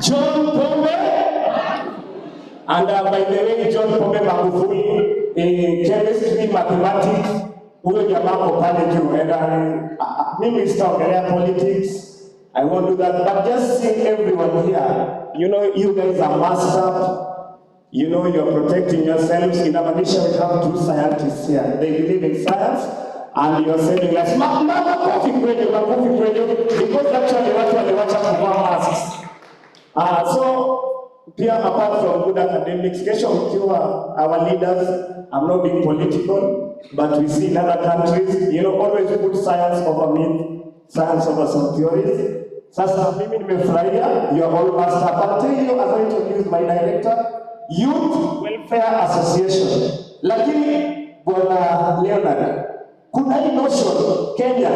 John Pombe. And by the way, John Pombe Magufuli in chemistry, mathematics, huyo jamaa ko pale juu. And mimi sitaongelea politics. I won't do that, but just seeing everyone here, you know, you guys are masked up, you know, you're protecting yourselves. In Abadisha, we have two scientists here. They believe in science, and you're saying, like, coffee radio, because actually what they watch out for masks. So, here, apart from good academics, our leaders, I'm not being political, but we see in other countries, you know, always put science over myth, science over some theories. Sasa mimi nimefurahia, you are all master. I'll tell you, as I introduce my director, Youth Welfare Association. Lakini Bwana Leonard, kuna hii notion Kenya,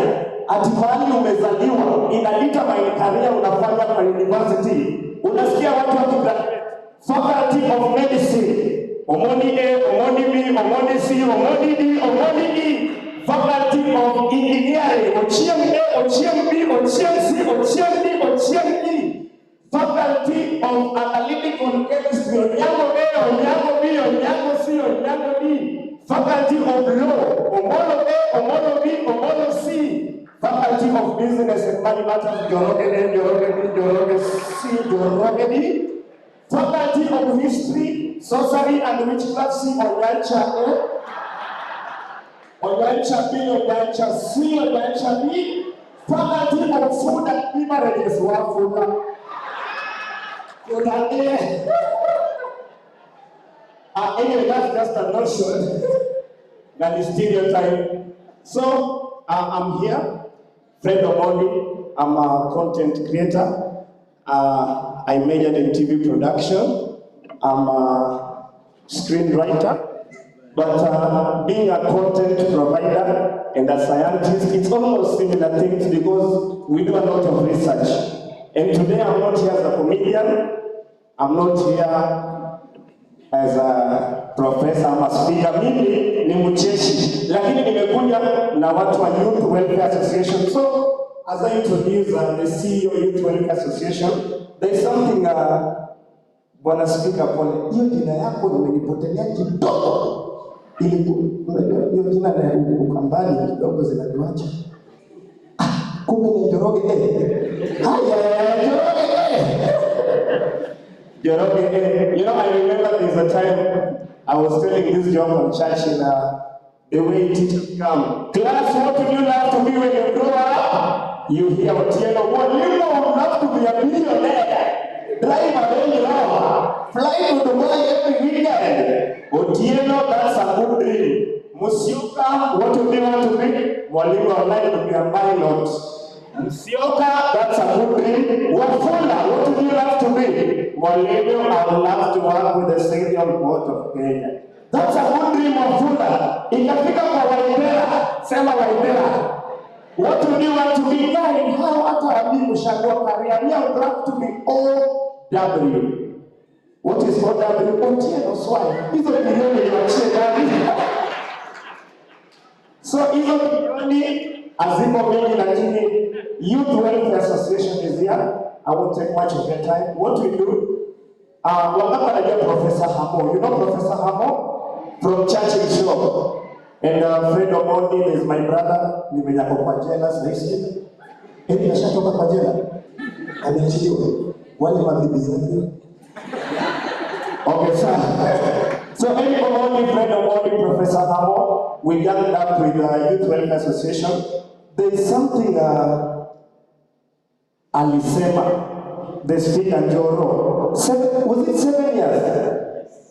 ati mahali umezaliwa inalita career unafanya kwa university. Unasikia watu wakigraduate Faculty of Medicine, Omoni A, Omoni B, Omoni C, Omoni D, Omoni E. Faculty of Engineering, Ochieng A, Ochieng B, Ochieng C, Ochieng D, Ochieng E. Faculty of Analytical Chemistry, Onyango A, Onyango B, Onyango C, Onyango D. Faculty of Law, Omolo A, Omolo B, Omolo C. Faculty of Business and Money Matters, Joroge A, Joroge B, Joroge C, Joroge D. Faculty of History, Sorcery and Witchcraft, C, Onyancha A. Onyancha B, Onyancha C, Onyancha B. Faculty of Food and Beverages, Wafuga. Anyway, that's just a notion, that is stereotype. So, I'm here, Fred Omodi. I'm a content creator. I majored in TV production. I'm a screenwriter. But being a content provider and a scientist, it's almost similar things because we do a lot of research. And today I'm not here as a comedian. I'm not here as a professor, I'm a speaker. Mimi ni mcheshi, lakini nimekuja na watu wa Youth Welfare Association. So, as I introduce the CEO of Youth Welfare Association, there is something Bwana Speaker pole, hiyo jina yako nimenipotelea kidogo. Hiyo jina na ukambani kidogo zinaniacha. Kumbe ni Joroge Joroge. You know, I remember there's a time I was telling this job on church in the way teachers come. Class, what would you love to be when you grow up? You hear Otieno, well, you know, love to be a millionaire. Drive a Range Rover. Fly to Dubai every weekend. Otieno, that's a good dream. Musyoka, what would you want to be? Mwalimu online to be a pilot. Musyoka, that's a good dream. Wafula, what would you love to be? Mwalimu, I would love to work with the Savior Board of Kenya. That's a good dream, Wafula. Ikafika kwa Waibera, sema Waibera. What would you want to be? Guy, how hata mimi mshagua career. Me, I would love to be OW. What is OW? Otieno Swai. Hizo milioni niwachie ndani. So hizo milioni azimo mingi, lakini Youth Welfare Association is here. I won't take much of your time. What we do, wakati anajua Professor Hamo. You know Professor Hamo? From Churchill Show. And Fred Omondi is my brother. Nimenyako kwa jela saizi. Ashatoka kwa jela. Ameachiliwa. Wale mabibi zake. Okay, sir. So Fred Omondi, Professor Hamo, we gathered up with the Youth Welfare Association. There is something alisema, the speaker Joro. Was it 7 years?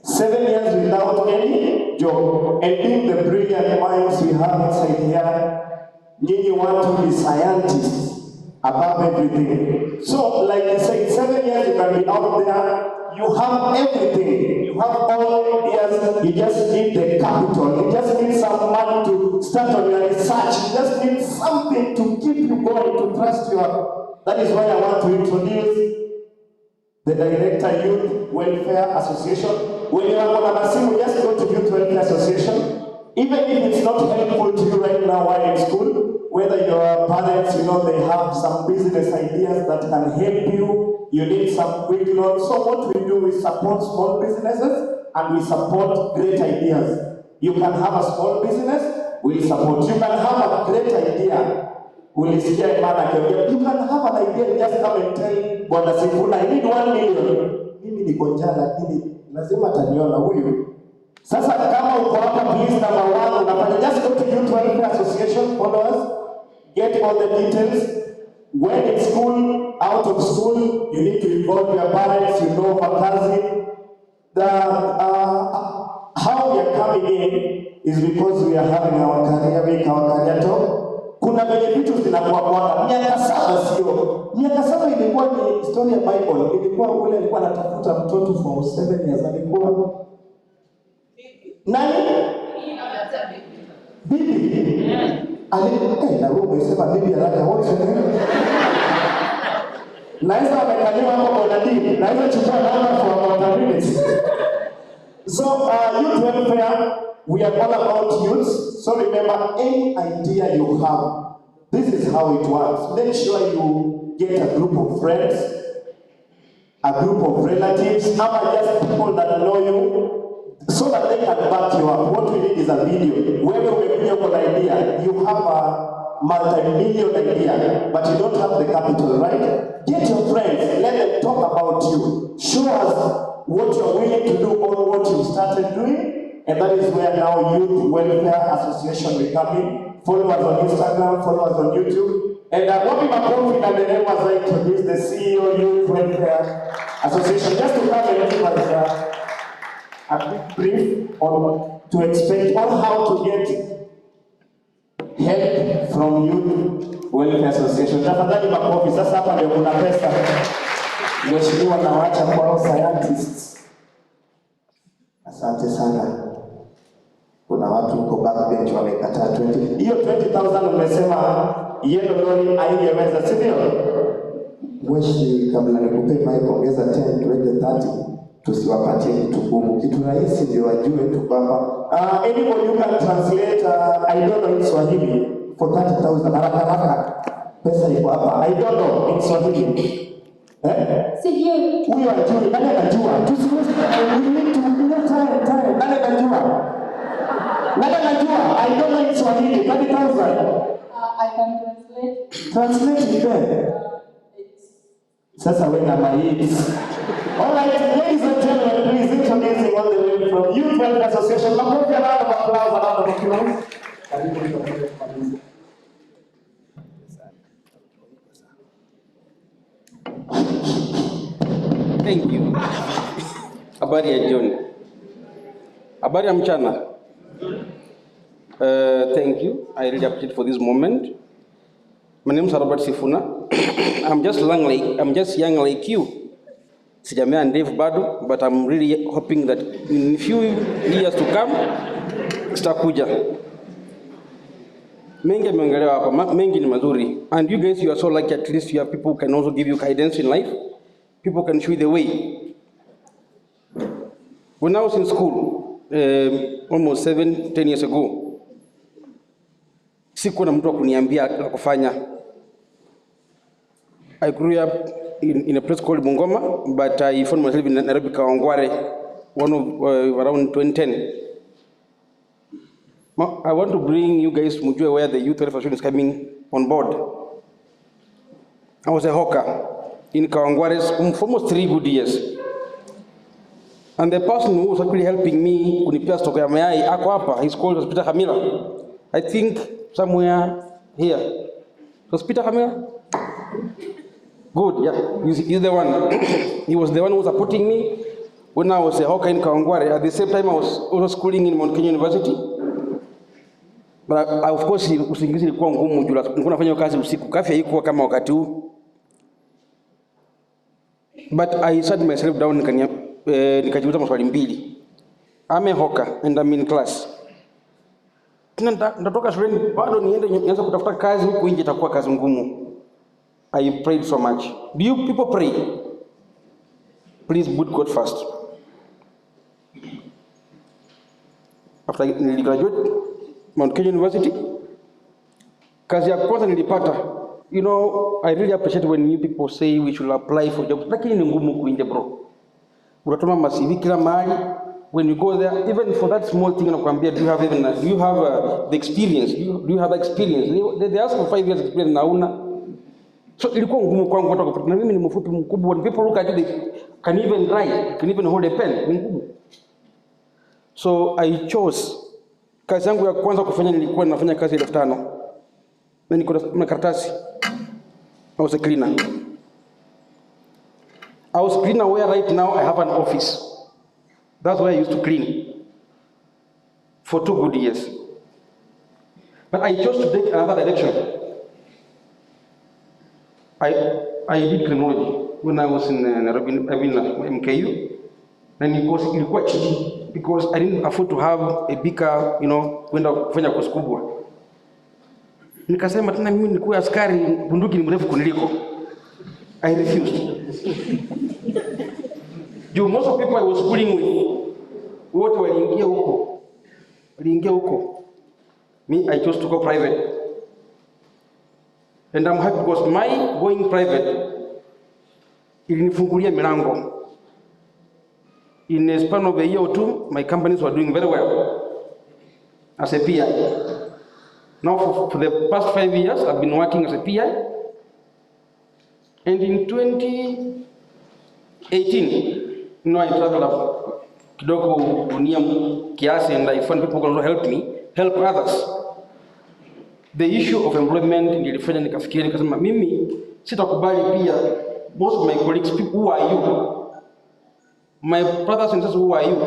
7 years without any job. And being the brilliant minds we have inside here, you want to be scientists above everything. So, like I said, 7 years you can be out there. You have everything. You have all ideas. You just need the capital. You just need some money to start on your research. You just need something to keep you going, to trust you. That is why I want to introduce the Director Youth Welfare Association. When you are on a Masimu, just go to Youth Welfare Association. Even if it's not helpful to you right now while in school, whether your parents, they have some business ideas that can help you, you need some quick loans. So what we do is support small businesses and we support great ideas. You can have a small business, we support. You can have a great idea. You can have an idea, just come and tell Bwana Sifuna, I need 1 million. Mimi niko njaa lakini lazima ataniona huyu. Sasa kama uko hapa, please, number 1, unafanya just go to Youth Welfare Association, follow us, get all the details. When in school, out of school, you need to involve your parents, wakazi. How we are coming in is because we are having our career week, our career talk. Kuna venye vitu zinakuwa kwa miaka 7 sio. Miaka 7 ilikuwa ni story ya Bible. Ilikuwa ule alikuwa anatafuta mtoto for 7 years. Alikuwa nani? Bibi. Na wewe umesema bibi haraka wote. Naweza amekaliwa hapo kwa dini. Naweza chukua namba for about a minute. So youth welfare, we are all about youths. So remember, any idea you have, this is how it works. Make sure you get a group of friends, a group of relatives, or just people that know you, so that they can back you up. What we need is a video. Where we have an idea, you have a multi-million idea, but you don't have the capital, right? Get your friends, let them talk about you. Show us what you're willing to do or what you started doing, and that is where now Youth Welfare Association will come in. Follow us on Instagram, follow us on YouTube. And Bobby McCoffin and the name as I introduced the CEO Youth Welfare Association, just to come and give us a quick brief on what to expect, on how to get help from Youth Welfare Association. Tafadhali makofi, sasa hapa ndio kuna pesa. Mheshimiwa na wacha kwa scientists. Asante sana. Kuna watu huko backbench wamekataa 20. Hiyo 20,000 umesema yellow lori haingeweza, si ndio? Mweshi, kabla nikupe mic ongeza 10, 20, 30. Tusiwapatie kitu gumu. Kitu rahisi ndio wajue tu kwamba anybody you can translate I don't know in Swahili for 30,000 haraka. Pesa iko hapa. I don't know in Swahili. Sijui. Huyo ajui, nani anajua? Tusiwezi time. Nani anajua? Nani anajua? I don't know in Swahili. 30,000. I can translate. Translate it there. Sasa wewe na maiti. All right, ladies and gentlemen, please introducing all the way from Youth Welfare Association. Makofi, a round of applause, a round of applause. Thank you. Habari ya jioni. Habari ya mchana. Thank you. I really appreciate for this moment. My name is Robert Sifuna. I'm just young like you. Sijamea ndevu bado, but I'm really hoping that in a few years to come, sitakuja. Mengi yameongelewa hapa, mengi ni mazuri. And you guys, you are so lucky, at least you have people who can also give you guidance in life. People can show you the way. When I was in school, almost 10 years ago, sikuwa na mtu wa kuniambia la kufanya. I grew up in a place called Bungoma, but I found myself in Nairobi Kawangware, around 2010. I want to bring you guys to where the youth welfare is coming on board. I was a hawker in Kawangware for almost 3 good years. And the person who was actually helping me kunipia stock ya mayai ako hapa, he's called Hospital Hamila. I think somewhere here. Hospital Hamila? Good, yeah, he's the one. He was the one who was supporting me when I was a hawker in Kawangware. At the same time, I was also schooling in Mount Kenya University. But of course, usingizi ilikuwa ngumu juu nilikuwa nafanya kazi usiku. Kafi haikuwa kama wakati huu. But I sat myself down nikajiuliza maswali mbili. I'm a hawker and I'm in class. Natoka shuleni bado nianze kutafuta kazi huku nje itakuwa kazi ngumu. I prayed so much. Do you people pray? Please put God first. After I graduated Mount Kenya University, kazi ya kwanza nilipata. You know, I really appreciate when you people say we should apply for jobs. Lakini ni ngumu kuinje bro. Unatuma masivi kila mahali. When you go there, even for that small thing, do you have the experience? Do you have experience? They ask for 5 years experience na una. So ilikuwa ngumu kwangu hata kupata. Na mimi ni mfupi mkubwa. When people look at you, they can even write, can even hold a pen. Ni ngumu. So I chose. Kazi yangu ya kwanza kufanya nilikuwa nafanya kazi 5,000. Na niko na karatasi. I was a cleaner. I was cleaner where right now I have an office. That's where I used to clean for 2 good years. But I chose to take another direction. I did criminology when I was in Nairobi, MKU. And ilikuwa cheap because I didn't afford to have a bigger, kwenda kufanya course kubwa. Nikasema tena mimi nikuwe askari, bunduki ni mrefu kuniliko. I refused. Most of people I was schooling with, wote waliingia huko. Me, I chose to go private. And I'm happy because my going private ilinifungulia milango. In a span of a year or 2, my companies were doing very well as a PI. Now for the past 5 years, I've been working as a PI. And in 2018, I traveled up kidogo dunia kiasi, and I found people who can also help others. The issue of employment nilifanya nikafikiria nikasema mimi sitakubali pia. Most of my colleagues, people, who are you? My brothers and sisters, who are you?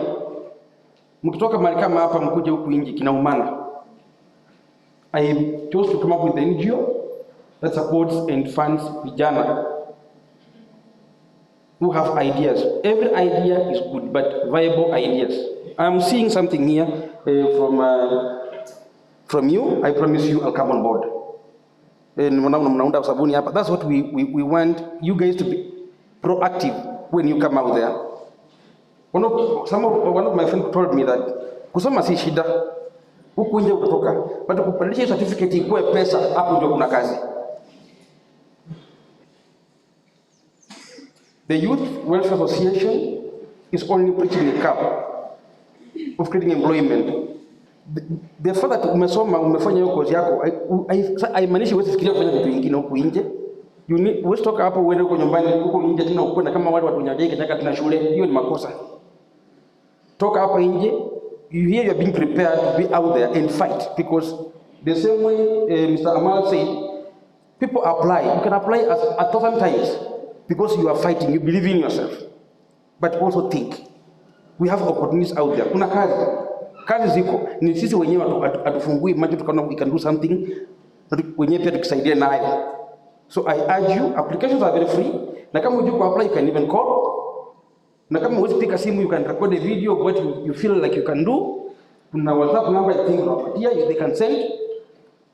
Mkitoka mahali kama hapa mkuje huku nje kinaumana. I chose to come up with the NGO that supports and funds vijana who have ideas. Every idea is good, but viable ideas. I'm seeing something here from you. I promise you I'll come on board. That's what we want you guys to be proactive when you come out there. One of my friends told me that kusoma si shida, huku nje kutoka, but kupandisha certificate ikuwe pesa, hapo ndio kuna kazi. The Youth Welfare Association is only preaching the cup of creating employment. The fact that umefanya hiyo course yako, haimaanishi wewe fikiria kufanya vitu vingine huku nje. Wewe toka hapo uende huko nyumbani huko nje tena ukwenda kama wale watu wenye kitaka tena shule, hiyo ni makosa. Toka hapa nje, you are being prepared to be out there and fight, because the same way Mr. Amal said, people apply. You can apply as 1,000 times because you are fighting, you believe in yourself. But also think, we have opportunities out there. Kuna kazi ziko, ni sisi wenyewe atufungui macho tukaona we can do something wenyewe pia tukisaidia nayo. So I urge you, applications are very free. Na kama hujui apply, you can even call. Na kama huwezi piga simu, you can record a video of what you feel like you can do. Kuna WhatsApp number I think unapatia, they can send.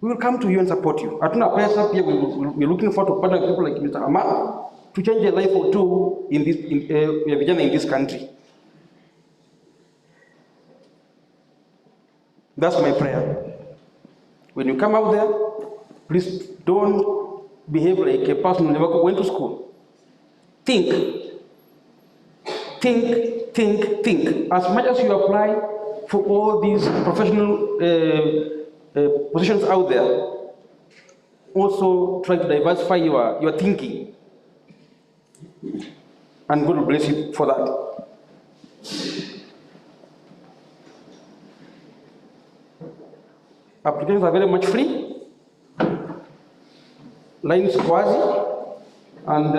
We will come to you and support you. Hatuna pesa pia, we're looking for to partner with people like Mr. Amar to change a life or two in this vijana in this country. That's my prayer. When you come out there, please don't behave like a person who never went to school. Think. As much as you apply for all these professional positions out there, also try to diversify your thinking. And God will bless you for that. Applications are very much free. Lines quasi. And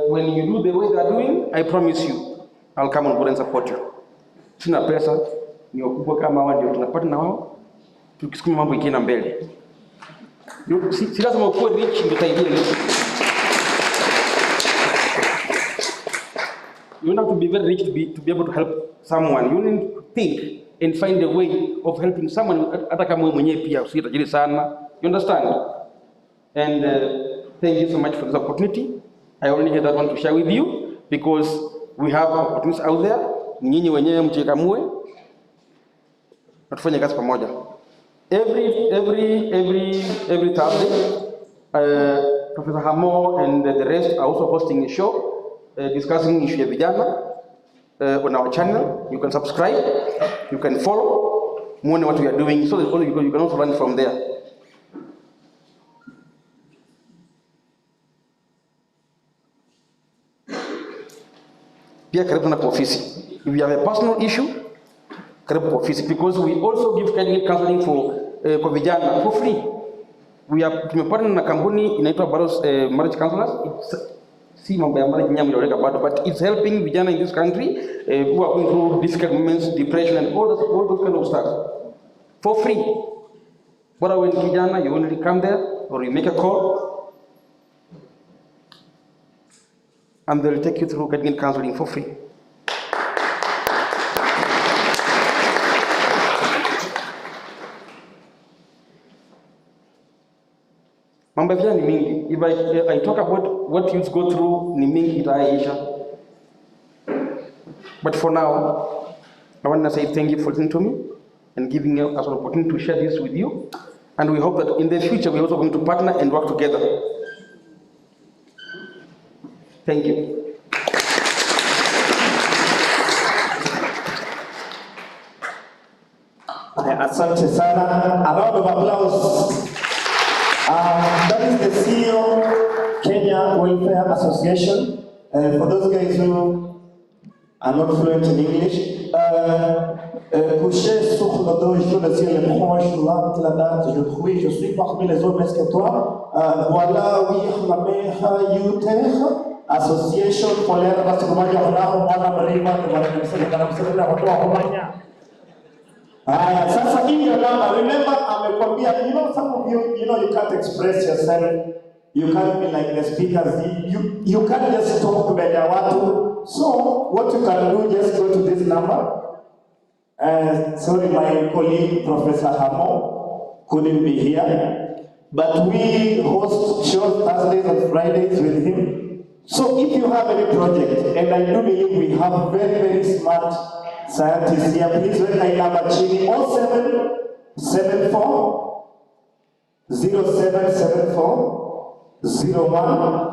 when you do the way they are doing, I promise you, I'll come on board and support you. Sina pesa, ni wakubwa kama hawa ndio tunapata na wao, tukisukuma mambo ikienda mbele. Si lazima ukuwe rich ndio utaingia rich. You don't have to be very rich to be able to help someone. You need to think and find a way of helping someone hata kama wewe mwenyewe pia usiwe tajiri sana. You understand? And thank you so much for this opportunity. I only had that one to share with you because we have opportunities out there. Nyinyi wenyewe mjikamue na tufanye kazi pamoja. Every Thursday, Professor Hamo and the rest are also hosting a show discussing issue ya vijana on our channel. You can subscribe, you can follow, muone what we are doing, so that you can also learn from there. Pia karibu na kwa ofisi. If you have a personal issue, karibu kwa ofisi, because we also give counseling for kwa vijana for free. Tumepatana na kampuni inaitwa Barros Marriage Counselors. Si mambo ya marriage nyamu ndio bado, but it's helping vijana in this country who are going through difficult moments, depression and all those kind of stuff for free. But when kijana, you only come there or you make a call and they'll take you through getting counseling for free. Mambo ya ni mingi. If I talk about what youths go through, ni mingi itaisha. But for now, I want to say thank you for listening to me and giving us an opportunity to share this with you. And we hope that in the future we're also going to partner and work together. Thank you. Asante sana. A round of applause. That is the CEO, Kenya Welfare Association. For those guys who are not fluent in English, coucher sur le dos, je le ciel est proche, la date, je trouve, je suis parmi les hommes que toi. Voilà, oui, la mère Youth Association for Learning Basketball, mwana mlima, wanamsaidia watu wa Romania. Sasa hii ndio namba. Remember, amekwambia, some of you, you can't express yourself. You can't be like the speakers. You can't just talk mbele ya watu. So, what you can do, just go to this number. Sorry, my colleague, Professor Hamo, couldn't be here. But we host shows Thursdays and Fridays with him. So, if you have any project, and I do believe we have very, very smart scientists here, please write my number chini 0774 0774 01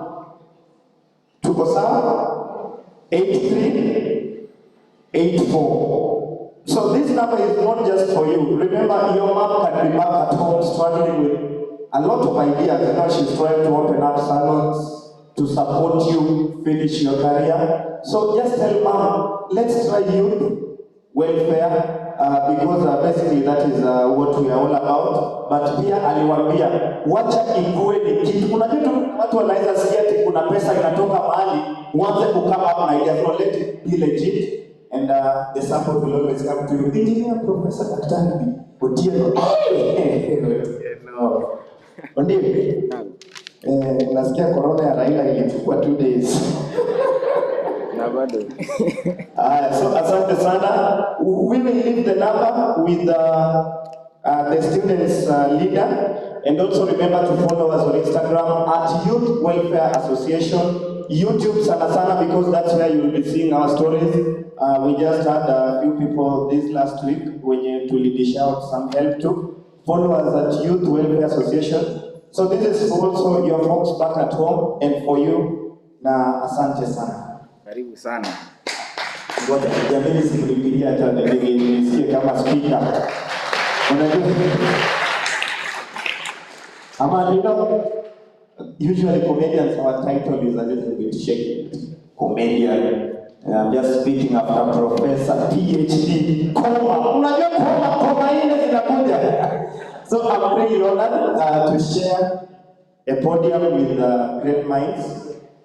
tuko sawa 8384. So this number is not just for you. Remember, your mom can be back at home struggling with a lot of ideas. You know, she's trying to open up salons to support you finish your career. So just tell mom, let's try youth welfare, because basically that is what we are all about. But pia aliwaambia wacha ikue ni kitu. Kuna kitu watu wanaweza sikia ati kuna pesa inatoka mahali, uanze kukama up na idea. So let it be legit, and the support will always come to you. Engineer Professor Daktari Otieno. Ondie, nasikia corona ya Raila ilichukua 2 days. Na bado. So asante sana. We will leave the number with the students' leader, and also remember to follow us on Instagram at Youth Welfare Association, YouTube sana because that's where you will be seeing our stories. We just had a few people this last week when you dish out some help to. Follow us at Youth Welfare Association. So this is also your folks back at home and for you. Na asante sana. Karibu sana. Ngoja jamii sikulipigia hata nisikie kama speaker. Unajua ama you know, usually comedians our title is a little bit shaky. Comedian. I'm just speaking after Professor PhD. Unajua koma ile zinakuja. So I'm really honored to share a podium with great minds.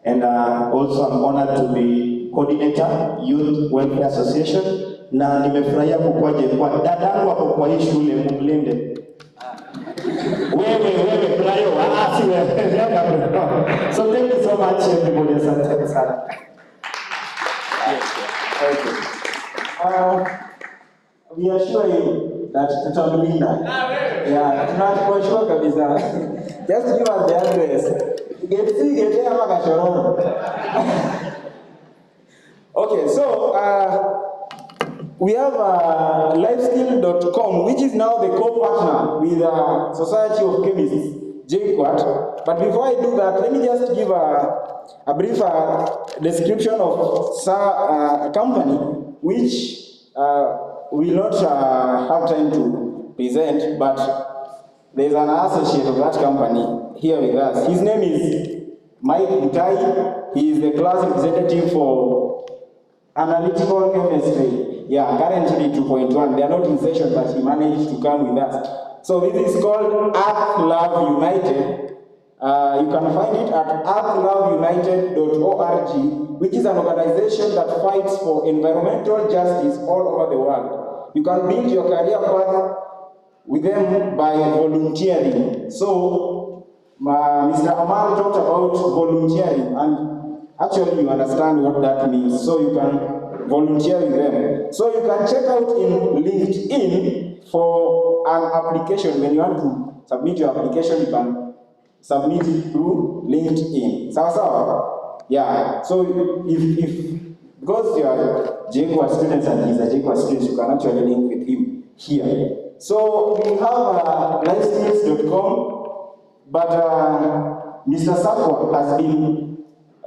And also I'm honored to be coordinator, Youth Welfare Association. Na nimefurahia kukwaje kwa dadangu hapo kwa hii shule mumlinde. Wewe Brayo, si wewe. So thank you so much everybody. Asante sana. We assure you that tutamlinda. Yeah, tunakuashua kabisa. Just give us the address. Get ama Kashororo. Okay, so we have lifeskill.com, which is now the co-partner with Society of Chemists, JQuat. But before I do that, let me just give a brief description of a company which we will not have time to present, but there's an associate of that company here with us. His name is Mike Mutai. He is the class representative for analytical chemistry. Yeah, currently 2.1. They are not in session, but he managed to come with us. So this is called Earth Love United. You can find it at earthloveunited.org, which is an organization that fights for environmental justice all over the world. You can build your career path with them by volunteering. So, Mr. Amal talked about volunteering, and actually you understand what that means. So you can volunteer with them. So you can check out in LinkedIn for an application. When you want to submit your application, you can submit it through LinkedIn. Sawa? Yeah. So if because you are JQuat students and he's a JQuat student, you can actually link with him here. So we have lifeskills.com, but Mr. Sakwa has been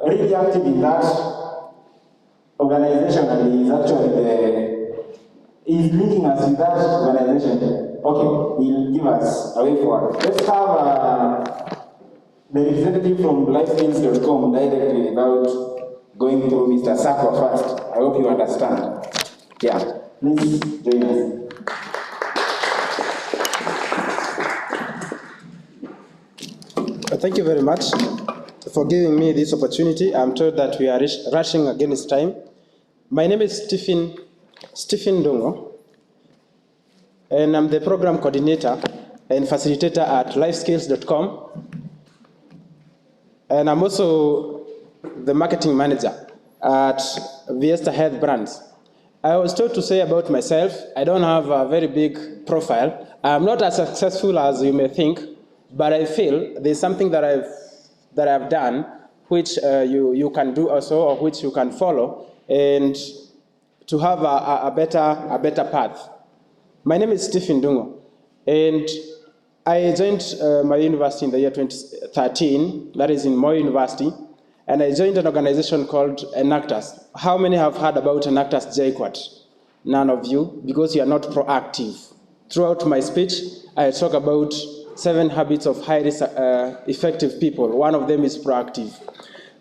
really active in that organization, and he's actually he's linking us with that organization. Okay, he'll give us a way forward. Let's have the representative from lifeskills.com directly without going through Mr. Sakwa first. I hope you understand. Yeah, please join us. Thank you very much for giving me this opportunity. I'm told that we are rushing against time. My name is Stephen Dongo, and I'm the program coordinator and facilitator at lifeskills.com. And I'm also the marketing manager at Viesta Health Brands. I was told to say about myself, I don't have a very big profile. I'm not as successful as you may think, but I feel there's something that I've done which you can do also, or which you can follow, and to have a better path. My name is Stephen Dungo, and I joined my university in the year 2013, that is in Moi University, and I joined an organization called Enactus. How many have heard about Enactus JQuat? None of you, because you are not proactive. Throughout my speech, I talk about 7 habits of highly effective people. One of them is proactive.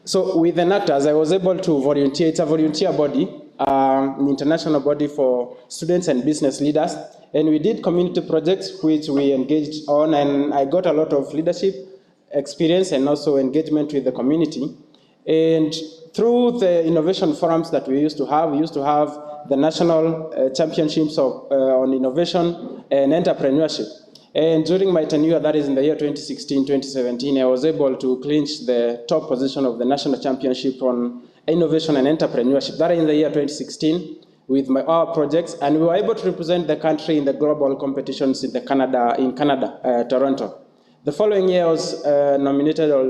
So with Enactus, I was able to volunteer. It's a volunteer body, an international body for students and business leaders. And we did community projects which we engaged on, and I got a lot of leadership experience and also engagement with the community. And through the innovation forums that we used to have the national championships on innovation and entrepreneurship. And during my tenure, that is in the year 2016-2017, I was able to clinch the top position of the national championship on innovation and entrepreneurship. That is in the year 2016 with our projects, and we were able to represent the country in the global competitions in Canada, Toronto. The following year, I was nominated or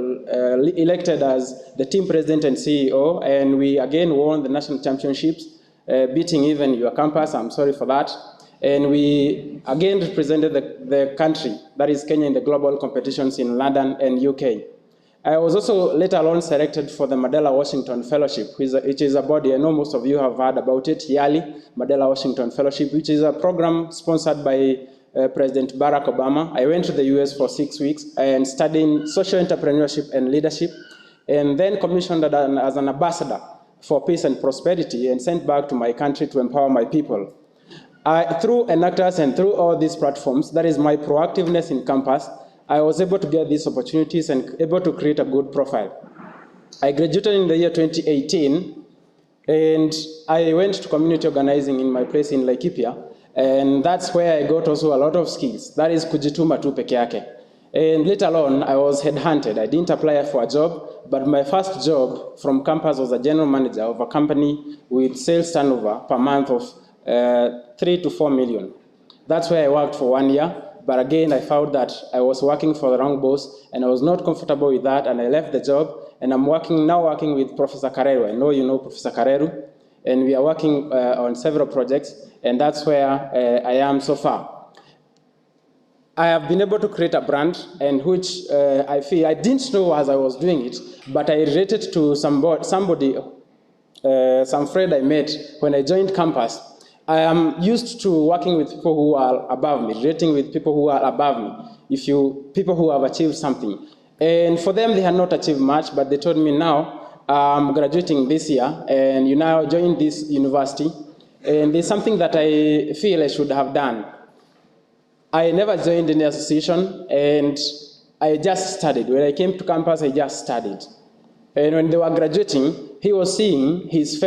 elected as the team president and CEO, and we again won the national championships, beating even your campus. I'm sorry for that. And we again represented the country, that is Kenya, in the global competitions in London and UK. I was also later on selected for the Mandela Washington Fellowship, which is a body, I know most of you have heard about it, yearly Mandela Washington Fellowship, which is a program sponsored by President Barack Obama. I went to the US for 6 weeks and studied social entrepreneurship and leadership, and then commissioned as an ambassador for peace and prosperity and sent back to my country to empower my people. Through Enactus and through all these platforms, that is my proactiveness in campus, I was able to get these opportunities and able to create a good profile. I graduated in the year 2018, and I went to community organizing in my place in Laikipia, and that's where I got also a lot of skills. That is kujituma tu peke yake. And later on, I was headhunted. I didn't apply for a job, but my first job from campus was a general manager of a company with sales turnover per month of 3 to 4 million. That's where I worked for 1 year, but again, I found that I was working for the wrong boss, and I was not comfortable with that, and I left the job, and I'm now working with Professor Kareru. I know you know Professor Kareru, and we are working on several projects, and that's where I am so far. I have been able to create a brand, and which I feel I didn't know as I was doing it, but I related to some friend I met when I joined campus. I am used to working with people who are above me, relating with people who are above me, people who have achieved something. And for them, they had not achieved much, but they told me now, I'm graduating this year, and you now join this university, and there's something that I feel I should have done. I never joined any association, and I just studied. When I came to campus, I just studied. And when they were graduating, he was seeing his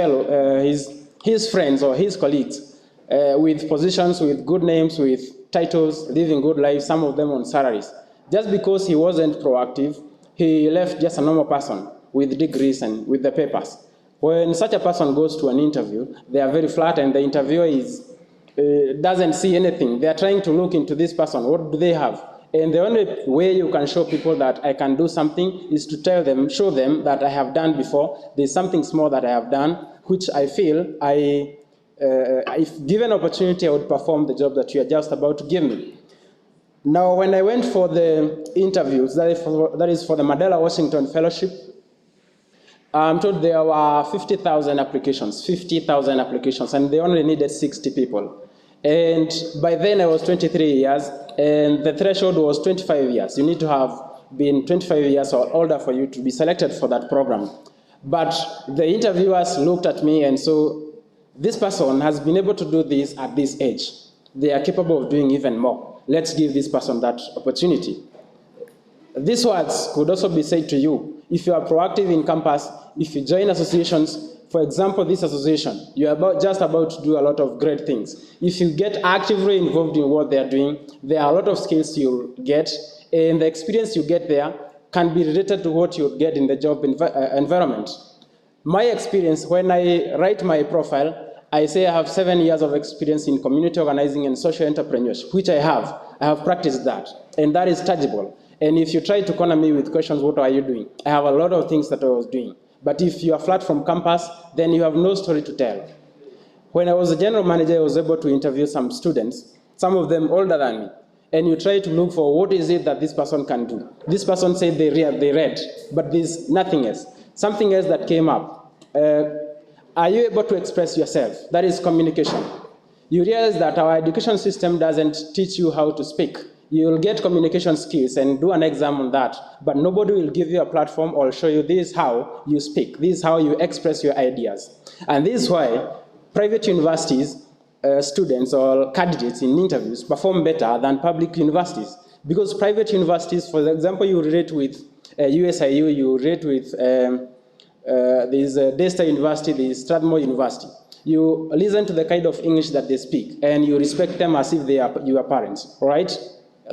his friends or his colleagues with positions, with good names, with titles, living good lives, some of them on salaries. Just because he wasn't proactive, he left just a normal person with degrees and with the papers. When such a person goes to an interview, they are very flat, and the interviewer doesn't see anything. They are trying to look into this person. What do they have? And the only way you can show people that I can do something is to tell them, show them that I have done before. There's something small that I have done, which I feel if given opportunity, I would perform the job that you are just about to give me. Now, when I went for the interviews, that is for the Mandela Washington Fellowship, I'm told there were 50,000 applications, and they only needed 60 people. And by then I was 23 years, and the threshold was 25 years. You need to have been 25 years or older for you to be selected for that program. But the interviewers looked at me and so this person has been able to do this at this age. They are capable of doing even more. Let's give this person that opportunity. These words could also be said to you. If you are proactive in campus, if you join associations, for example, this association, you are just about to do a lot of great things. If you get actively involved in what they are doing, there are a lot of skills you'll get, and the experience you get there can be related to what you get in the job environment. My experience, when I write my profile, I say I have 7 years of experience in community organizing and social entrepreneurship, which I have. I have practiced that, and that is tangible. And if you try to corner me with questions, what are you doing? I have a lot of things that I was doing. But if you are flat from campus, then you have no story to tell. When I was a general manager, I was able to interview some students, some of them older than me. And you try to look for what is it that this person can do. This person said they read, but there's nothing else. Something else that came up. Are you able to express yourself? That is communication. You realize that our education system doesn't teach you how to speak. You will get communication skills and do an exam on that, but nobody will give you a platform or show you this is how you speak, this is how you express your ideas. And this is why private universities, students or candidates in interviews perform better than public universities. Because private universities, for example, you relate with USIU, you relate with there's Daystar University, there's Strathmore University. You listen to the kind of English that they speak, and you respect them as if they are your parents, right?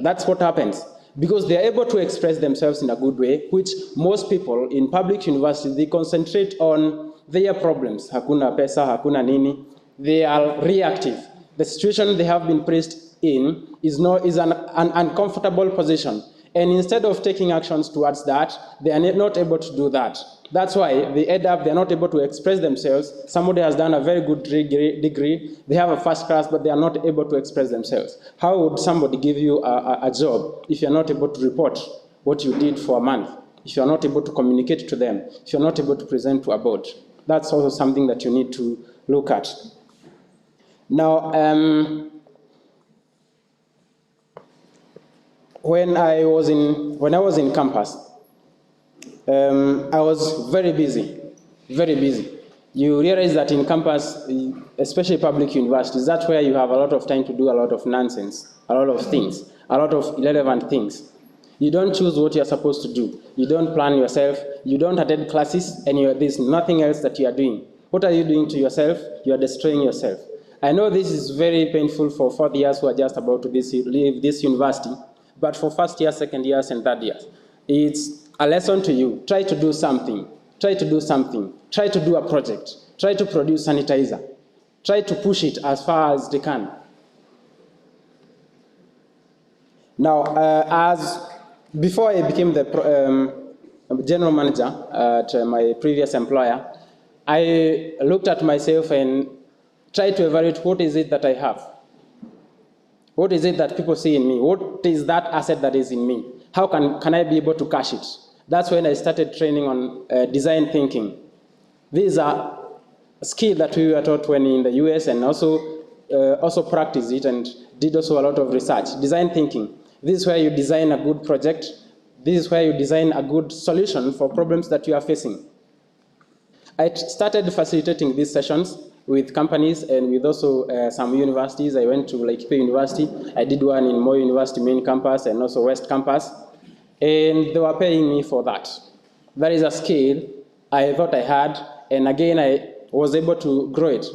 That's what happens. Because they are able to express themselves in a good way, which most people in public universities, they concentrate on their problems. Hakuna pesa, hakuna nini. They are reactive. The situation they have been placed in is an uncomfortable position. And instead of taking actions towards that, they are not able to do that. That's why they end up, they're not able to express themselves. Somebody has done a very good degree, they have a first class, but they are not able to express themselves. How would somebody give you a job if you're not able to report what you did for a month? If you're not able to communicate to them? If you're not able to present to a board? That's also something that you need to look at. Now, when I was in campus, I was very busy. You realize that in campus, especially public universities, that's where you have a lot of time to do a lot of nonsense, a lot of things, a lot of irrelevant things. You don't choose what you're supposed to do. You don't plan yourself. You don't attend classes, and there's nothing else that you are doing. What are you doing to yourself? You are destroying yourself. I know this is very painful for fourth years who are just about to leave this university, but for first years, second years, and third years, it's a lesson to you. Try to do something. Try to do something. Try to do a project. Try to produce sanitizer. Try to push it as far as they can. Now, before I became the general manager at my previous employer, I looked at myself and tried to evaluate what is it that I have. What is it that people see in me? What is that asset that is in me? How can I be able to cash it? That's when I started training on design thinking. These are skills that we were taught when in the US, and also practiced it and did also a lot of research. Design thinking. This is where you design a good project. This is where you design a good solution for problems that you are facing. I started facilitating these sessions with companies and with also some universities. I went to Laikipia University. I did one in Moi University main campus and also West Campus. And they were paying me for that. That is a skill I thought I had, and again, I was able to grow it.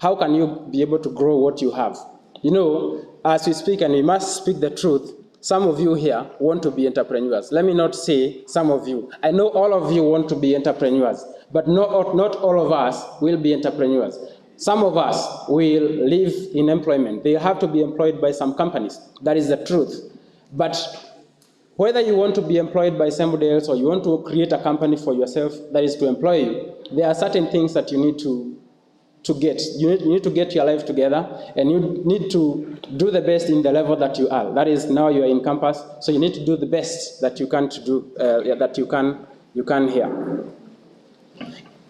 How can you be able to grow what you have? You know, as we speak, and we must speak the truth, some of you here want to be entrepreneurs. Let me not say some of you. I know all of you want to be entrepreneurs, but not all of us will be entrepreneurs. Some of us will live in employment. They have to be employed by some companies. That is the truth. But whether you want to be employed by somebody else or you want to create a company for yourself that is to employ you, there are certain things that you need to get. You need to get your life together, and you need to do the best in the level that you are. That is, now you are in campus, so you need to do the best that you can to do, that you can here.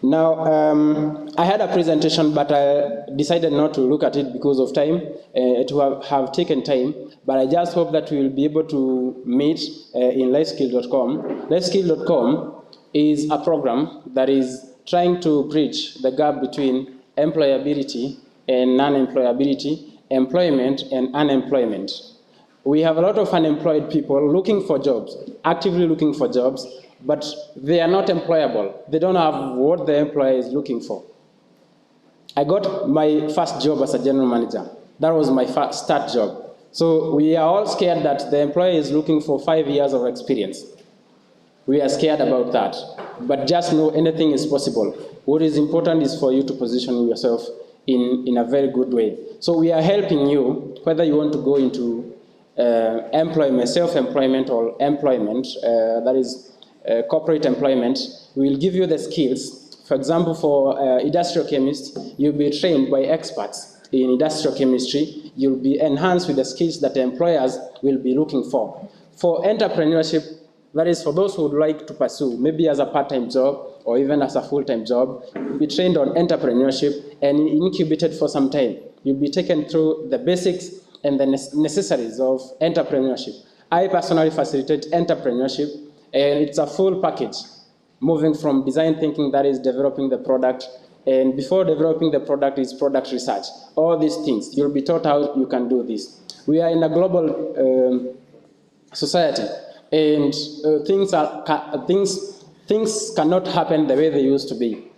Now, I had a presentation, but I decided not to look at it because of time. It will have taken time, but I just hope that we will be able to meet in lifeskill.com. Lifeskill.com is a program that is trying to bridge the gap between employability and non-employability, employment and unemployment. We have a lot of unemployed people looking for jobs, actively looking for jobs, but they are not employable. They don't have what the employer is looking for. I got my first job as a general manager. That was my first start job. So we are all scared that the employer is looking for 5 years of experience. We are scared about that. But just know anything is possible. What is important is for you to position yourself in a very good way. So we are helping you, whether you want to go into employment, self-employment or employment, that is corporate employment. We will give you the skills. For example, for industrial chemists, you'll be trained by experts in industrial chemistry. You'll be enhanced with the skills that the employers will be looking for. For entrepreneurship, that is for those who would like to pursue, maybe as a part-time job or even as a full-time job, you'll be trained on entrepreneurship and incubated for some time. You'll be taken through the basics and the necessaries of entrepreneurship. I personally facilitate entrepreneurship, and it's a full package, moving from design thinking, that is developing the product, and before developing the product is product research. All these things, you'll be taught how you can do this. We are in a global society, and things cannot happen the way they used to be.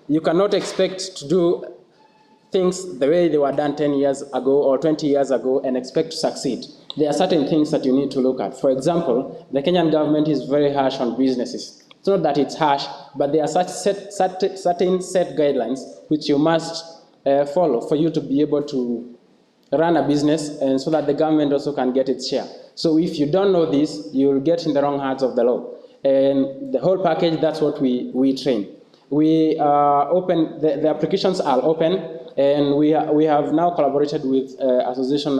You cannot expect to do things the way they were done 10 years ago or 20 years ago and expect to succeed. there are certain things that you need to look at. For example, the Kenyan government is very harsh on businesses. It's not that it's harsh, but there are certain set guidelines which you must follow for you to be able to run a business, and so that the government also can get its share. So if you don't know this, you'll get in the wrong hands of the law. And the whole package, that's what we train. We are open, the applications are open, and we have now collaborated with association,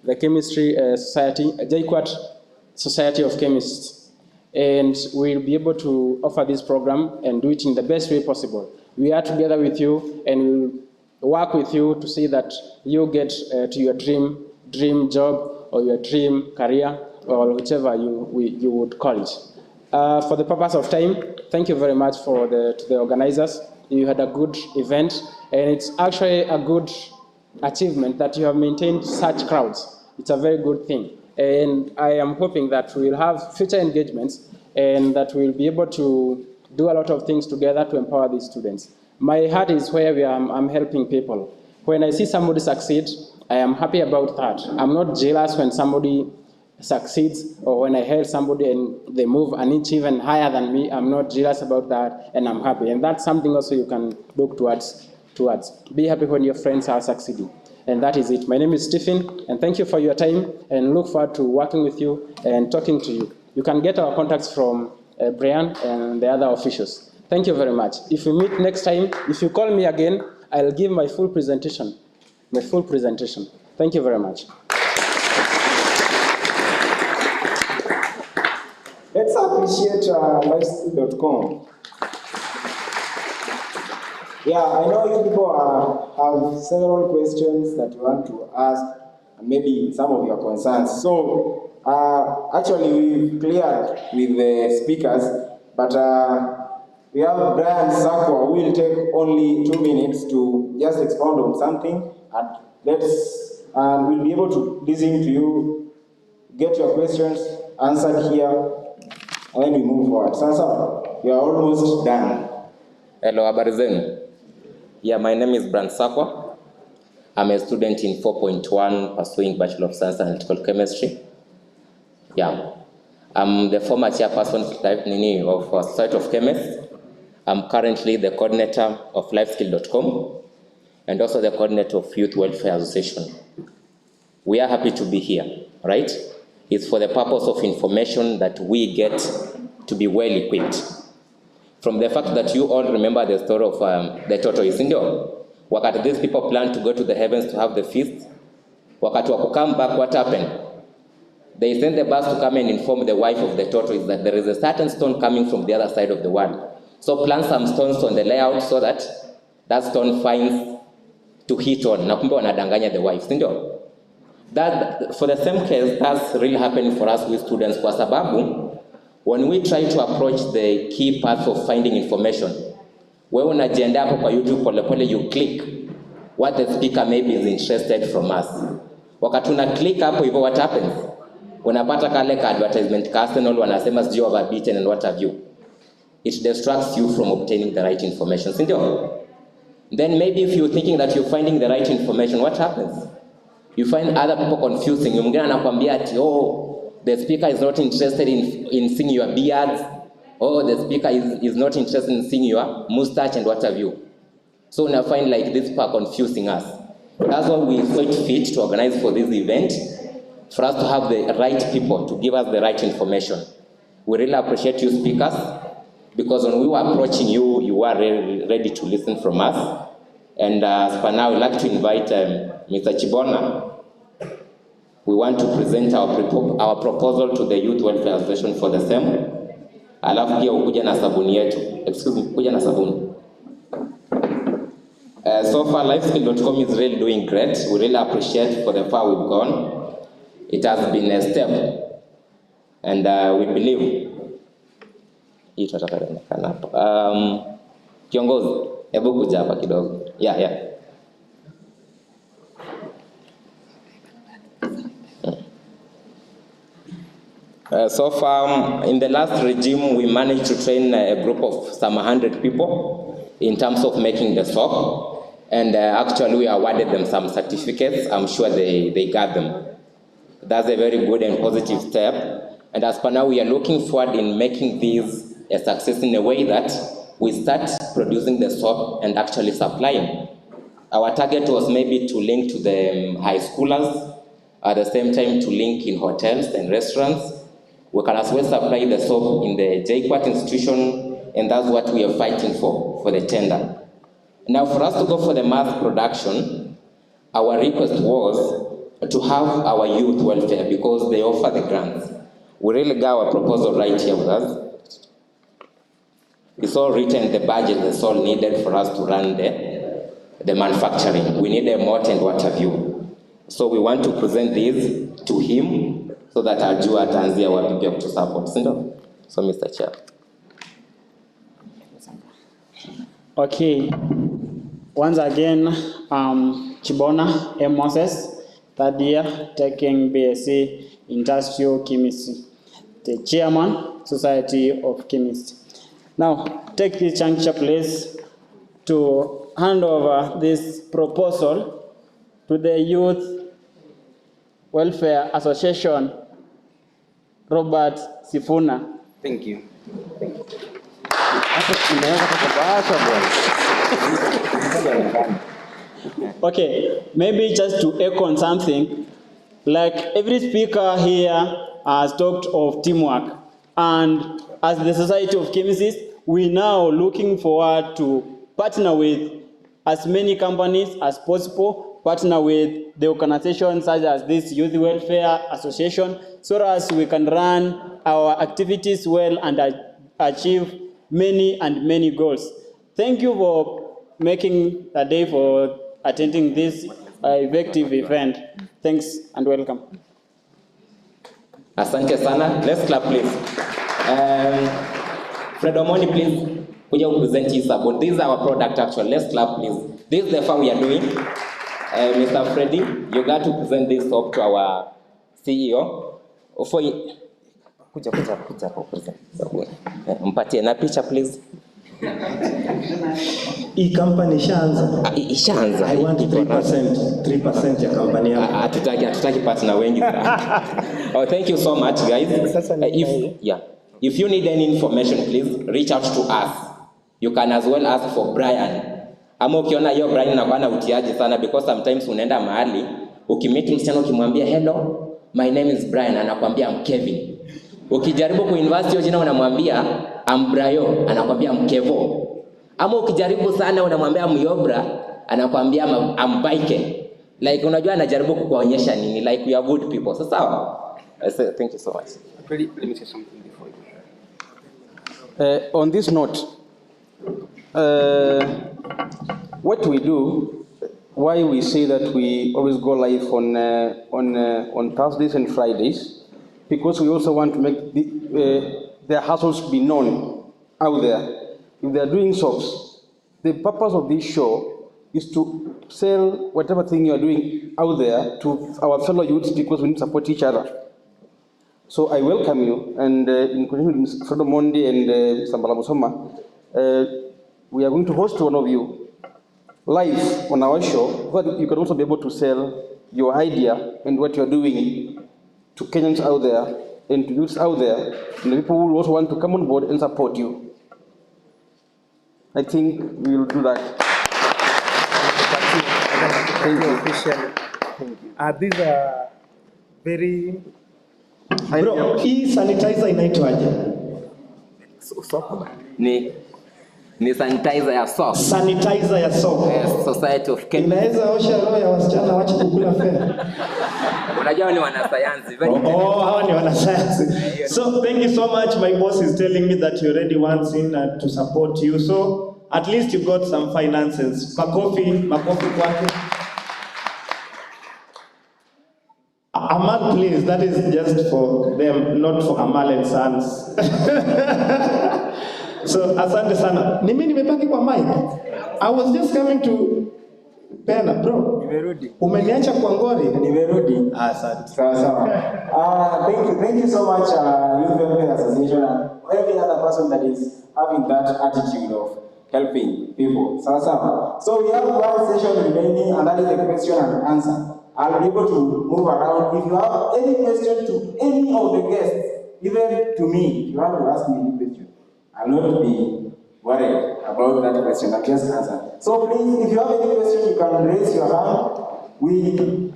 the Chemistry Society, JKUAT Society of Chemists. And we'll be able to offer this program and do it in the best way possible. We are together with you, and we'll work with you to see that you get to your dream job or your dream career, or whichever you would call it. For the purpose of time, thank you very much to the organizers. You had a good event, and it's actually a good achievement that you have maintained such crowds. It's a very good thing. And I am hoping that we'll have future engagements and that we'll be able to do a lot of things together to empower these students. My heart is where I'm helping people. When I see somebody succeed, I am happy about that. I'm not jealous when somebody succeeds or when I help somebody and they move an inch even higher than me. I'm not jealous about that, and I'm happy. And that's something also you can look towards. Be happy when your friends are succeeding. And that is it. My name is Stephen, and thank you for your time, and look forward to working with you and talking to you. You can get our contacts from Brian and the other officials. Thank you very much. If we meet next time, if you call me again, I'll give my full presentation. Thank you very much. Let's appreciate lifeskill.com. Yeah, I know you people have several questions that you want to ask, and maybe some of your concerns. So, actually, we've cleared with the speakers, but we have Brian Sakwa who will take only 2 minutes to just expound on something, and we'll be able to listen to you, get your questions answered here, and then we move forward. Sasa, we are almost done. Hello, habari zenu. Yeah, my name is Brian Sakwa. I'm a student in 4.1 pursuing Bachelor of Science and Analytical Chemistry. Yeah, I'm the former chairperson of Society of Chemists. I'm currently the coordinator of lifeskill.com and also the coordinator of Youth Welfare Association. We are happy to be here, right? It's for the purpose of information that we get to be well equipped. From the fact that you all remember the story of the tortoise, ndio? Wakati these people plan to go to the heavens to have the feast, wakati wa come back, what happened? They sent the birds to come and inform the wife of the tortoise that there is a certain stone coming from the other side of the world. So plant some stones on the layout so that that stone finds to hit on. Na kumbe wanadanganya the wife, ndio? That, for the same case, that's really happening for us with students kwa sababu, when we try to approach the key parts of finding information, wewe unajiandaa hapo kwa YouTube polepole, you click what the speaker maybe is interested from us. Wakati una click hapo hivyo, what happens? Unapata kale ka advertisement ka Arsenal wanasema sijui overbeaten and what have you. It distracts you from obtaining the right information, sindio? Then maybe if you're thinking that you're finding the right information, what happens? You find other people confusing. Mwingine anakuambia ati, the speaker is not interested in seeing your beards. The speaker is not interested in seeing your mustache and what have you. So now find like these people are confusing us. That's why we saw it fit to organize for this event, for us to have the right people to give us the right information. We really appreciate you speakers, because when we were approaching you, you were ready to listen from us. And for now, I'd like to invite Mr. Chibona. We want to present our proposal to the Youth Welfare Association for the same. Alafu pia ukuja na sabuni yetu. Excuse me, kuja na sabuni. So far, lifeskill.com is really doing great. We really appreciate for the far we've gone. It has been a step. And we believe. Kiongozi, hebu kuja hapa kidogo. Yeah. So far, in the last regime, we managed to train a group of some 100 people in terms of making the soap. And actually, we awarded them some certificates. I'm sure they got them. That's a very good and positive step. And as per now, we are looking forward in making this a success in a way that we start producing the soap and actually supplying. Our target was maybe to link to the high schoolers, at the same time to link in hotels and restaurants. We can as well supply the soap in the JKUAT institution, and that's what we are fighting for the tender. Now, for us to go for the mass production, our request was to have our youth welfare because they offer the grants. We really got our proposal right here with us. It's all written, the budget that's all needed for us to run the manufacturing. We need a moat and what have you. So we want to present this to him so that Ajua Tanzia will be able to support. So Mr. Chair. Okay. Once again, Chibona M. Moses, third year, taking BSc Industrial Chemistry, the chairman, Society of Chemists. Now, take this juncture, please, to hand over this proposal to the Youth Welfare Association, Robert Sifuna. Thank you. Thank you. Okay, maybe just to echo on something, like every speaker here has talked of teamwork, and as the Society of Chemists, we now looking forward to partner with as many companies as possible, partner with the organizations such as this Youth Welfare Association, so as we can run our activities well and achieve many and many goals. Thank you for making a day for attending this effective event. Thanks and welcome. Asante sana. Let's clap, please. Fred Omoni, please. Could you present his support? This is our product, actually. Let's clap, please. This is the fun we are doing. Mr. Freddy, you got to present this up to our CEO. For kuja present. Mpatie na picha, please. Hii company ishaanza. Ishaanza. I want 3% ya company yangu. Hatutaki partner wengi sana. Oh, thank you so much, guys. If you need any information, please reach out to us. You can as well ask for Brian. Ama ukiona hiyo Brian anakuwa na utiaji sana because sometimes unaenda mahali ukimiti msichana ukimwambia hello, my name is Brian, anakuambia I'm Kevin. Ukijaribu kuinvest hiyo jina unamwambia I'm Brayo, anakuambia I'm Kevo. Ama ukijaribu sana unamwambia I'm Yobra, anakuambia I'm Baike. Like unajua anajaribu kukuonyesha nini, like we are good people. So sawa. I say thank you so much. Let me say something before you. On this note, what we do, why we say that we always go live on Thursdays and Fridays, because we also want to make their hustles be known out there. If they are doing soaps, the purpose of this show is to sell whatever thing you are doing out there to our fellow youths because we need to support each other. So I welcome you, and in conjunction with Fredo Mondi and Sambala Musoma, we are going to host one of you live on our show, but you can also be able to sell your idea and what you are doing to Kenyans out there and to youths out there, and the people who also want to come on board and support you. I think we will do that. Thank you. Officially. Thank you. These are very... Bro, hii sanitizer inaitwaje? Ni sanitizer ya soap. Sanitizer ya soap. Yes, Society of Chemists. Inaweza osha roho ya wasichana wache kukula fea. Unajua ni wanasayansi. Hawa ni wanasayansi. So thank you so much. My boss is telling me that you already wants in to support you. So at least you got some finances. Makofi kwake. Amal, please, that is just for them, not for Amal and Sons. So, asante sana. Ni mimi nimepaki kwa mic. I was just coming to Pena, bro. Nimerudi. Umeniacha kwa ngori? Nimerudi. Asante. Sawa. Thank you so much, Youth Welfare Association, and every other person that is having that attitude of helping people. Sawa. So we have one session remaining, and that is the question and answer. I'll be able to move around. If you have any question to any of the guests, even to me, if you want to ask me any question, I'll not be worried about that question. I'll just answer. So please, if you have any question, you can raise your hand.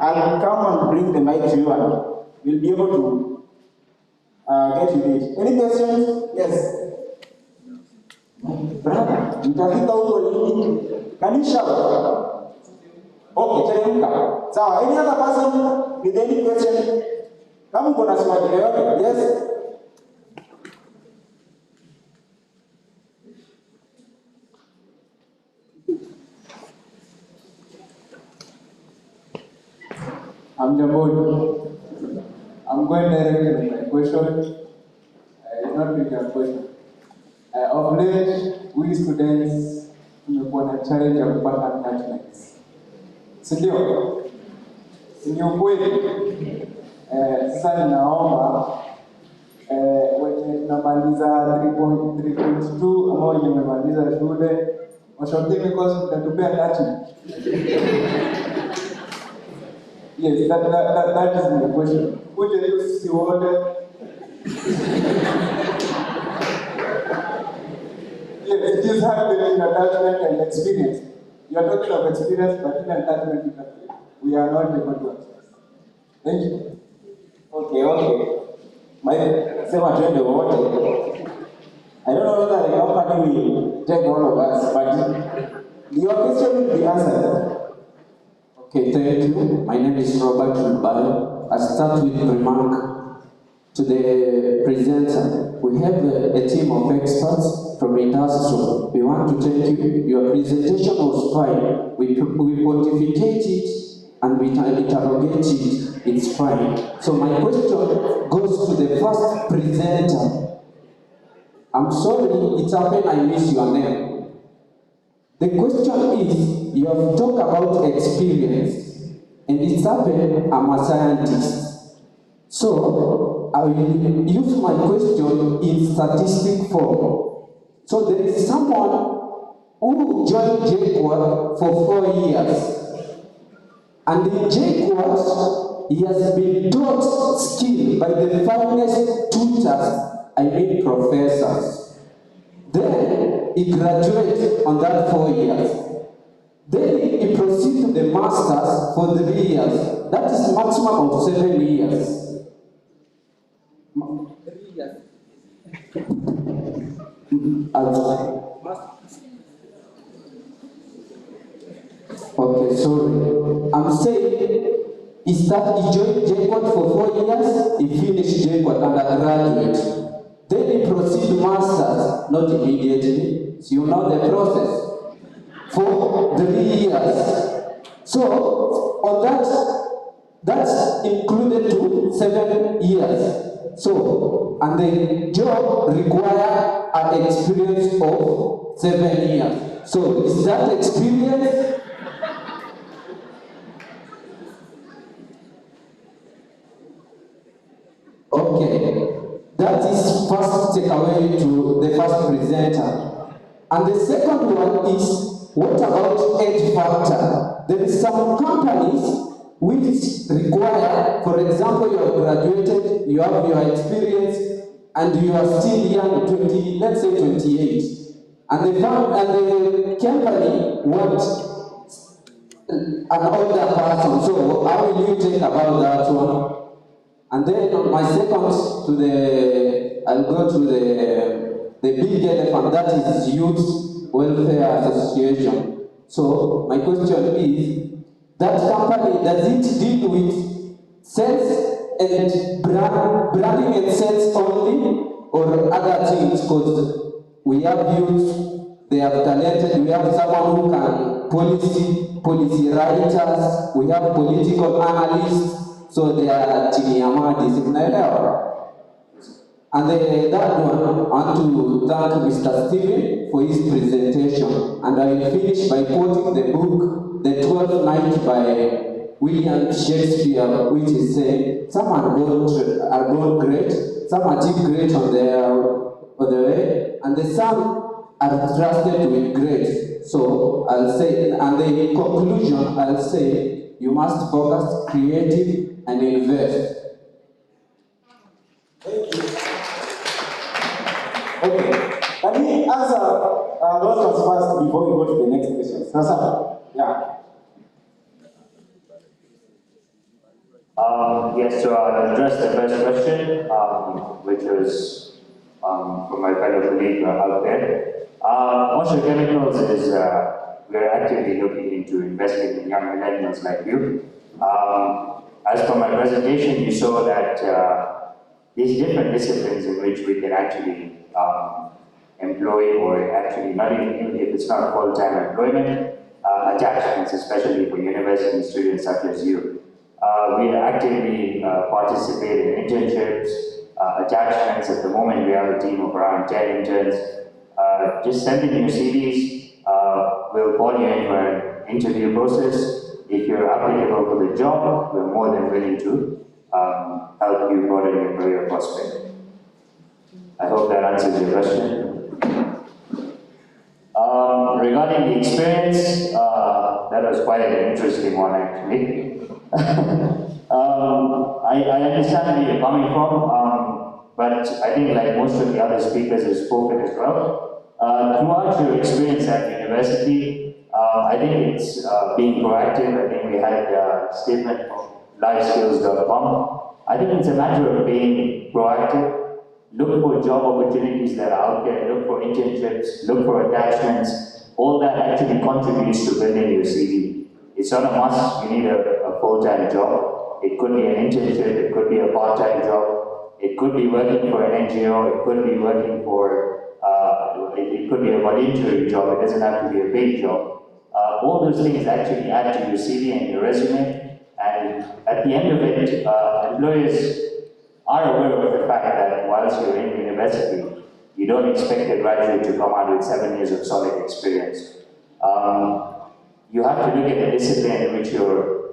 I'll come and bring the mic to you and we'll be able to get you it. Any questions? Yes. Brother, can you shout? Okay, teremka. So, any other person with any question? Kama kuna swali yoyote? Yes. I'm Jambod. I'm going directly with my question. Not with your question. Of late, we students tumekuwa na challenge ya kupata attachments. Si ndio? Ni ukweli. Sasa ninaomba wenye tunamaliza 3.2 ama wenye wamemaliza shule washote because mtatupea attachment. Yes, that is the question. Would you see what? Yes, it is happening in attachment and experience. You are talking of experience, but in attachment, we are not able to access. Thank you. Okay. Sema twende wote. I don't know whether the company will take all of us, but your question will be answered. Okay, thank you. My name is Robert Rubal. I start with remark to the presenter. We have a team of experts from industry. We want to thank you. Your presentation was fine. We pontificate it and we interrogate it. It's fine. So my question goes to the first presenter. I'm sorry, it's happened I miss your name. The question is, you have talked about experience, and it's happened I'm a scientist. So, I will use my question in statistic form. So there is someone who joined JKUAT for 4 years. And in JKUAT, he has been taught skill by the finest tutors, professors. Then he graduates on that 4 years. Then he proceeds to the masters for 3 years. That is maximum of 7 years. 3 years. Okay, sorry. I'm saying he joined JKUAT for 4 years, he finished JKUAT undergraduate. Then he proceeds to masters, not immediately. So you know the process. For 3 years. So on that's included to 7 years. So, and the job requires an experience of 7 years. So is that experience? Okay. That is first takeaway to the first presenter. And the second one is, what about age factor? There is some companies which require, for example, you have graduated, you have your experience, and you are still young, 20, let's say 28. And the company wants an older person. So how will you think about that one? And then my second I'll go to the big elephant, that is Youth Welfare Association. So my question is, that company, does it deal with sales and branding and sales only, or other things? Because we have youth, they have talented, we have someone who can policy writers, we have political analysts, so they are chini ya maji, sinaelewa. And the third one, I want to thank Mr. Stephen for his presentation. And I will finish by quoting the book, The 12th Night by William Shakespeare, which is saying, some are born great, some achieve great on the way, and the some are trusted with great. So I'll say, and in conclusion, I'll say, you must focus, creative, and invest. Okay. Can we answer those ones first before we go to the next question? Sasa, yeah. Yes, to address the first question, which was from my fellow colleague out there. Osho Chemicals is, we're actively looking into investing in young millennials like you. As for my presentation, you saw that these different disciplines in which we can actually employ, or actually not even if it's not full-time employment, attachments, especially for university students such as you. We actively participate in internships, attachments. At the moment, we have a team of around 10 interns. Just send in your CVs. We'll call you in for an interview process. If you're applicable for the job, we're more than willing to help you broaden your career prospect. I hope that answers your question. Regarding the experience, that was quite an interesting one actually. I understand where you're coming from, but I think like most of the other speakers have spoken as well. Throughout your experience at university, I think it's being proactive. I think we had a statement from liveskills.com. I think it's a matter of being proactive. Look for job opportunities that are out there, look for internships, look for attachments. All that actually contributes to building your CV. It's not a must, you need a full-time job. It could be an internship, it could be a part-time job, it could be working for an NGO, it could be working for, it could be a voluntary job, it doesn't have to be a paid job. All those things actually add to your CV and your resume, and at the end of it, employers are aware of the fact that whilst you're in university, you don't expect a graduate to come out with 7 years of solid experience. You have to look at the discipline in which you're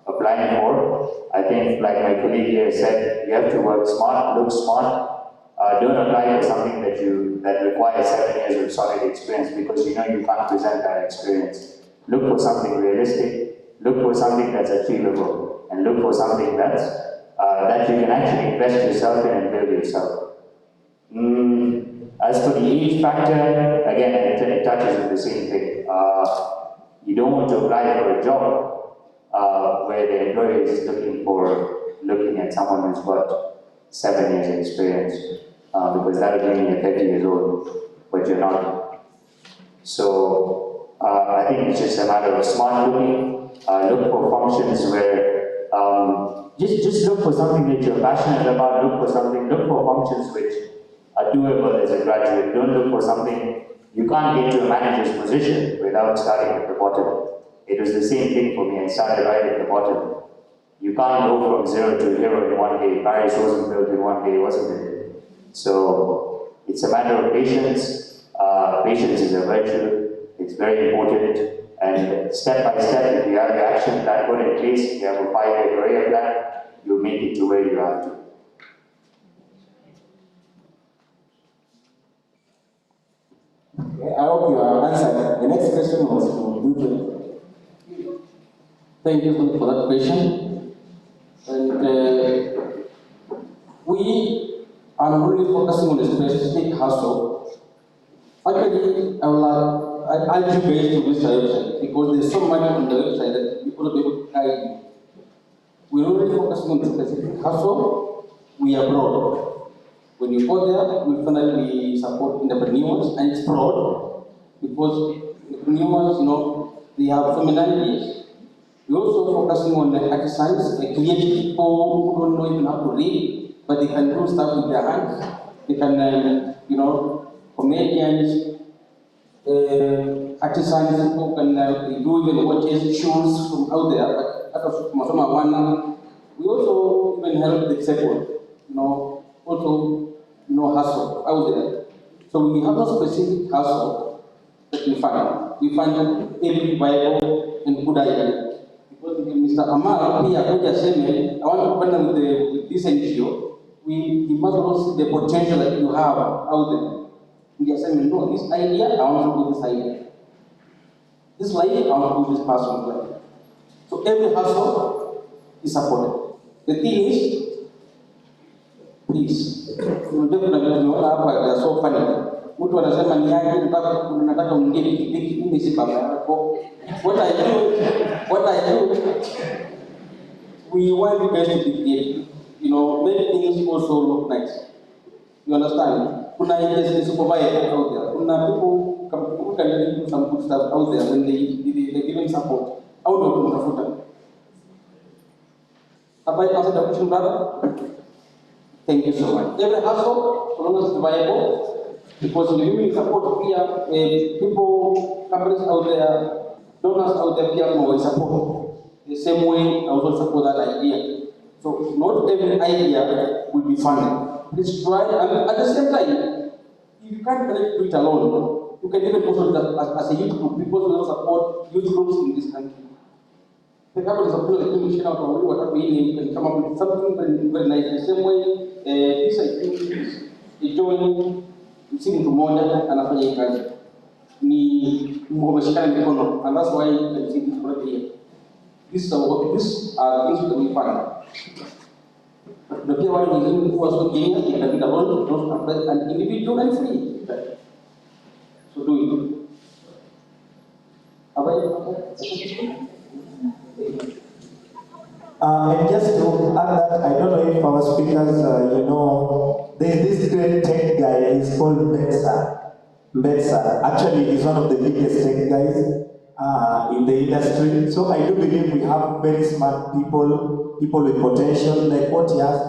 applying for. I think, like my colleague here said, you have to work smart, look smart. Don't apply for something that requires 7 years of solid experience because you know you can't present that experience. Look for something realistic, look for something that's achievable, and look for something that's that you can actually invest yourself in and build yourself. As for the age factor, again, it touches on the same thing. You don't want to apply for a job where the employer is looking at someone who's got 7 years of experience, because that would mean you're 30 years old, but you're not. So I think it's just a matter of smart looking. Look for functions where just look for something that you're passionate about. Look for functions which are doable as a graduate. Don't look for something you can't get to a manager's position without starting at the bottom. It was the same thing for me. I started right at the bottom. You can't go from 0 to hero in one day. Paris wasn't built in one day, wasn't it? So it's a matter of patience. Patience is a virtue. It's very important. And step by step, if you have your action plan put in place, if you have a 5-year career plan, you'll make it to where you have to. Okay, I hope you are answered. The next question was from Ruben. Thank you for that question. And we are not really focusing on a specific hustle. Actually, I urge you guys to visit our website because there's so much on the website that people will be able to guide you. We're not really focusing on a specific hustle. We are broad. When you go there, we find that we support entrepreneurs, and it's broad because entrepreneurs, they have seminars. We're also focusing on the artisans, the creative people who don't know even how to read, but they can do stuff with their hands. They can, comedians, artisans who can do even watches, shoes from out there. But that was Masoma one. We also even help the disabled, also no hustle out there. So we have no specific hustle that we find. We find that every viable and good idea. Because Mr. Amar here, I want to partner with this NGO. We must also see the potential that you have out there. We are saying, no, this idea, I want to do this idea. This life, I want to do this person's life. So every household is supported. The thing is, please, unajua kuna vitu tunaona hapa ya so funny. Mtu anasema ni yake nataka mwingine pikipiki, mimi si baba yako. What I do, we want the best to be creative. You know, many things also look nice. You understand? Kuna industry supervisor out there. Kuna people who can do some good stuff out there when they give them support. How do you tafuta? Have I answered the question, brother? Thank you so much. Every household, so long as it's viable, because we really support here, people, companies out there, donors out there, people will support. The same way I also support that idea. So not every idea will be funded. Please try, and at the same time, if you can't connect to it alone, you can even also do that as a youth group, because we also support youth groups in this country. The couple is supposed to be out of what we can come up with something very nice. The same way, this I think is joining msimu mmoja anafanya kazi. Ni mmeshikana mikono, and that's why you can see this right here. These are things that we find. The peer one who was working here, it can be alone, and individual and free. So do it. And just to add that, I don't know if our speakers, there's this great tech guy, he's called Mbetsa. Actually, he's one of the biggest tech guys in the industry. So I do believe we have very smart people with potential, like what he has,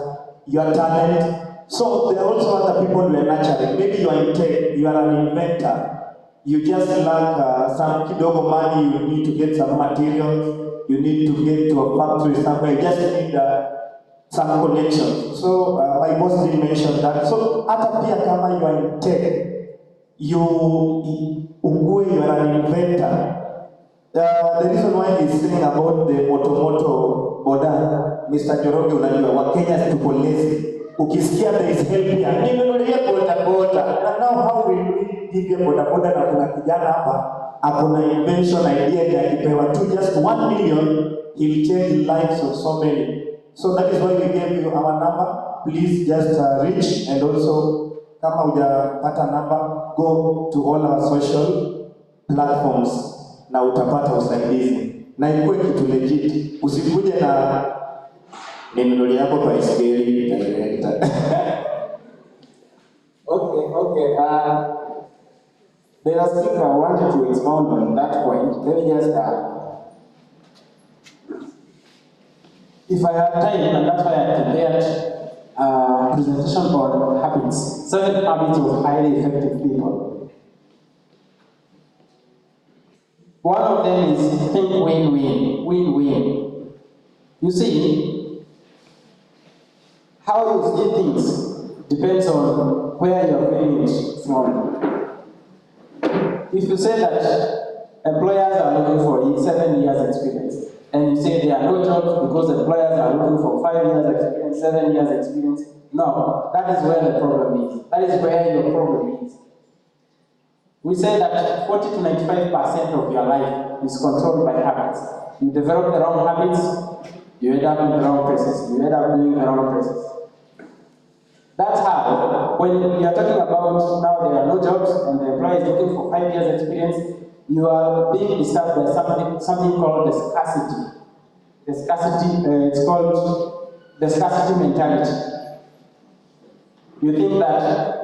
your talent. So there are also other people who are nurturing. Maybe you are in tech, you are an inventor. You just lack some kidogo money, you need to get some materials, you need to get to a factory somewhere, you just need some connection. So my boss did mention that. So hata pia kama you are in tech, you are an inventor. The reason why he's saying about the moto boda, Mr. Njoroge, unajua Wakenya tuko lazy. Ukisikia there is help here, ninunulie boda. And now how will we give you boda na kuna kijana hapa akona invention idea ya kipewa tu just 1 million, he'll change lives of so many. So that is why we gave you our number. Please just reach, and also kama hujapata number, go to all our social platforms na utapata usaidizi. Na ikuwe kitu legit. Usikuje na ninunulie yako kwa iskeli director. Okay. The speaker wanted to expound on that point. Let me just if I had time, and that's why I prepared a presentation on habits, 7 habits of highly effective people. One of them is think win-win. Win-win. You see, how you see things depends on where you're getting it from. If you say that employers are looking for 7 years experience, and you say there are no jobs because employers are looking for 5 years experience, 7 years experience, no, that is where the problem is. That is where your problem is. We say that 40 to 95% of your life is controlled by habits. You develop the wrong habits, you end up in the wrong places. You end up doing the wrong places. That's how, when you are talking about now there are no jobs and the employer is looking for 5 years experience, you are being disturbed by something called the scarcity. The scarcity, it's called the scarcity mentality. You think that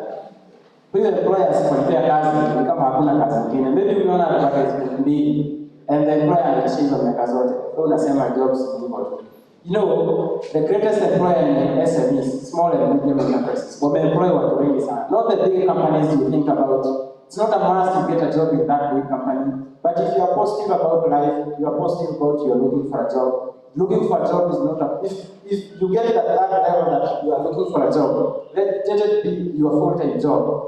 with employers compare kazi kama hakuna kazi nyingine. Maybe unaona advertisement mbili and the employer anashinda miaka zote. Wewe unasema jobs ziko. You know, the greatest employer in SMEs, small and medium enterprises, wame-employ watu wengi sana. Not the big companies you think about. It's not a must to get a job in that big company. But if you are positive about life, you are positive about you are looking for a job. Looking for a job is not a... If you get it at that level that you are looking for a job, let it be your full-time job.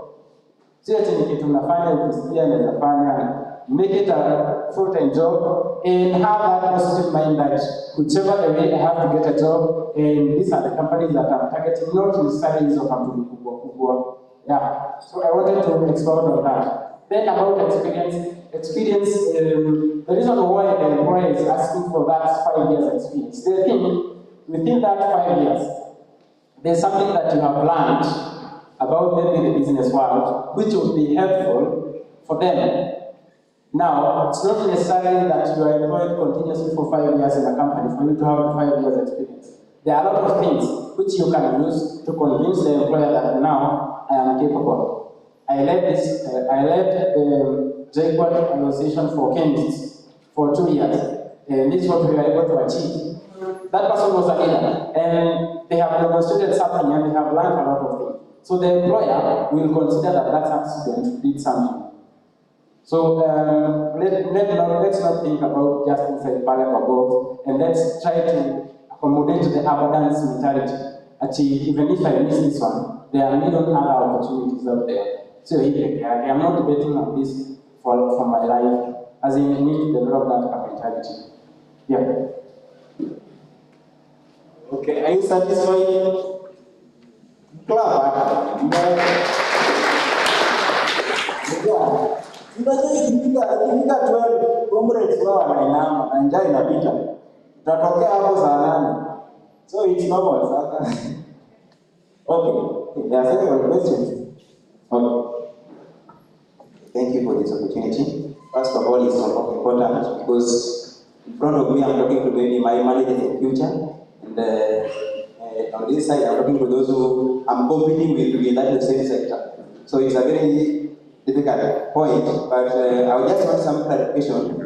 So ati ni kitu unafanya ukisikia unafanya, make it a full-time job and have that positive mind that whichever the way I have to get a job, and these are the companies that I'm targeting, not necessarily hizo kampuni kubwa kubwa. Yeah, so I wanted to expound on that. Then about experience, the reason why the employer is asking for that 5 years experience, they think within that 5 years, there's something that you have learned about maybe the business world, which would be helpful for them. Now, it's not necessary that you are employed continuously for 5 years in a company for you to have 5 years experience. There are a lot of things which you can use to convince the employer that now I am capable. I led JQuat Association for Chemists for 2 years, and this is what we were able to achieve. That person was a leader, and they have demonstrated something and they have learned a lot of things. So the employer will consider that that student did something. So let's not think about just inside Pale above, and let's try to accommodate the abundance mentality. Actually, even if I miss this one, there are million other opportunities out there. So I am not debating on this for my life, as in I need to develop that mentality. Yeah. Okay, are you satisfied? Clap. Ikifika 12 comrades wao wanainama na njaa inapita, tutatokea hapo saa 8. So it's normal sasa. Okay, there are several questions. Okay. Thank you for this opportunity. First of all, it's important because in front of me I'm talking to maybe my managers in future, and on this side I'm talking to those who I'm competing with in that same sector. So it's a very difficult point, but I just want some clarification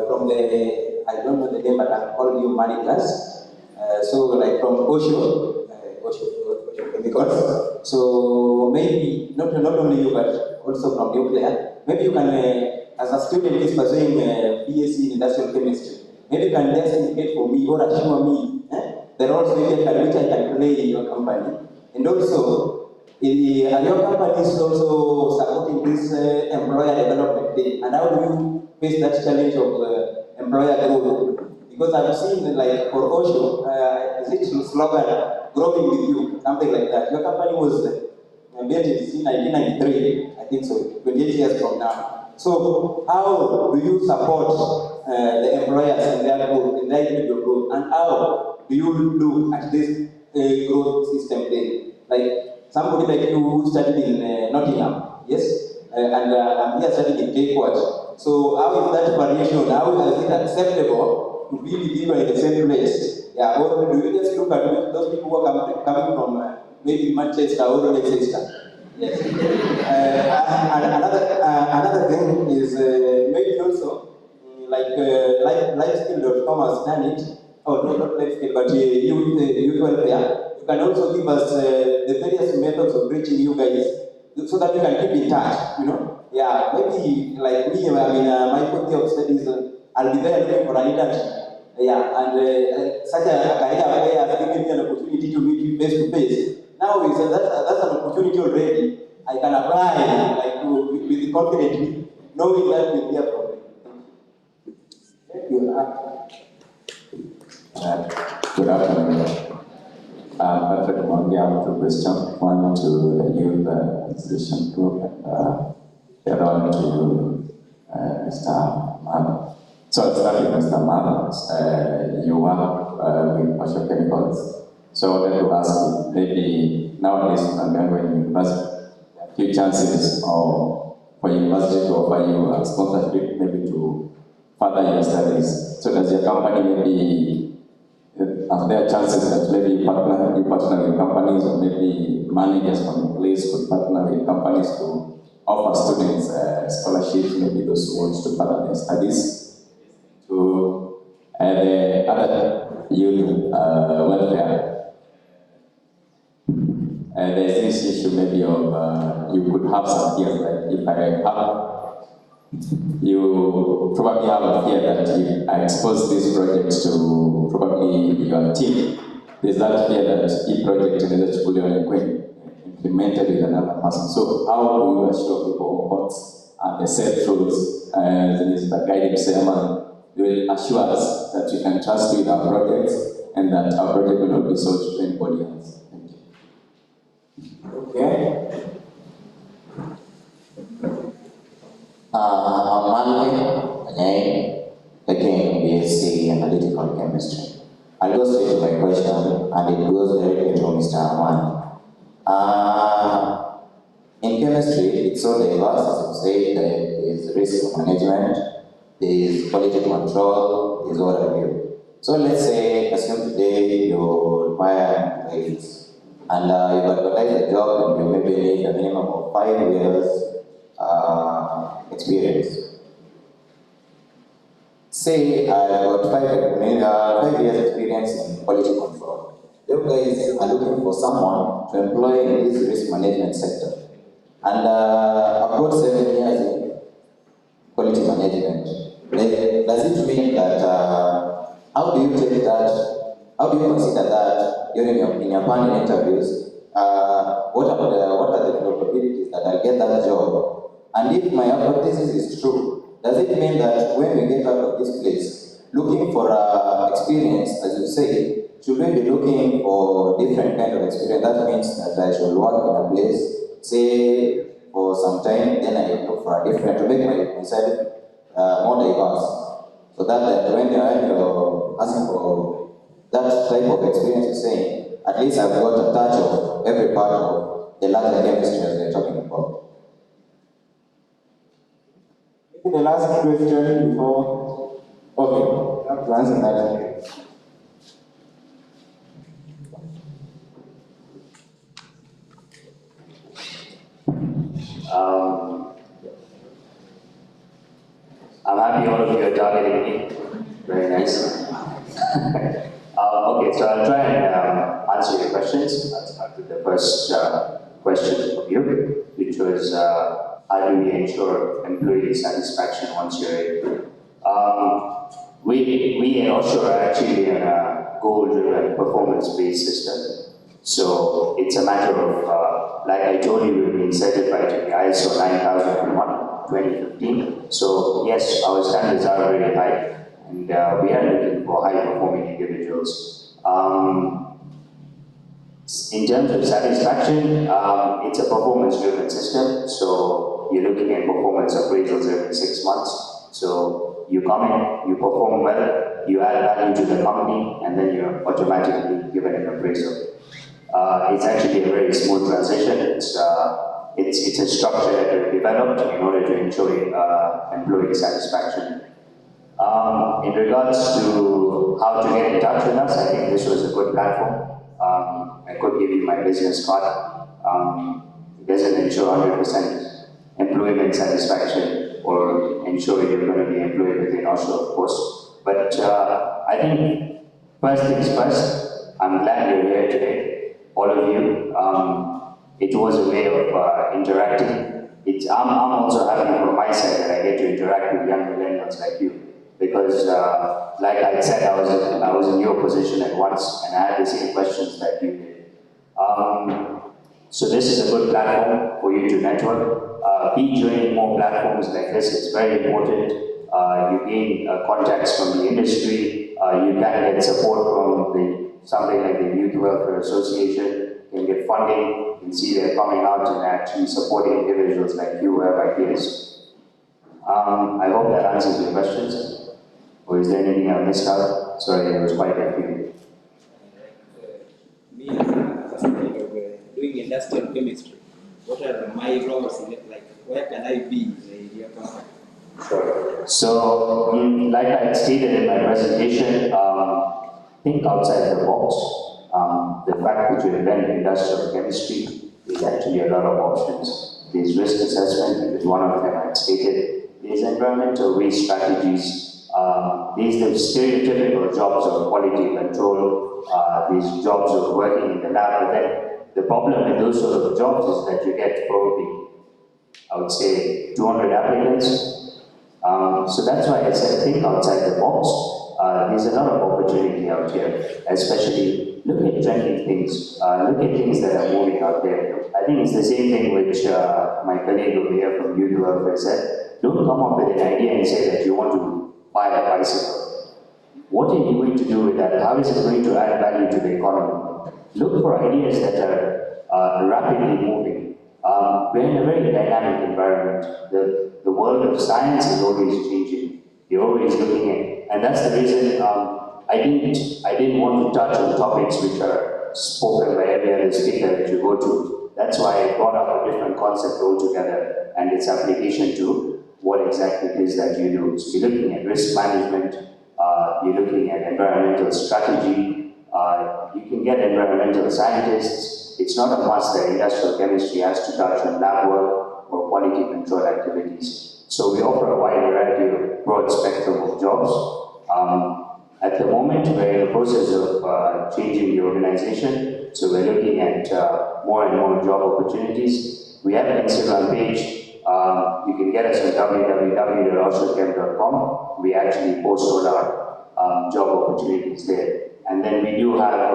from the, I don't know the name, but I'll call you managers. So like from Osho Chemicals. So maybe not only you, but also from nuclear. Maybe you can, as a student is pursuing BSc in industrial chemistry, maybe you can just indicate for me or assure me the roles maybe which I can play in your company, and also. Are your companies also supporting this employer development day? And how do you face that challenge of employer growth? Because I've seen like for Osho, is it slogan, growing with you, something like that. Your company was built in 1993, I think so, 28 years from now. So how do you support the employers in their growth, in their individual growth? And how do you look at this growth system day? Like, somebody like you who studied in Nottingham, yes? And I'm here studying in JQuat. So how is that variation? How is it acceptable to be with you in the same place? Yeah, or do you just look at those people who are coming from maybe Manchester or Leicester? Yes. Another thing is maybe also like lifeskill.com has done it. Oh, no, not lifeskill, but youth welfare. You can also give us the various methods of reaching you guys so that we can keep in touch, you know? Yeah, maybe like me, I mean, my faculty of studies, I'll be there looking for an internship. Yeah, and such a career fair has given me an opportunity to meet you face to face. Now we say that's an opportunity already. I can apply like with confidently, knowing that we'll hear from you. Good afternoon. Patrick Mwangi, I have two questions. One to the youth institution group, and the other one to Mr. Mano. So I'll start with Mr. Mano. You work with Osho Chemicals. So I wanted to ask you, maybe nowadays when you're going to university, a few chances for university to offer you a sponsorship, maybe to further your studies. So does your company maybe are there chances that maybe you partner with companies, or maybe managers from the place could partner with companies to offer students scholarships, maybe those who want to further their studies? To the other youth welfare, there's this issue maybe of you could have some fears, like if I have, you probably have a fear that if I expose this project to probably your team, there's that fear that each project is actually implemented with another person. So how do you assure people what are the set rules and the guiding chairman will assure us that we can trust with our projects and that our project will not be sold to anybody else? Thank you. Okay. I'm Malvin, again, BSc Analytical Chemistry. I'll go straight to my question, and it goes directly to Mr. Aman. In chemistry, it's so diverse, as you say, there is risk management, there is quality control, there is what have you. So let's say, assume today you require employees, and you advertise the job, and you maybe need a minimum of 5 years experience. Say I got 5 years experience in quality control. You guys are looking for someone to employ in this risk management sector. And I've got 7 years in quality management. Does it mean that, how do you take that, how do you consider that during in your panel interviews? What are the probabilities that I'll get that job? And if my hypothesis is true, does it mean that when we get out of this place, looking for experience, as you say, should we be looking for different kind of experience? That means that I should work in a place, say, for some time, then I look for a different, to make myself more diverse. So that when you're asking for that type of experience, you're saying, at least I've got a touch of every part of the larger chemistry as we're talking about. The last question before, okay, I have to answer that. I'm happy all of you are targeting me. Very nice. Okay, so I'll try and answer your questions. I'll start with the first question from you, which was how do we ensure employee satisfaction once you're in? We at Offshore are actually in a goal-driven, performance-based system. So it's a matter of, like I told you, we've been certified to the ISO 9001, 2015. So yes, our standards are very high, and we are looking for high-performing individuals. In terms of satisfaction, it's a performance-driven system. So you're looking at performance appraisals every 6 months. So you come in, you perform well, you add value to the company, and then you're automatically given an appraisal. It's actually a very smooth transition. It's a structure that we've developed in order to ensure employee satisfaction. In regards to how to get in touch with us, I think this was a good platform. I could give you my business card. It doesn't ensure 100% employment satisfaction or ensure you're going to be employed within Offshore, of course. But I think first things first, I'm glad you're here today, all of you. It was a way of interacting. I'm also happy from my side that I get to interact with young millennials like you. Because, like I said, I was in your position at once, and I had the same questions that you did. So this is a good platform for you to network. Be joining more platforms like this. It's very important. You gain contacts from the industry. You can get support from something like the Youth Welfare Association. You can get funding. You can see they're coming out and actually supporting individuals like you who have ideas. I hope that answers your questions. Or is there anything I missed out? Sorry, it was quite confusing. Me, as a student of doing industrial chemistry, what are my roles in it? Like, where can I be in your company? Sure. So, like I stated in my presentation, think outside the box. The fact that you invent industrial chemistry is actually a lot of options. There's risk assessment, which is one of them I stated. There's environmental waste strategies. These are the stereotypical jobs of quality control, these jobs of working in the lab, but then the problem with those sort of jobs is that you get probably, I would say, 200 applicants. So that's why I said think outside the box. There's a lot of opportunity out here, especially look at trending things, look at things that are moving out there. I think it's the same thing which my colleague over here from Youth Welfare said. Don't come up with an idea and say that you want to buy a bicycle. What are you going to do with that? How is it going to add value to the economy? Look for ideas that are rapidly moving. We're in a very dynamic environment. The world of science is always changing. You're always looking at, and that's the reason I didn't want to touch on topics which are spoken by every other speaker that you go to. That's why I brought up a different concept altogether and its application to what exactly it is that you do. So you're looking at risk management, you're looking at environmental strategy, you can get environmental scientists. It's not a must that industrial chemistry has to touch on lab work or quality control activities. So we offer a wide variety of broad spectrum of jobs. At the moment, we're in the process of changing the organization, so we're looking at more and more job opportunities. We have an Instagram page. You can get us on www.oshochem.com. We actually post all our job opportunities there. And then we do have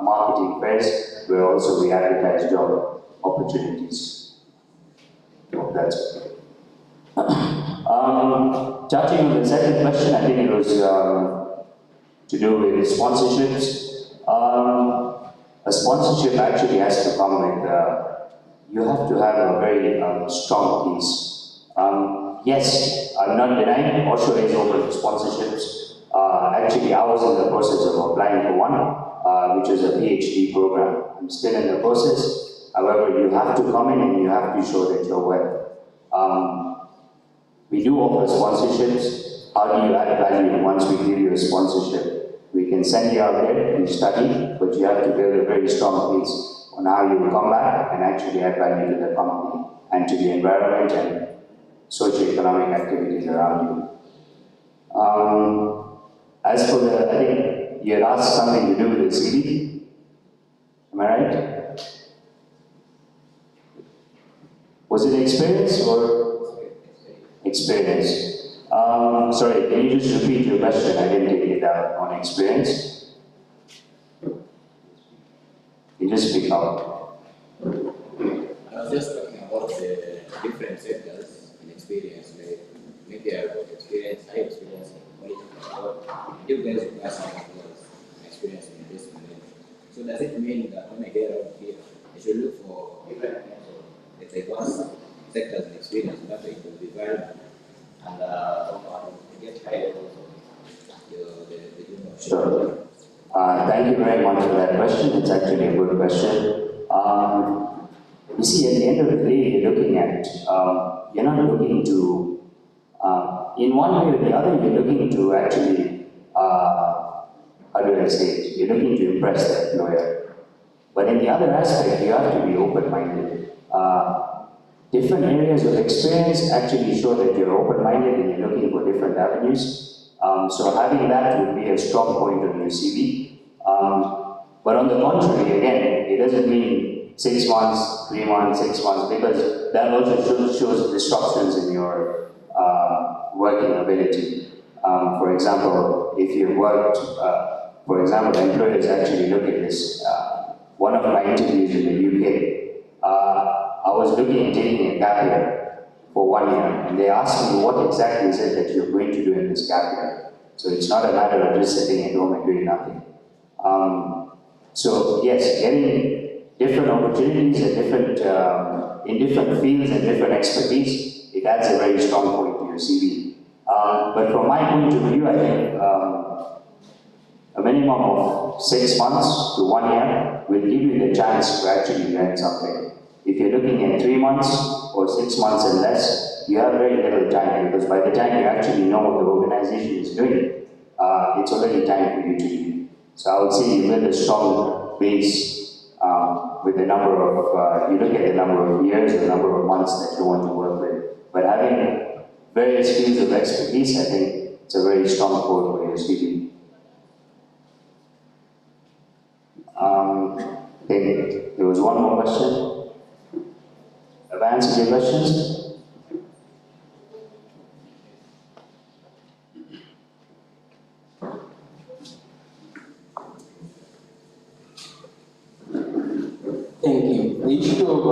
marketing fairs where also we advertise job opportunities. Hope that's okay. Touching on the second question, I think it was to do with sponsorships. A sponsorship actually has to come with, you have to have a very strong piece. Yes, I'm not denying Osho is open to sponsorships. Actually, I was in the process of applying for one, which is a PhD program. I'm still in the process. However, you have to come in and you have to show that you're well. We do offer sponsorships. How do you add value once we give you a sponsorship? We can send you out there and study, but you have to build a very strong case on how you will come back and actually add value to the company and to the environment and socio-economic activities around you. As for the, I think you had asked something to do with the CV. Am I right? Was it experience or experience? Sorry, can you just repeat your question? I didn't take it down on experience. You just speak up. I was just talking about the different sectors in experience. Like maybe I got experience, high experience in quality control. You guys require some of those experience in this domain. So does it mean that when I get out here, I should look for different kinds of, let's say, vast sectors and experience that it will be valuable and somehow get high levels of the human? Sure. Thank you very much for that question. It's actually a good question. You see, at the end of the day, you're looking at, you're not looking to, in one way or the other, you're looking to actually, how do I say it? You're looking to impress the employer. But in the other aspect, you have to be open-minded. Different areas of experience actually show that you're open-minded and you're looking for different avenues. So having that would be a strong point on your CV. But on the contrary, again, it doesn't mean 6 months, 3 months, 6 months, because that also shows disruptions in your working ability. For example, if you worked, for example, employers actually look at this. One of my interviews in the UK, I was looking at taking a gap year for 1 year, and they asked me what exactly is it that you're going to do in this gap year. So it's not a matter of just sitting at home and doing nothing. So yes, getting different opportunities at different, in different fields and different expertise, it adds a very strong point to your CV. But from my point of view, I think a minimum of 6 months to 1 year will give you the chance to actually learn something. If you're looking at 3 months or 6 months and less, you have very little time, because by the time you actually know what the organization is doing, it's already time for you to leave. So I would say you build a strong base with the number of, you look at the number of years, the number of months that you want to work with. But having various fields of expertise, I think it's a very strong code for your CV. I think there was one more question. Have I answered your questions? Thank you. The issue of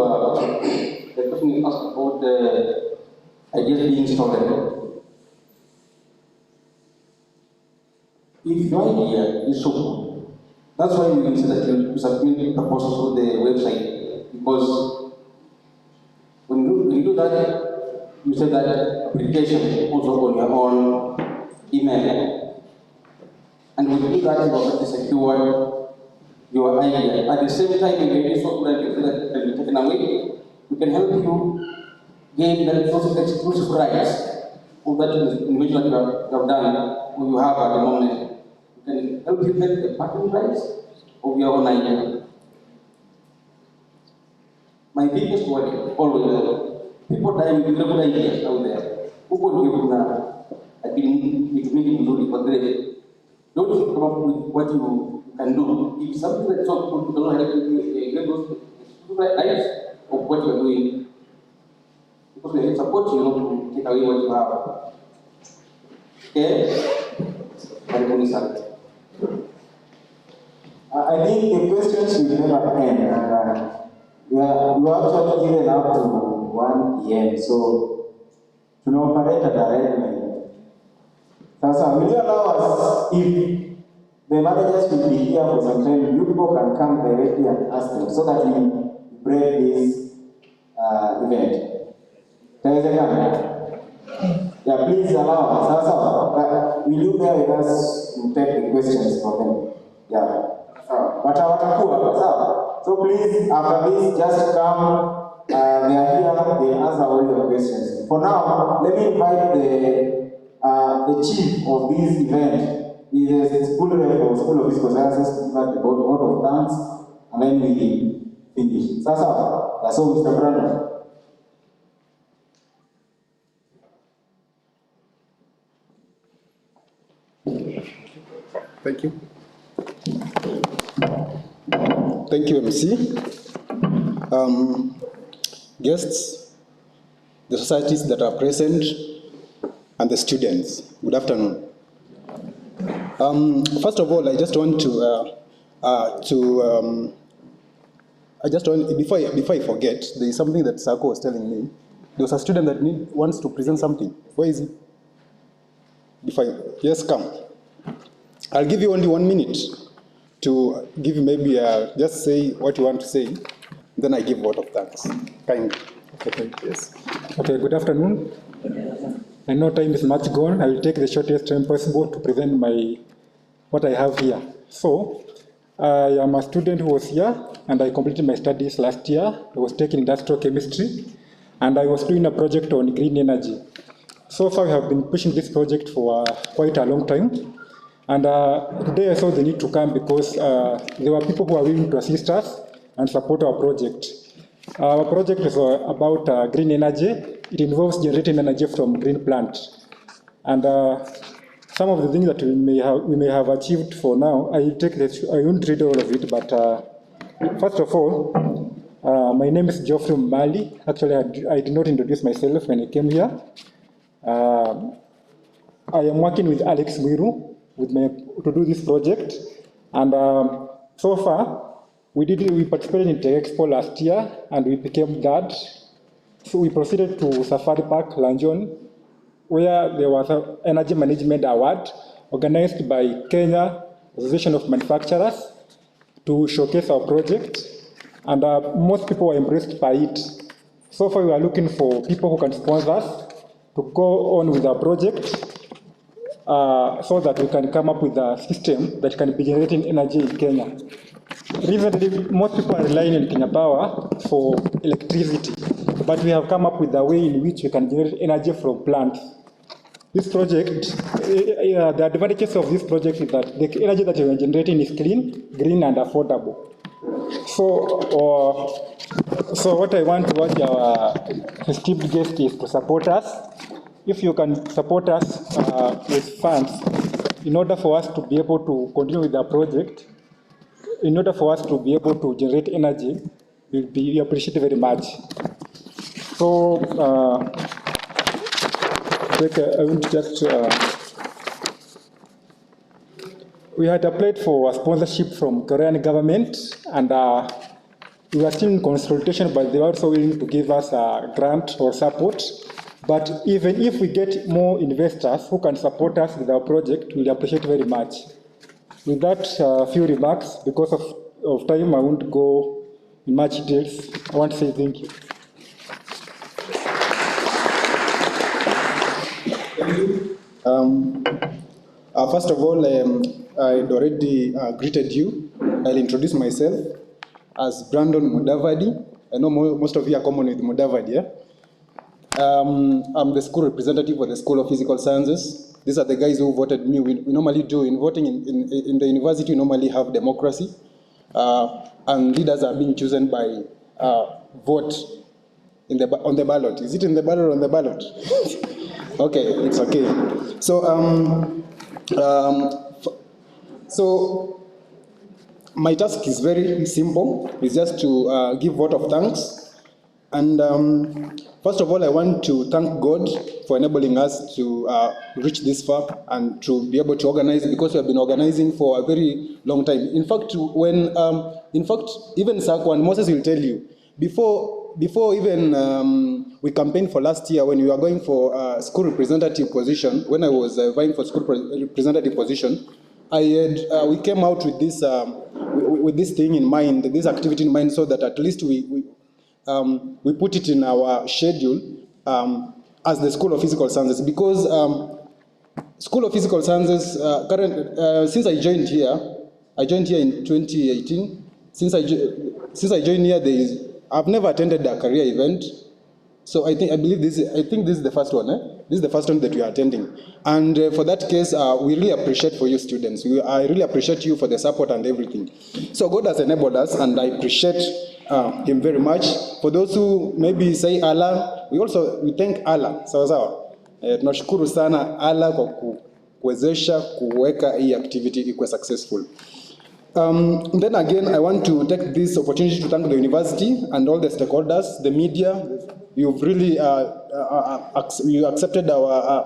the question you asked about ideas being stolen. If your idea is so good, that's why we say that you submit proposals to the website, because that you said that application also on your own email. And with do that, you already secure your idea. At the same time, if it is so that it can be taken away, we can help you gain those exclusive rights of that invention that you have done or you have at the moment. We can help you get the patent rights of your own idea. My biggest worry always, people die with good ideas out there. Who could give I think it made him but great. Don't you come up with what you can do. If something that's not good, don't help you get those rights of what you're doing. Because we support you not to take away what you have. Okay? I think the questions will never end. We are actually given up to 1 p.m. So, to operate a direct line. Sasa, will you allow us, if the managers will be here for some time, you people can come directly and ask them so that we break this event. Yeah, please allow us. Sasa, will you bear with us to take the questions for them? Yeah. So please, after this, just come. They are here. They answer all your questions. For now, let me invite the chief of this event. He is the school rep of School of Physical Sciences to give us the vote of thanks, and then we finish. Sasa, that's all, Mr. Brandon. Thank you. Thank you, MC. Guests, the societies that are present, and the students. Good afternoon. First of all, I just want before I forget, there is something that Sako was telling me. There was a student that wants to present something. Where is he? Yes, come. I'll give you only 1 minute to give maybe just say what you want to say. Then I give vote of thanks. Kindly. Okay, yes. Okay, good afternoon. I know time is much gone. I will take the shortest time possible to present what I have here. So, I am a student who was here, and I completed my studies last year. I was taking industrial chemistry, and I was doing a project on green energy. So far, we have been pushing this project for quite a long time. And today I saw the need to come because there were people who are willing to assist us and support our project. Our project is about green energy. It involves generating energy from green plants. And some of the things that we may have achieved for now, I won't read all of it, but first of all, my name is Geoffrey Mali. Actually, I did not introduce myself when I came here. I am working with Alex Mwiru to do this project, and so far we participated in Tech Expo last year and we became third. So we proceeded to Safari Park, Lanjon, where there was an Energy Management Award organized by Kenya Association of Manufacturers to showcase our project, and most people were impressed by it. So far we are looking for people who can sponsor us to go on with our project, so that we can come up with a system that can be generating energy in Kenya. Recently, most people are relying on Kenya Power for electricity, but we have come up with a way in which we can generate energy from plants. This project, the advantages of this project is that the energy that we are generating is clean, green, and affordable. So what I want to urge our esteemed guest is to support us. If you can support us with funds, in order for us to be able to continue with the project, in order for us to be able to generate energy, we appreciate it very much. So, I want just, we had applied for a sponsorship from Korean government, and we are still in consultation, but they are also willing to give us a grant or support. But even if we get more investors who can support us with our project, we'll appreciate very much. With that few remarks, because of time, I won't go in much details. I want to say thank you. First of all, I'd already greeted you. I'll introduce myself as Brandon Mudavadi. I know most of you are common with Mudavadi. Yeah? I'm the school representative for the School of Physical Sciences. These are the guys who voted me. We normally do in voting in the university. We normally have democracy, and leaders are being chosen by vote on the ballot. Is it in the ballot or on the ballot? Okay, it's okay. So my task is very simple. It's just to give vote of thanks. And first of all, I want to thank God for enabling us to reach this far and to be able to organize, because we have been organizing for a very long time. In fact, even Sako and Moses will tell you, before even we campaigned for last year, when we were going for school representative position, when I was vying for school representative position, we came out with this thing in mind, this activity in mind, so that at least we put it in our schedule as the School of Physical Sciences, because School of Physical Sciences, since I joined here in 2018. Since I joined here, I've never attended a career event. So I think this is the first one. This is the first one that we are attending, and for that case, we really appreciate for you students. I really appreciate you for the support and everything. So God has enabled us, and I appreciate Him very much. For those who maybe say Allah, we thank Allah. Sawa. Tunashukuru sana Allah kwa kuwezesha kuweka hii activity ikuwe successful. Then again, I want to take this opportunity to thank the university and all the stakeholders, the media. You've really accepted our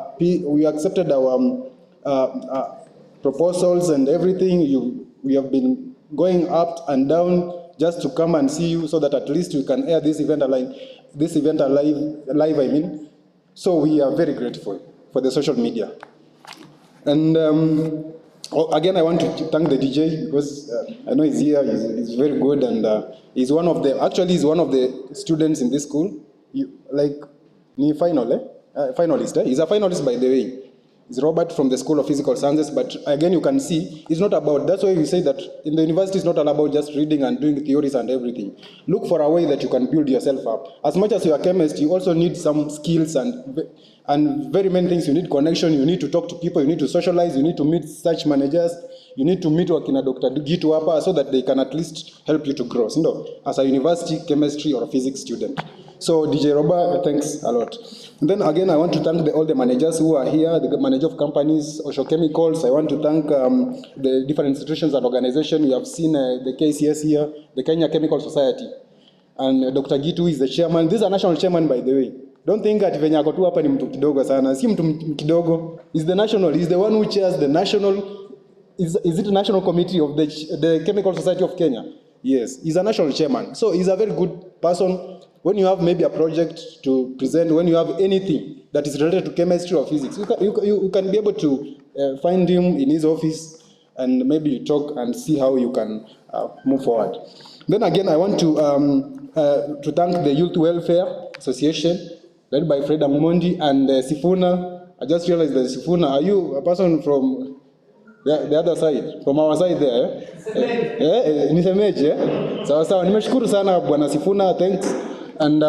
proposals and everything. We have been going up and down just to come and see you, so that at least we can air this event alive. I mean. So we are very grateful for the social media. And again, I want to thank the DJ, because I know he's here. He's very good, and he's one of the students in this school. Finalist. He's a finalist, by the way. He's Robert from the School of Physical Sciences. But again, you can see it's not about. That's why we say that in the university it's not all about just reading and doing theories and everything. Look for a way that you can build yourself up. As much as you are a chemist, you also need some skills and very many things. You need connection. You need to talk to people. You need to socialize. You need to meet such managers. You need to meet Wakina Dr. Gitu Hapa, so that they can at least help you to grow, as a university chemistry or a physics student. So DJ Roba, thanks a lot. And then again, I want to thank all the managers who are here, the manager of companies, Osho Chemicals. I want to thank the different institutions and organizations. You have seen the KCS here, the Kenya Chemical Society. And Dr. Gitu is the chairman. This is a national chairman, by the way. Don't think that venye ako tu hapa ni mtu kidogo sana. Si mtu kidogo. He's the national. He's the one who chairs the national. Is it the national committee of the Chemical Society of Kenya? Yes, he's a national chairman. So he's a very good person. When you have maybe a project to present, when you have anything that is related to chemistry or physics, you can be able to find him in his office and maybe talk and see how you can move forward. Then again, I want to thank the Youth Welfare Association, led by Fred Amumondi and Sifuna. I just realized that Sifuna, are you a person from the other side, from our side there? Nisemeje? Sawa. Nimeshukuru sana Bwana Sifuna, thanks. And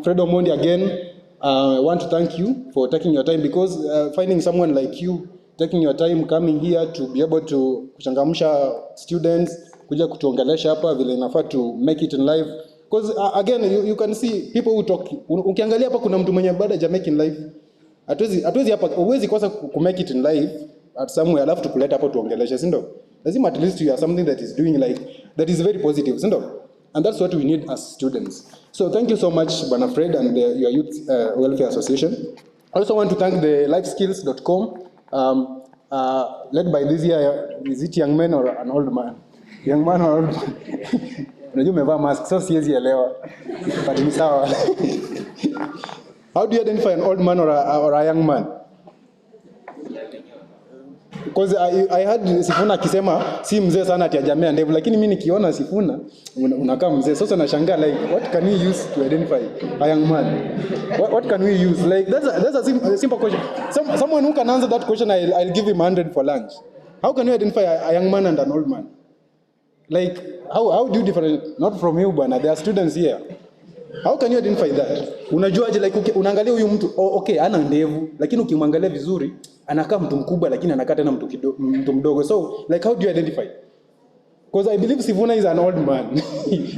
Fred Omondi, again, I want to thank you for taking your time, because finding someone like you, taking your time, coming here to be able to kuchangamsha students, kuja kutuongelesha hapa vile inafaa to make it in life. Because again, you can see people who talk. Ukiangalia hapa kuna mtu mwenye bado haja make in life. Hatuwezi hapa, uwezi kosa ku make it in life at somewhere, alafu tukuleta hapo tuongeleshe, si ndio? Lazima at least you have something that is doing that is very positive, si ndio? And that's what we need as students. So thank you so much, Bwana Fred, and your Youth Welfare Association. I also want to thank the lifeskills.com, led by this year, is it young man or an old man? Young man or old man? Unajua umevaa mask, so siwezi elewa. But ni sawa. How do you identify an old man or a young man? Because I heard Sifuna akisema si mzee sana ati ajamea ndevu, lakini mimi nikiona Sifuna unakaa mzee. Sasa nashangaa like what can we use to identify a young man? What can we use? Like that's a simple question. Someone who can answer that question, I'll give him 100 for lunch. How can you identify a young man and an old man? Like how do you differentiate? Not from you bwana, there are students here. How can you identify that? Unajuaje like unaangalia huyu mtu okay ana ndevu lakini ukimwangalia vizuri anakaa mtu mkubwa lakini anakaa tena mtu mdogo. So like how do you identify? Because I believe Sifuna is an old man.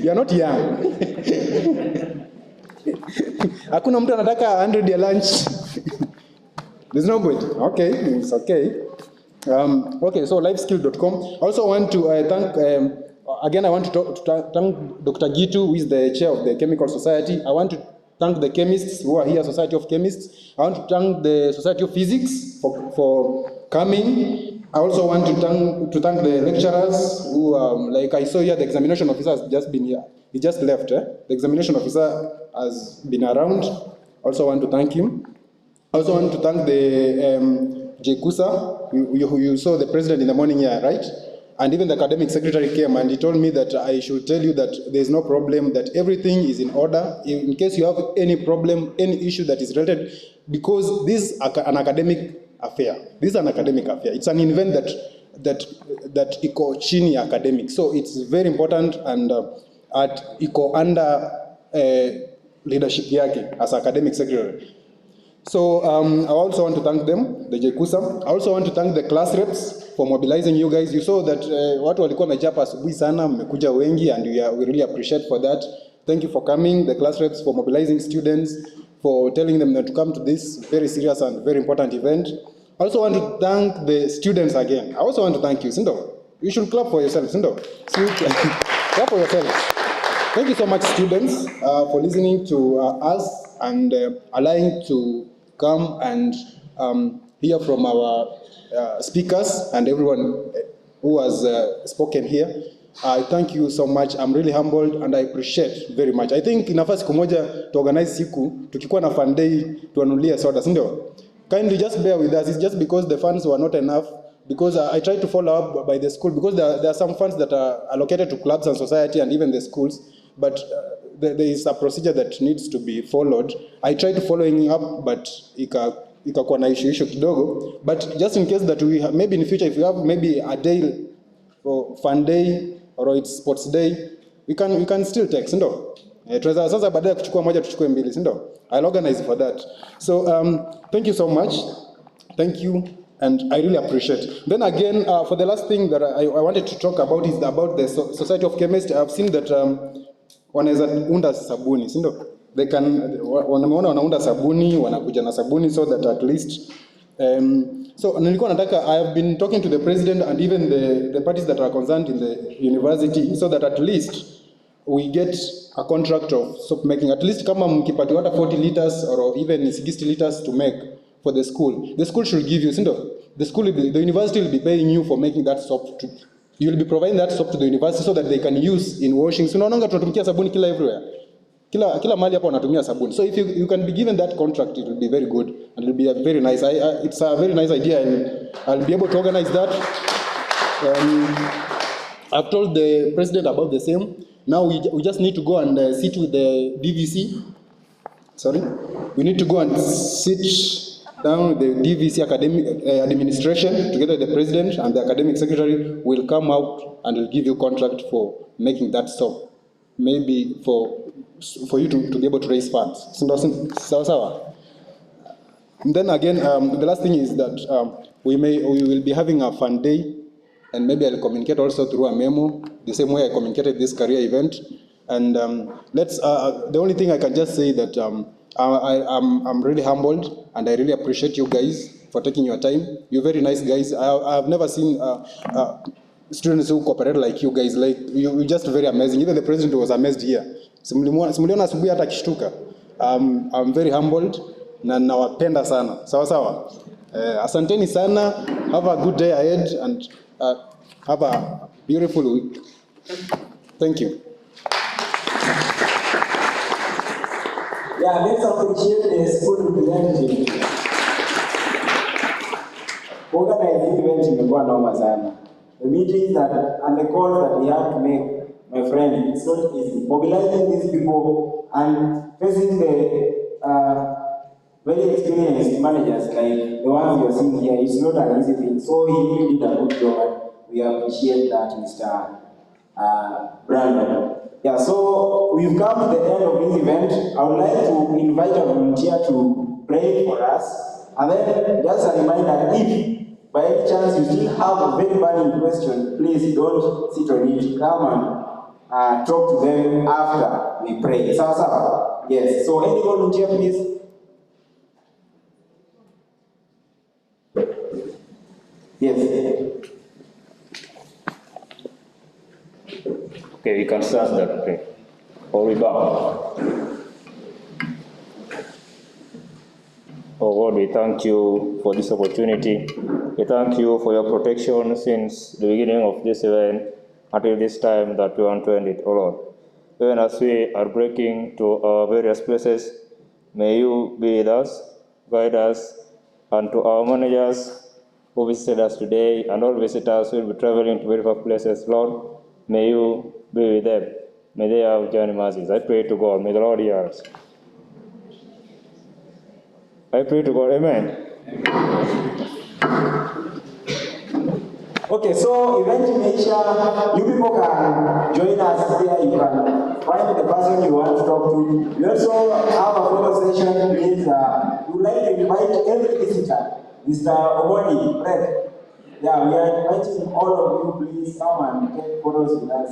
You are not young. Hakuna mtu anataka 100 ya lunch. There's no point. Okay, it's okay. Okay, so liveskill.com. I also want to thank again, I want to thank Dr. Gitu, who is the chair of the Chemical Society. I want to thank the chemists who are here, Society of Chemists. I want to thank the Society of Physics for coming. I also want to thank the lecturers who, like I saw here, the examination officer has just been here. He just left. The examination officer has been around. Also want to thank him. I also want to thank the JKUSA. You saw the president in the morning here, right? And even the academic secretary came and he told me that I should tell you that there is no problem, that everything is in order. In case you have any problem, any issue that is related, because this is an academic affair. This is an academic affair. It's an event that iko chini academic. So it's very important and iko under leadership yake as academic secretary. So I also want to thank them, the JKUSA. I also want to thank the class reps for mobilizing you guys. You saw that watu walikuwa wamechapa asubuhi sana, mmekuja wengi, and we really appreciate for that. Thank you for coming, the class reps, for mobilizing students, for telling them that to come to this very serious and very important event. I also want to thank the students again. I also want to thank you, Sindo. You should clap for yourselves, Sindo. Clap for yourselves. Thank you so much, students, for listening to us and allowing to come and hear from our speakers and everyone who has spoken here. I thank you so much. I'm really humbled and I appreciate very much. I think inafaa siku moja to organize siku tukikuwa na fun day tuanulie soda, si ndio? Kindly just bear with us. It's just because the funds were not enough, because I tried to follow up by the school, because there are some funds that are allocated to clubs and society and even the schools, but there is a procedure that needs to be followed. I tried to following up, but ikakuwa na issue kidogo. But just in case that we have, maybe in the future, if we have maybe a day or fun day or it's sports day, we can still take, sindo? Sasa baadaye kuchukua moja tuchukue mbili, sindo? I'll organize for that. So thank you so much. Thank you. And I really appreciate. Then again, for the last thing that I wanted to talk about is about the Society of Chemists. I've seen that wanaweza unda sabuni, si ndio? They can, wanaona wanaunda sabuni, wanakuja na sabuni, so that at least so nilikuwa nataka, I have been talking to the president and even the parties that are concerned in the university, so that at least we get a contract of soap making. At least kama mkipatiwa hata 40 liters or even 60 liters to make for the school should give you, sindo? The university will be paying you for making that soap. You will be providing that soap to the university so that they can use in washing. So unaonanga tunatumikia sabuni kila everywhere. Kila mahali hapo wanatumia sabuni. So if you can be given that contract, it will be very good and it will be a very nice. It's a very nice idea and I'll be able to organize that. I've told the president about the same. Now we just need to go and sit with the DVC. Sorry, we need to go and sit down with the DVC academic administration together with the president, and the academic secretary will come out and will give you contract for making that soap. Maybe for you to be able to raise funds. And then again, the last thing is that we will be having a fun day, and maybe I'll communicate also through a memo, the same way I communicated this career event. And the only thing I can just say that I'm really humbled and I really appreciate you guys for taking your time. You're very nice guys. I've never seen students who cooperate like you guys. Like you're just very amazing. Even the president was amazed here. Simuliona asubuhi hata kishtuka. I'm very humbled na nawapenda sana. Sawa. Asanteni sana. Have a good day ahead and have a beautiful week. Thank you. Yeah, let's appreciate the school representative. organizing events imekuwa noma sana. The meetings that and the calls that we have to make, my friend, it's not easy. Mobilizing these people and facing the very experienced managers like the ones you are seeing here, it's not an easy thing. So he really did a good job, and we appreciate that, Mr. Brandon. Yeah, so we've come to the end of this event. I would like to invite a volunteer to pray for us. And then just a reminder, if by any chance you still have a very burning question, please don't sit on it. Come and talk to them after we pray. Sawa? Yes. So any volunteer, please? Yes. Okay, we can start that prayer. Or we bow. Oh God, we thank you for this opportunity. We thank you for your protection since the beginning of this event until this time that we want to end it, oh Lord. Even as we are breaking to our various places, may you be with us, guide us, and to our managers who visited us today and all visitors who will be traveling to various places, Lord, may you be with them. May they have journey mercies. I pray to God. May the Lord hear us. I pray to God. Amen. Okay, so event imeisha. You people can join us here. You can find the person you want to talk to. We also have a photo session. Please, we would like to invite every visitor. Mr. Omoni, Fred. Yeah, we are inviting all of you. Please come and take photos with us.